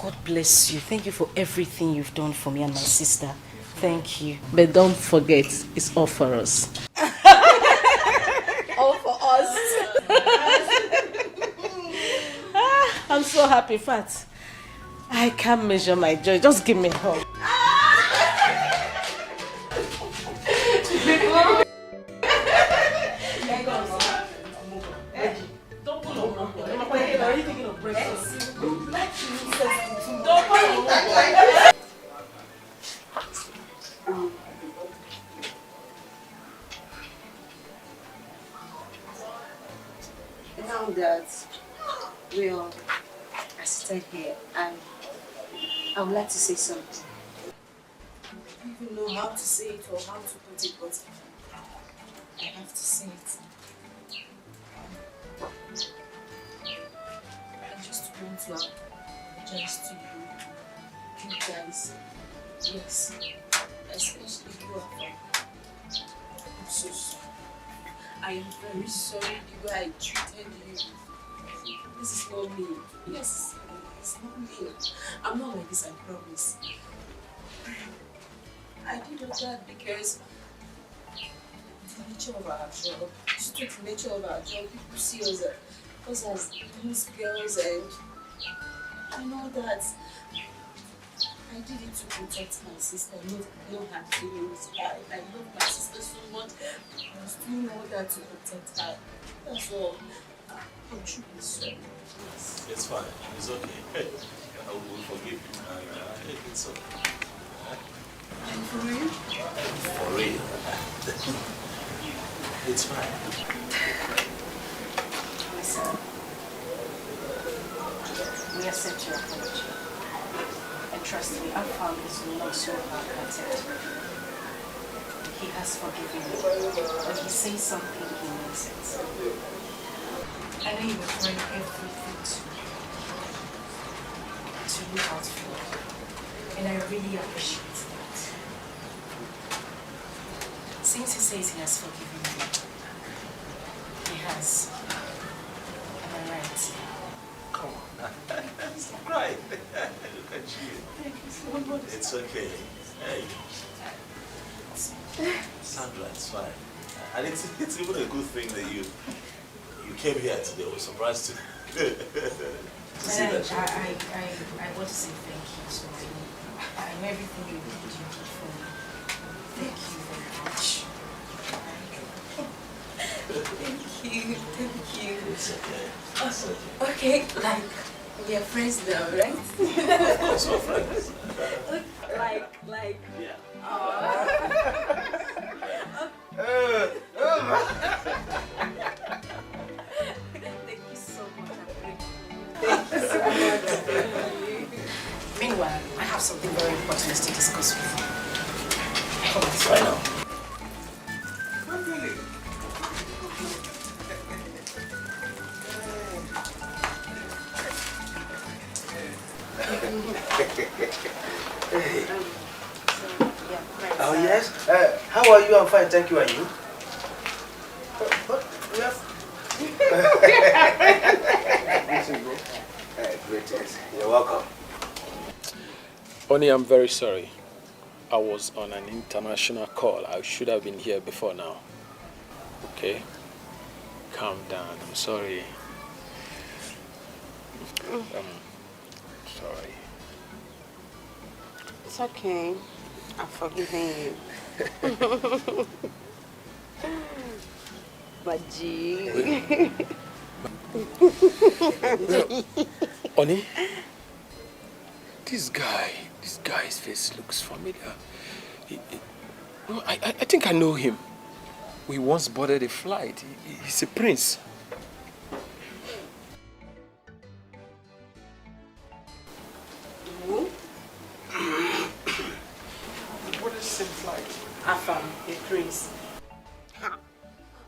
God bless you. Thank you for everything you've done for me and my sister. Thank you. But don't forget, it's all for us. All for us. I'm so happy, Fat. I can't measure my joy. Just give me a hug. Don't pull on me. Are you thinking of breakfast? Now that Well, I seated here and I would like to say something. I don't even know how to say it or how to put it, but I have to say it. I just want to apologize to you guys. Yes, especially you, Afam. I'm so sorry. I am very sorry the way I treated you. This is not me. Yes, it's not me. I'm not like this, I promise. I did all that because the nature of our job, just the nature of our job, people see us as those girls and all that. I did it to protect my sister, not her feelings. I love my sister so much. I was doing all that to protect her. That's all. I'm truly sorry. Yes. It's fine. It's okay. I will forgive you. It's okay. And for real? For real. It's fine. Listen. We accept your apology. And trust me, Afam is not so hard-hearted. He has forgiven me. When he says something, he means it. I know you were trying everything to look out for you. And I really appreciate that. Since he says he has forgiven me, he has. Am I right? Come on. Stop crying. Look at you. Thank you so much. It's okay. Hey. Sandra, it's fine. And it's even a good thing that you came here today. I was surprised to see that. I want to say thank you so much. I know everything you did for me. Thank you very much. Thank you. It's okay. It's okay. Okay, like, we are friends now, right? Of course we're friends. Like. Yeah. Thank you so much. Thank you so much. Meanwhile, I have something very important to discuss with you. Come on, right now. Oh yes. How are you? I'm fine, thank you. And you? We have. Greetings. You're welcome. Oni, I'm very sorry. I was on an international call. I should have been here before now. Okay? Calm down. I'm sorry. Sorry. It's okay. I'm forgiving you. Baji. Oni, this guy's face looks familiar. I think I know him. We once boarded a flight. He's a prince. Who? What is the same flight? Afam, a prince.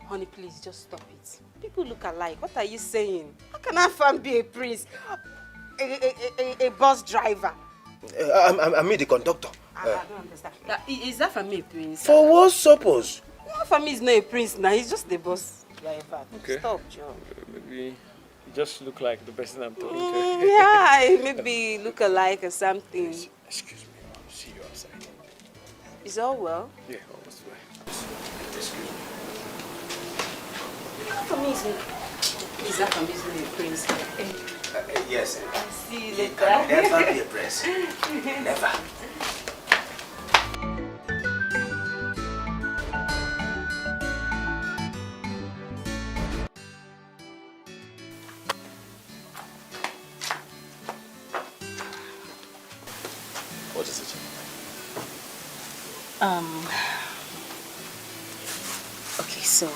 Honey, please just stop it. People look alike. What are you saying? How can Afam be a prince? A bus driver? I mean the conductor. I don't understand. Is that for me a prince? For what purpose? For me, he's not a prince now. He's just the bus driver. Okay. Stop, John. Maybe you just look like the person I'm talking to. Yeah, maybe look alike or something. Excuse me, I'll see you outside. Is all well? Yeah, almost well. Excuse me. For me, is that for me, he's not a prince? Yes. I'll see you He later. can never be a prince. Never. What is it? Okay, so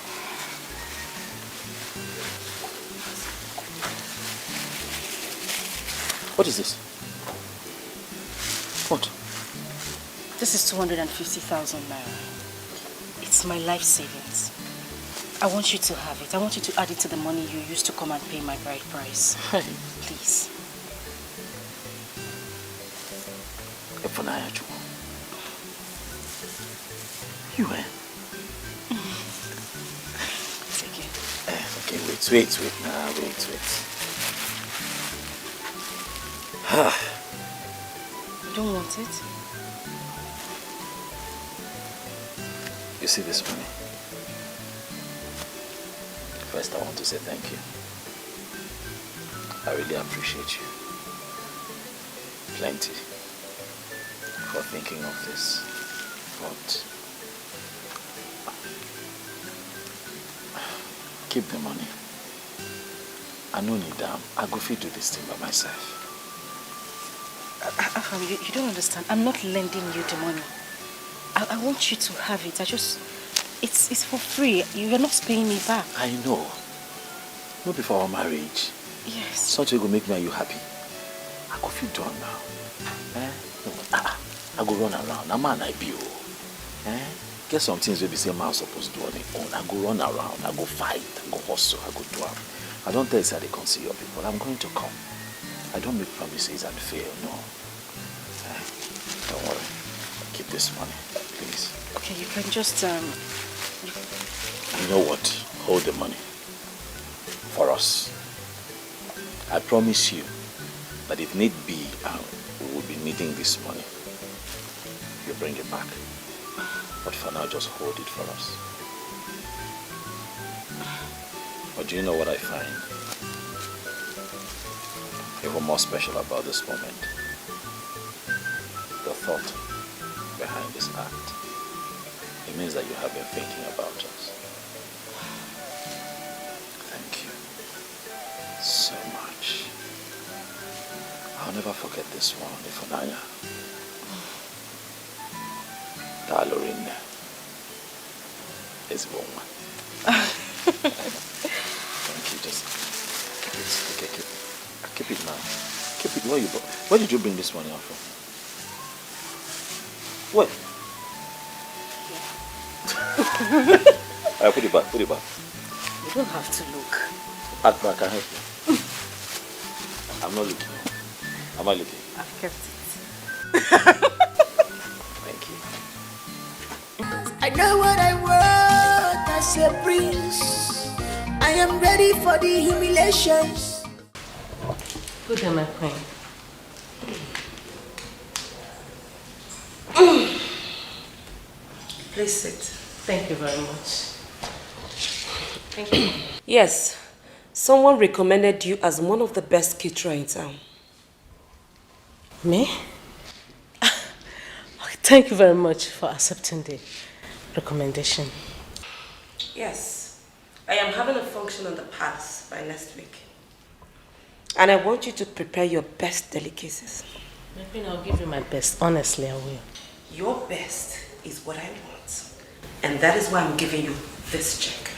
What is this? What? This is 250,000 naira. It's my life savings. I want you to have it. I want you to add it to the money you used to come and pay my bride price. Hey. Please. You, eh? Take it. Okay, wait. Nah, wait. You don't want it? You see this money? First, I want to say thank you. I really appreciate you. Plenty. For thinking of this. But keep the money. I no need them. I go fit do this thing by myself. You don't understand. I'm not lending you the money. I want you to have it. It's for free. You're not paying me back. I know. Not before our marriage. Yes. Such a go make me and you happy. I go feel done now. I go run around. I'm an IBO. Get some things where the same man supposed to do on their own. I go run around. I go fight. I go hustle. I go do them. I don't tell you that they can see your people. I'm going to come. I don't make promises and fail. No. Don't worry. Keep this money, please. Okay, you can just You know what? Hold the money. For us. I promise you that if need be, we will be needing this money. You bring it back. But for now, just hold it for us. But do you know what I find even more special about this moment? The thought behind this act. It means that you have been thinking about us. Thank you so much. I'll never forget this one, Ifunanya. Darling is woman. Thank you. Just keep it now. Keep it. Where did you bring this money out from? What? Alright, put it back. You don't have to look. Act back, I help you. I'm not looking. Am I looking? I've kept it. Thank you. I know what I want as a prince. I am ready for the humiliations. Good day, my queen. Please sit. Thank you very much. Thank you. Yes, someone recommended you as one of the best caterers in town. Me? Thank you very much for accepting the recommendation. Yes, I am having a function on the palace by next week. And I want you to prepare your best delicacies. My queen, I'll give you my best. Honestly, I will. Your best is what I want. And that is why I'm giving you this check.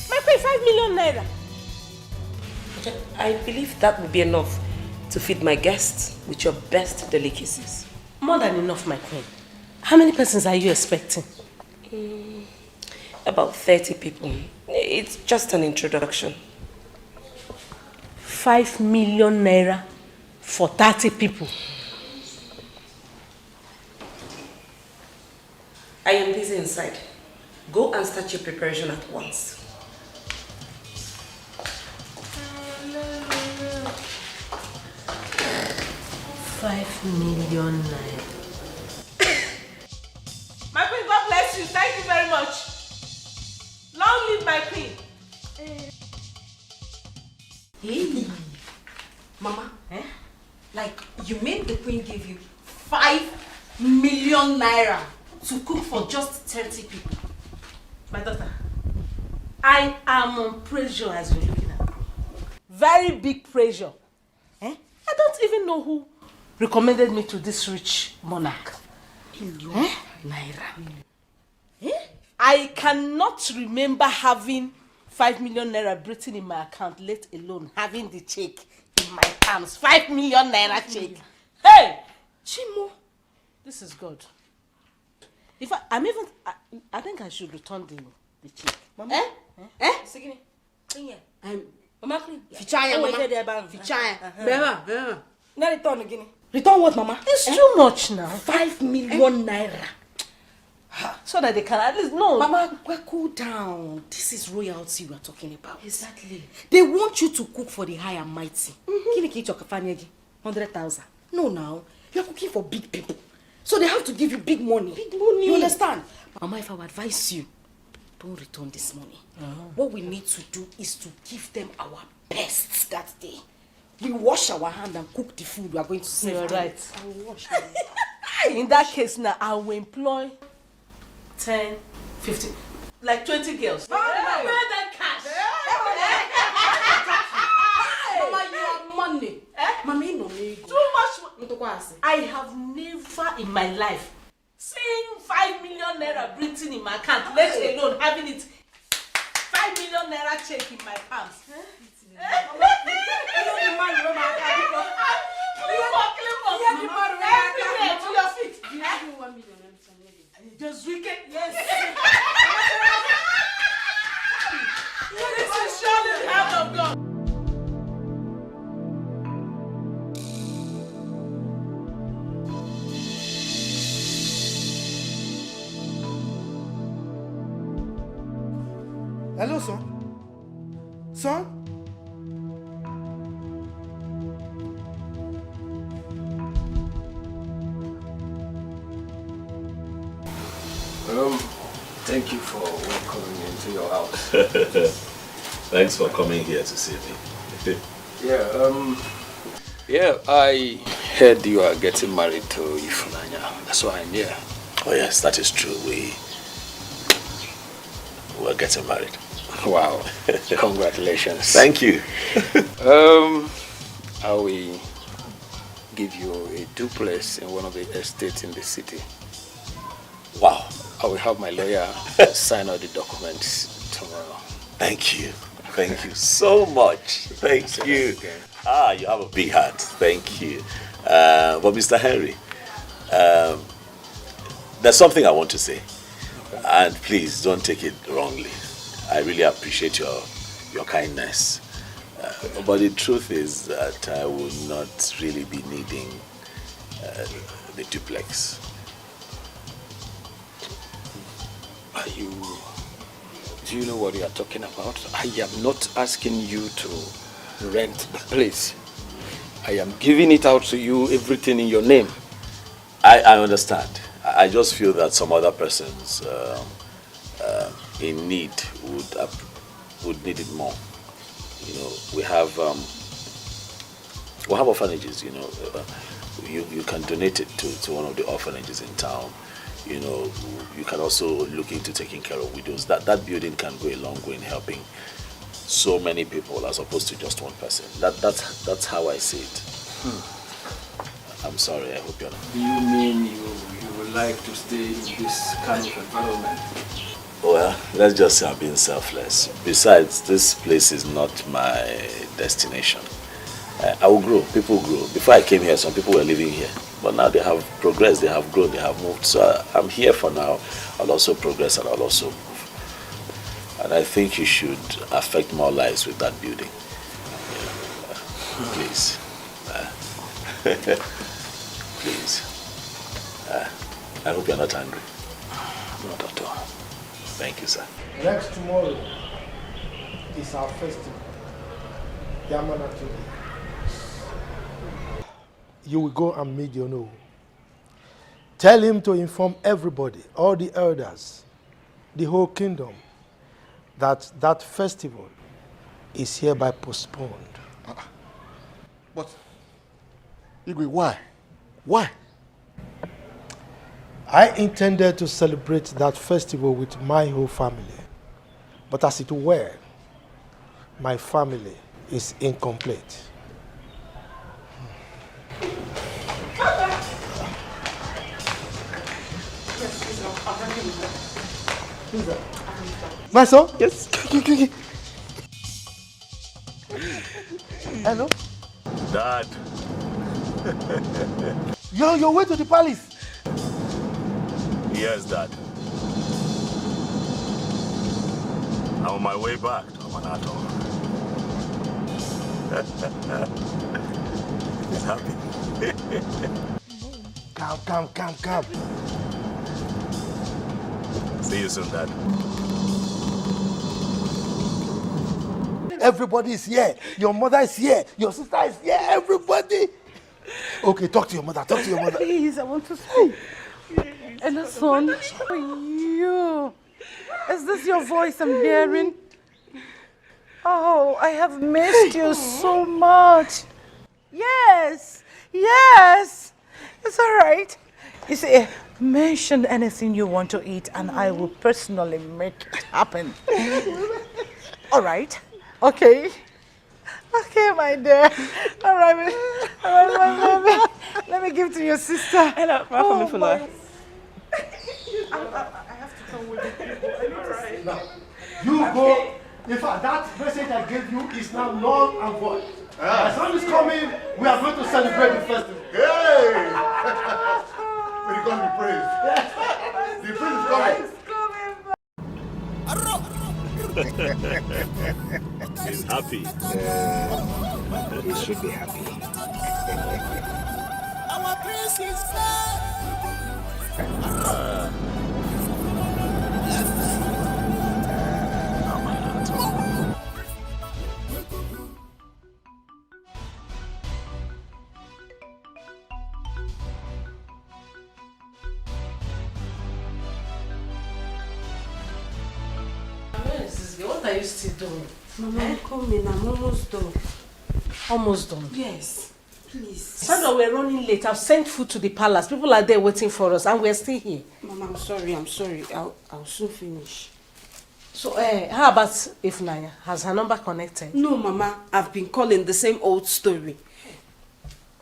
My queen, 5 million naira. I believe that will be enough to feed my guests with your best delicacies. More than enough, my queen. How many persons are you expecting? About 30 people. It's just an introduction. 5 million naira for 30 people. I am busy inside. Go and start your preparation at once. $5 million. My queen, God bless you. Thank you very much. Long live my queen. Hey, Mama, like you mean the queen gave you 5 million naira to cook for just 30 people? My daughter, I am on pressure as you're looking at me. Very big pressure. I don't even know who recommended me to this rich monarch. Naira. I cannot remember having 5 million naira written in my account, let alone having the check in my palms. 5 million naira check. Hey! Chimo! This is good. If I think I should return the check. Mama? Sigini. Mama, Fichaya, Mama. Fichaya. Bema. Now return again. Return what, Mama? It's too much now. 5 million naira. So that they can at least know. Mama, cool down. This is royalty we are talking about. Exactly. They want you to cook for the high and mighty. 100,000. No, now. You are cooking for big people. So they have to give you big money. Big money. You understand? Mama, if I would advise you, don't return this money. What we need to do is to give them our best that day. We wash our hand and cook the food we are going to serve. You're right. I will wash. In that case now, I will employ 10, 15, like 20 girls. Where the cash? Mama, you have money. Mama, you know me. Too much. I have never in my life seen 5 million naira written in my account, let alone having it 5 million naira check in my palms. Just wicked, yes. This is surely the hand of God. Hello, son. Son? Thank you for welcoming me into your house. Thanks for coming here to see me. Yeah, I heard you are getting married to Ifunanya. That's why I'm here. Oh yes, that is true. We're getting married. Wow. Congratulations. Thank you. I will give you a duplex in one of the estates in the city. Wow. I will have my lawyer sign all the documents tomorrow. Thank you. Thank you so much. Thank you. You have a big heart. Thank you. But Mr. Henry, there's something I want to say. And please don't take it wrongly. I really appreciate your kindness. But the truth is that I will not really be needing the duplex. Do you know what you are talking about? I am not asking you to rent the place. I am giving it out to you, everything in your name. I understand. I just feel that some other persons in need would need it more. You know, we have orphanages. You know, you can donate it to one of the orphanages in town. You know, you can also look into taking care of widows. That building can go a long way in helping so many people as opposed to just one person. That's how I see it. I'm sorry. I hope you're not. Do you mean you would like to stay in this kind of environment? Well, let's just say I'm being selfless. Besides, this place is not my destination. I will grow. People grow. Before I came here, some people were living here. But now they have progressed, they have grown, they have moved. So I'm here for now. I'll also progress and I'll also move. And I think you should affect more lives with that building. Please. Please. I hope you're not angry. Not at all. Thank you, sir. Next tomorrow is our festival. Yamana today. You will go and meet Yono. Tell him to inform everybody, all the elders, the whole kingdom, that that festival is hereby postponed. But, Igwe, why? Why? I intended to celebrate that festival with my whole family. But as it were, my family is incomplete. My son? Yes. Hello? Dad. You're on your way to the palace? Yes, Dad. I'm on my way back to Amanato. He's happy. Calm. See you soon, Dad. Everybody is here. Your mother is here. Your sister is here. Everybody. Okay, talk to your mother. Please, I want to speak. And son, for you. Is this your voice I'm hearing? Oh, I have missed you so much. Yes. It's all right. You see, mention anything you want to eat and I will personally make it happen. All right? Okay, my dear. All right, my baby. Let me give to your sister. Hello, I have to come with you. Now, you go. In fact, that message I gave you is now null and void. My son is coming. We are going to celebrate the festival. Hey! May God be praised. The prince is coming. He's happy. He should be happy. Our prince is back. What are you still doing? Mama, I'm coming. I'm almost done. Almost done? Yes. Please. Sandra, we're running late. I've sent food to the palace. People are there waiting for us and we're still here. Mama, I'm sorry. I'll soon finish. So, how about Ifnaya? Has her number connected? No, Mama. I've been calling the same old story.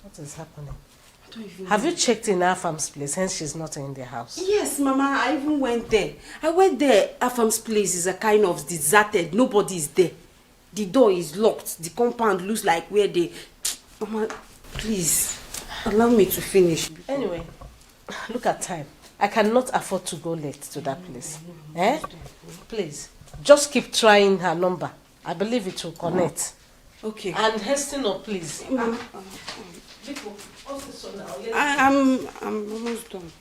What is happening? I don't even Have know. you checked in Afam's place, hence she's not in the house? Yes, Mama. I even went there. Afam's place is a kind of deserted. Nobody is there. The door is locked. The compound looks like where they... Mama, please, allow me to finish. Anyway, look at time. I cannot afford to go late to that place. Please, just keep trying her number. I believe it will connect. Okay. And hasten up, please. I'm almost done.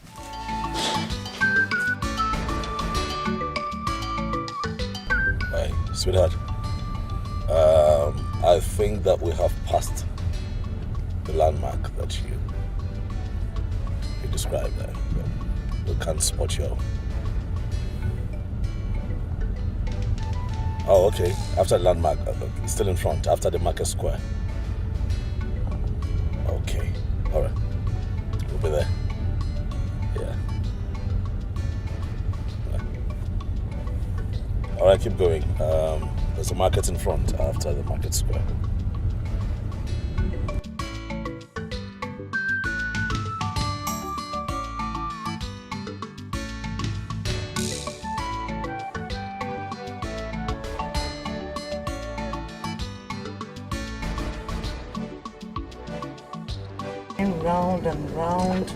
Hey, sweetheart. I think that we have passed the landmark that you described there. We can't spot you. Oh, okay. After the landmark, still in front, after the market square. Okay. All right. We'll be there. Yeah. All right, keep going. There's a market in front after the market square. Round and round.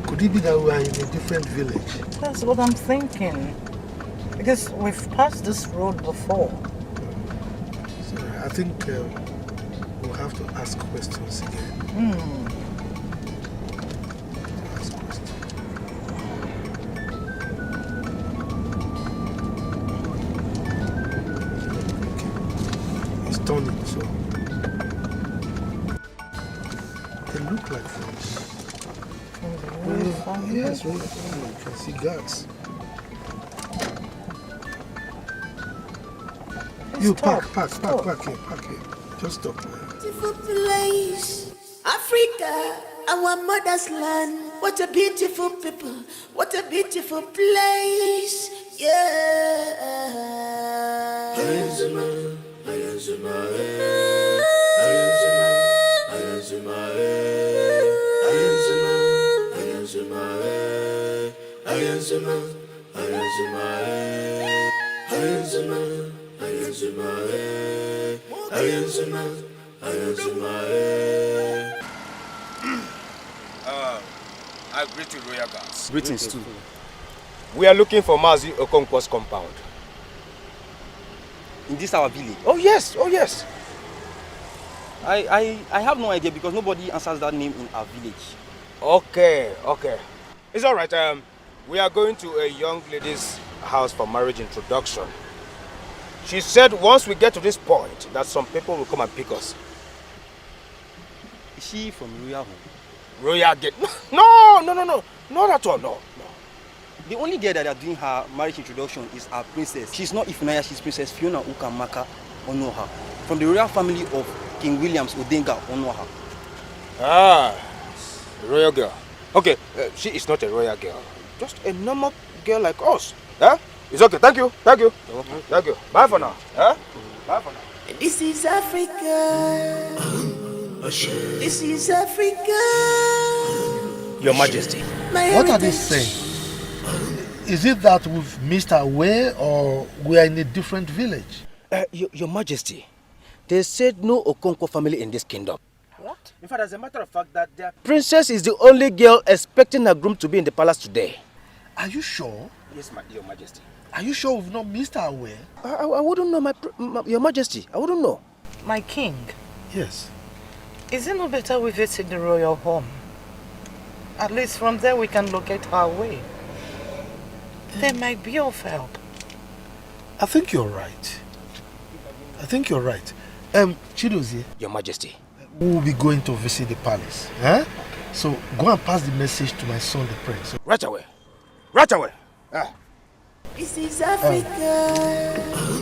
Could it be that we are in a different village? That's what I'm thinking. Because we've passed this road before. So I think we'll have to ask questions again. Ask questions. It's turning, so they look like friends. Yes, really. You can see guards. You park here. Just stop. Beautiful place, Africa, our mother's land. What a beautiful people, what a beautiful place. Yeah. I greet you, royal guards. Greetings too. We are looking for Mazi Okonkwo's compound. In this our village? Oh yes, oh yes. I have no idea because nobody answers that name in our village. Okay. It's all right. We are going to a young lady's house for marriage introduction. She said once we get to this point that some people will come and pick us. Is she from Royal Home? Royal Gate? No, not at all, no. The only girl that are doing her marriage introduction is our princess. She's not Ifunanya, she's Princess Fiona Ukamaka Onoha, from the royal family of King William's Odenga Onoha. Ah, royal girl. Okay, she is not a royal girl. Just a normal girl like us. Huh? It's okay, thank you. Thank you. Bye for now. Huh? Bye for now. This is Africa. This is Africa. Your Majesty, My what are they heritage. saying? Is it that we've missed our way or we are in a different village? Your Majesty, they said no Okonkwo family in this kingdom. What? In fact, as a matter of fact, that their Princess is the only girl expecting her groom to be in the palace today. Are you sure? Yes, Your Majesty. Are you sure we've not missed our way? I wouldn't know, Your Majesty. I wouldn't know. My king. Yes. Is it not better we visit the royal home? At least from there we can locate our way. They might be of help. I think you're right. Chidozie. Your Majesty. We will be going to visit the palace. Huh? So go and pass the message to my son, the prince. Right away. Ah. This is Africa.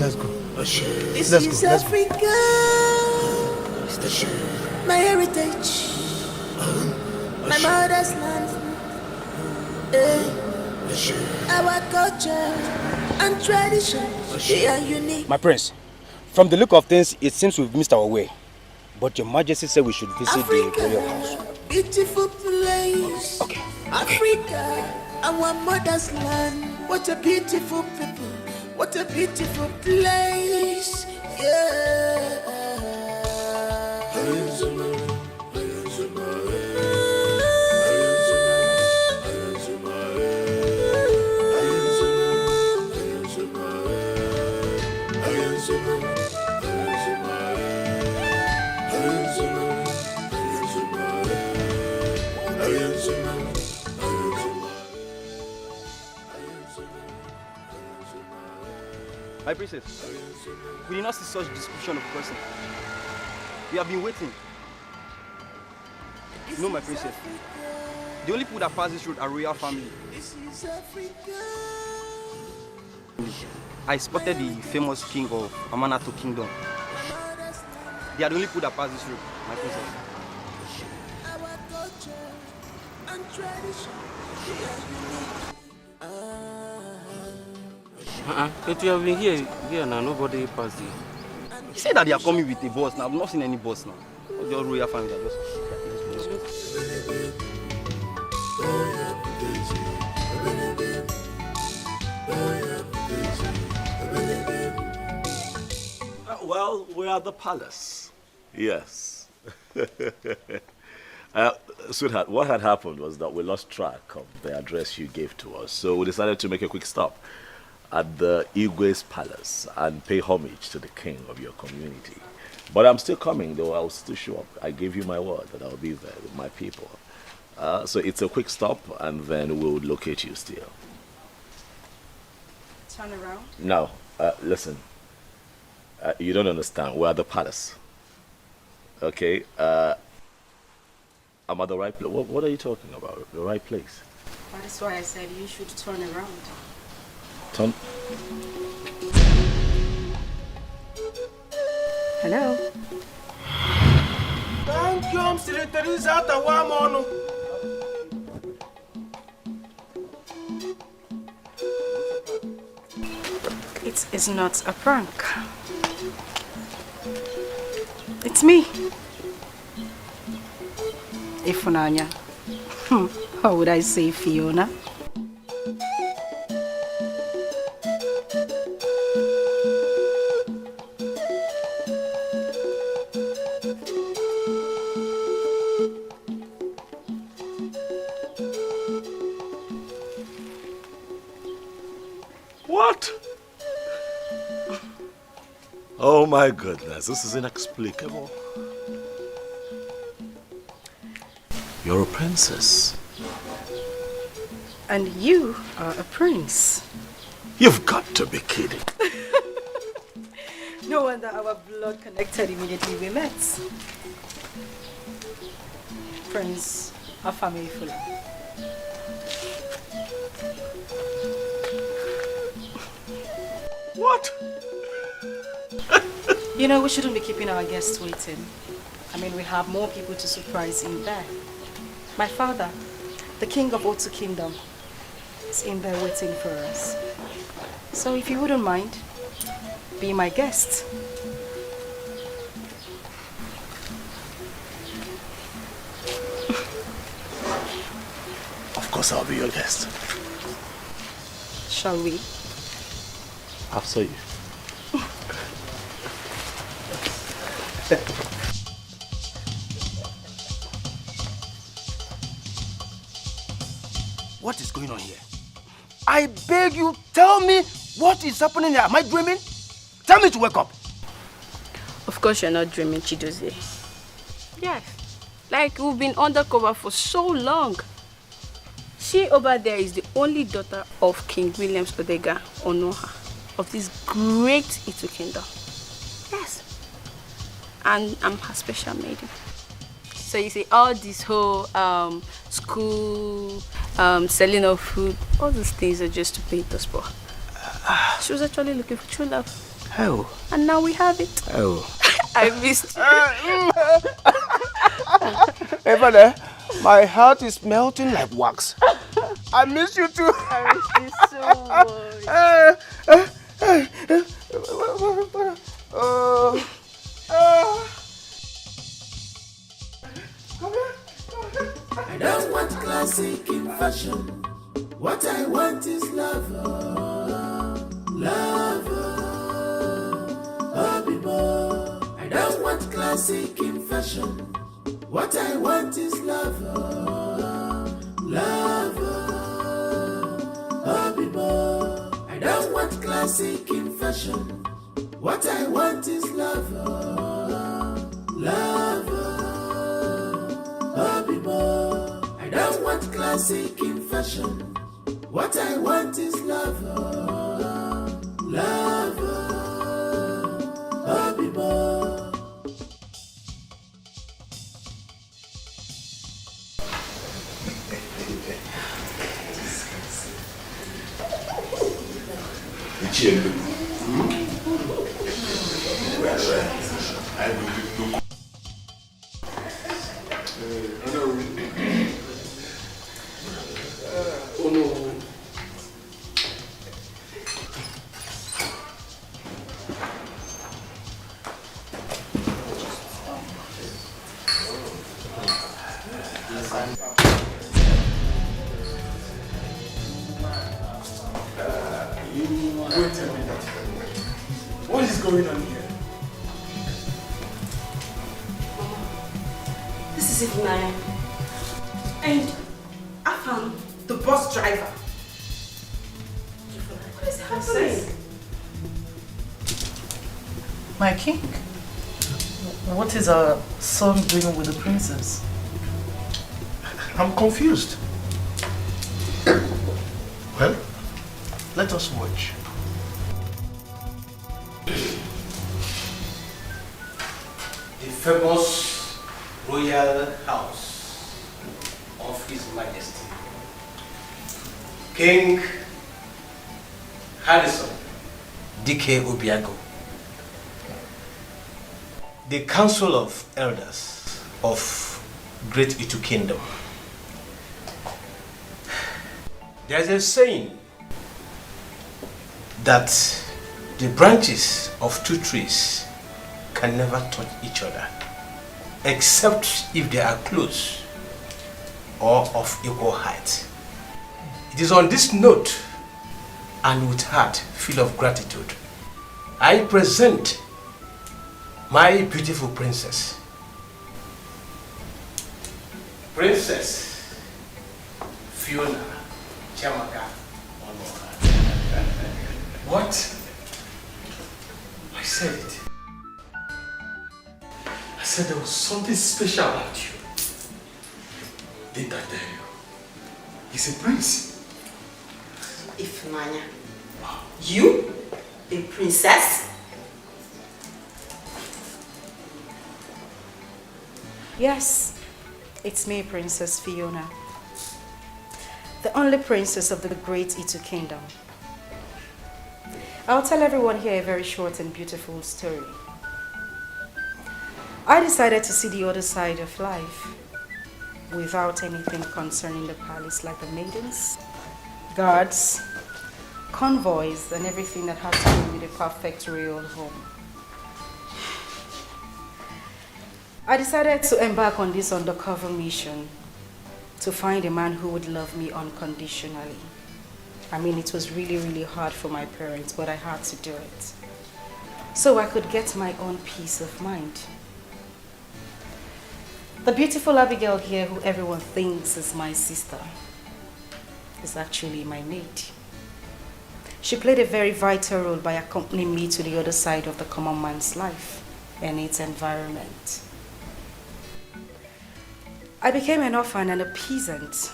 Let's go. This Let's is go. Africa. My heritage. My mother's land. Our culture and tradition, they are unique. My prince, from the look of things, it seems we've missed our way. But Your Majesty said we should visit Africa, the royal house. beautiful place. Okay. Africa, our mother's land. What a beautiful people. What a beautiful place. Yeah. My princess, we did not see such description of a person. We have been waiting. No, my princess. The only people that pass this road are royal family. I spotted the famous king of Amanato Kingdom. They are the only people that pass this road, my princess. But you have been here now, nobody passed here. He said that they are coming with a bus now. I've not seen any bus now. Just royal family are just. Well, we're at the palace. Yes. Sweetheart, what had happened was that we lost track of the address you gave to us, so we decided to make a quick stop at the Igwe's palace and pay homage to the king of your community. But I'm still coming, though. I'll still show up. I gave you my word that I'll be there with my people. So it's a quick stop, and then we'll locate you still. Turn around. Now, listen. You don't understand. We're at the palace. Okay? I'm at the right place. What are you talking about? The right place? That is why I said you should turn around. Turn. Hello? Thank you, Mr. Teresa Tawamono. It is not a prank. It's me. Ifunanya. How would I say Fiona? Oh my goodness, this is inexplicable. You're a princess. And you are a prince. You've got to be kidding. No wonder our blood connected immediately we met. Prince, our family full. What? You know, we shouldn't be keeping our guests waiting. I mean, we have more people to surprise in there. My father, the king of Wazico Kingdom, is in there waiting for us. So if you wouldn't mind, be my guest. Of course I'll be your guest. Shall we? After you. What is going on here? I beg you, tell me what is happening here. Am I dreaming? Tell me to wake up. Of course you're not dreaming, Chidozie. Yes. Like we've been undercover for so long. She over there is the only daughter of King William's Odega Onoha of this great Itu kingdom. Yes. And I'm her special maiden. So you see, all this whole school, selling of food, all these things are just to paint us for. She was actually looking for true love. Oh. And now we have it. Oh. I missed you. Hey, brother, my heart is melting like wax. I miss you too. I miss you so much. I don't want classic in fashion. What I want is love. Love. Oh, people. I don't want classic in fashion. What I want is love. Love. Oh, people. I don't want classic in fashion. What I want is love. Love. Oh, people. I don't want classic in fashion. What I want is love. Love. Oh, people. Wait a minute. What is going on here? This is Ifunanya. And I found the bus driver. What is happening? My king, what is our son doing with the princess? I'm confused. Well, let us watch. The famous royal house of His Majesty, King Harrison D.K. Obiago, the Council of Elders of Great Itu Kingdom. There's a saying that the branches of two trees can never touch each other, except if they are close or of equal height. It is on this note and with heart full of gratitude, I present my beautiful princess, Princess Fiona Chamaka Onoha. What? I said it. said there was something special about you. Didn't I tell you? He's a prince. Ifnanya. You? A princess? Yes, it's me, Princess Fiona. The only princess of the great Itu kingdom. I'll tell everyone here a very short and beautiful story. I decided to see the other side of life without anything concerning the palace, like the maidens, guards, convoys, and everything that has to do with a perfect royal home. I decided to embark on this undercover mission to find a man who would love me unconditionally. I mean, it was really, really hard for my parents, but I had to do it so I could get my own peace of mind. The beautiful Abigail here, who everyone thinks is my sister, is actually my maid. She played a very vital role by accompanying me to the other side of the common man's life and its environment. I became an orphan and a peasant,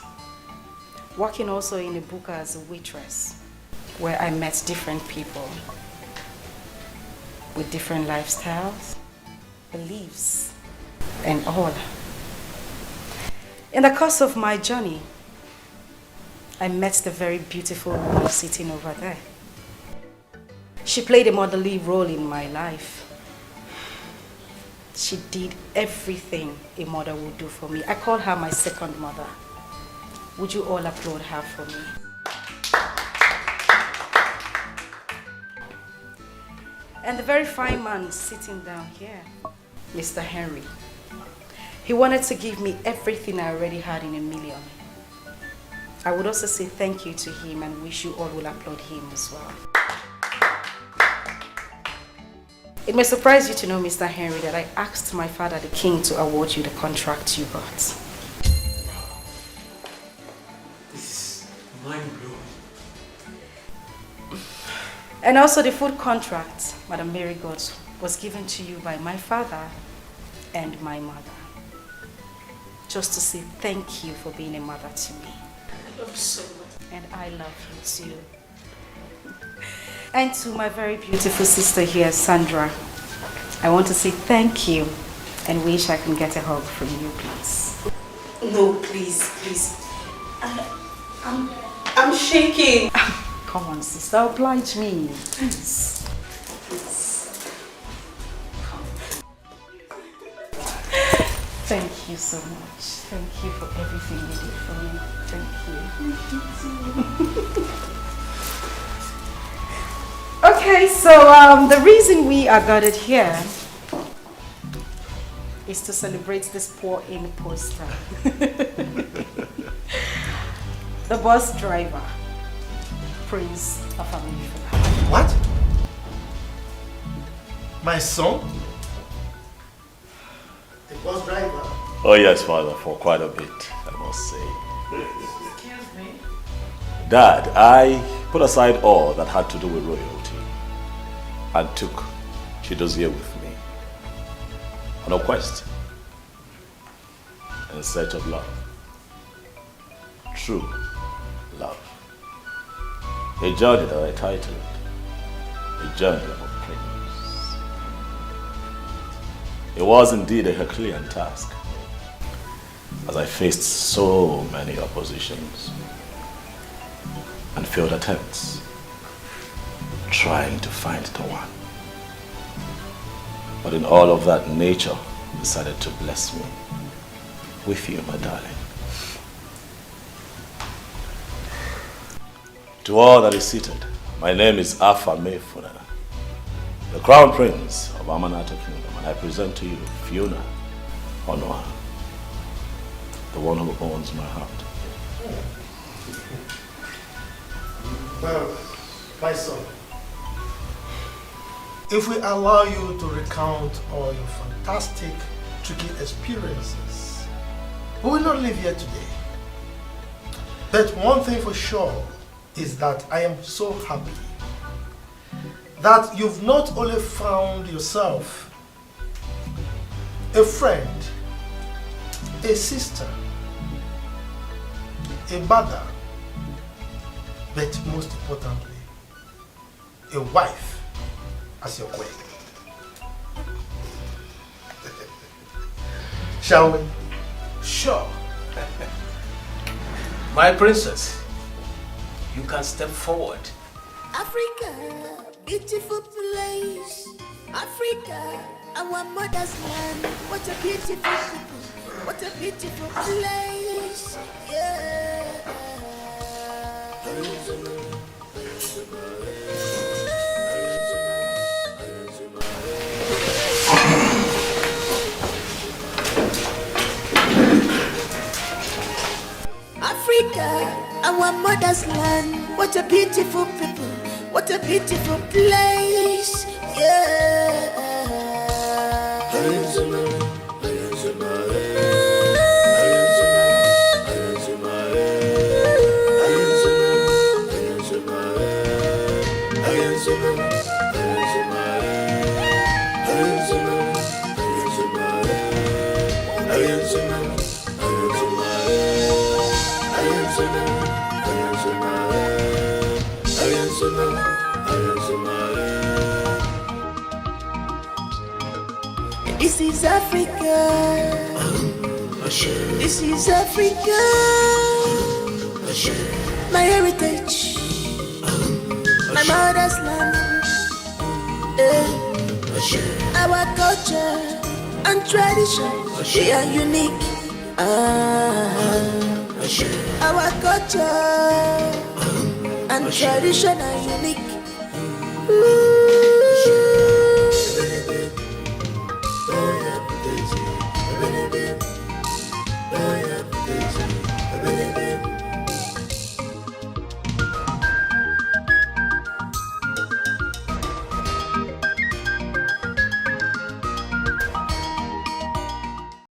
working also in a buka as a waitress, where I met different people with different lifestyles, beliefs, and all. In the course of my journey, I met the very beautiful woman sitting over there. She played a motherly role in my life. She did everything a mother would do for me. I call her my second mother. Would you all applaud her for me? And the very fine man sitting down here, Mr. Henry. He wanted to give me everything I already had in a million. I would also say thank you to him and wish you all will applaud him as well. It may surprise you to know, Mr. Henry, that I asked my father, the king, to award you the contract you got. This is mind-blowing. And also the food contract, Madam Mary got, was given to you by my father and my mother. Just to say thank you for being a mother to me. I love you so much. And I love you too. And to my very beautiful sister here, Sandra, I want to say thank you and wish I can get a hug from you, please. No, please, please. I'm shaking. Come on, sister, oblige me, please. Thank you so much. Thank you for everything you did for me. Thank you. Okay, so the reason we are gathered here is to celebrate this poor imposter. The bus driver, Prince of Humiliated. What? My son? The bus driver? Oh yes, Father, for quite a bit, I must say. Excuse me? Dad, I put aside all that had to do with royalty and took Chidozie with me on a quest in search of love. True love. A journey that I titled The Journey of a Prince. It was indeed a Herculean task, as I faced so many oppositions and failed attempts trying to find the one. But in all of that, nature decided to bless me with you, my darling. To all that is seated, my name is Afa Mefuna, the Crown Prince of Amanata Kingdom, and I present to you Fiona Onoa, the one who owns my heart. Well, my son, if we allow you to recount all your fantastic, tricky experiences, we will not live here today. But one thing for sure is that I am so happy that you've not only found yourself a friend, a sister, a mother, but most importantly, a wife as your queen. Shall we? Sure. My princess, you can step forward. Africa, beautiful place. Africa, our mother's land. What a beautiful people. What a beautiful place. Yeah. Africa, our mother's land. What a beautiful people. What a beautiful place. Yeah. This is Africa. This is Africa. My heritage. My mother's land. Our culture and tradition, they are unique. Our culture and tradition are unique.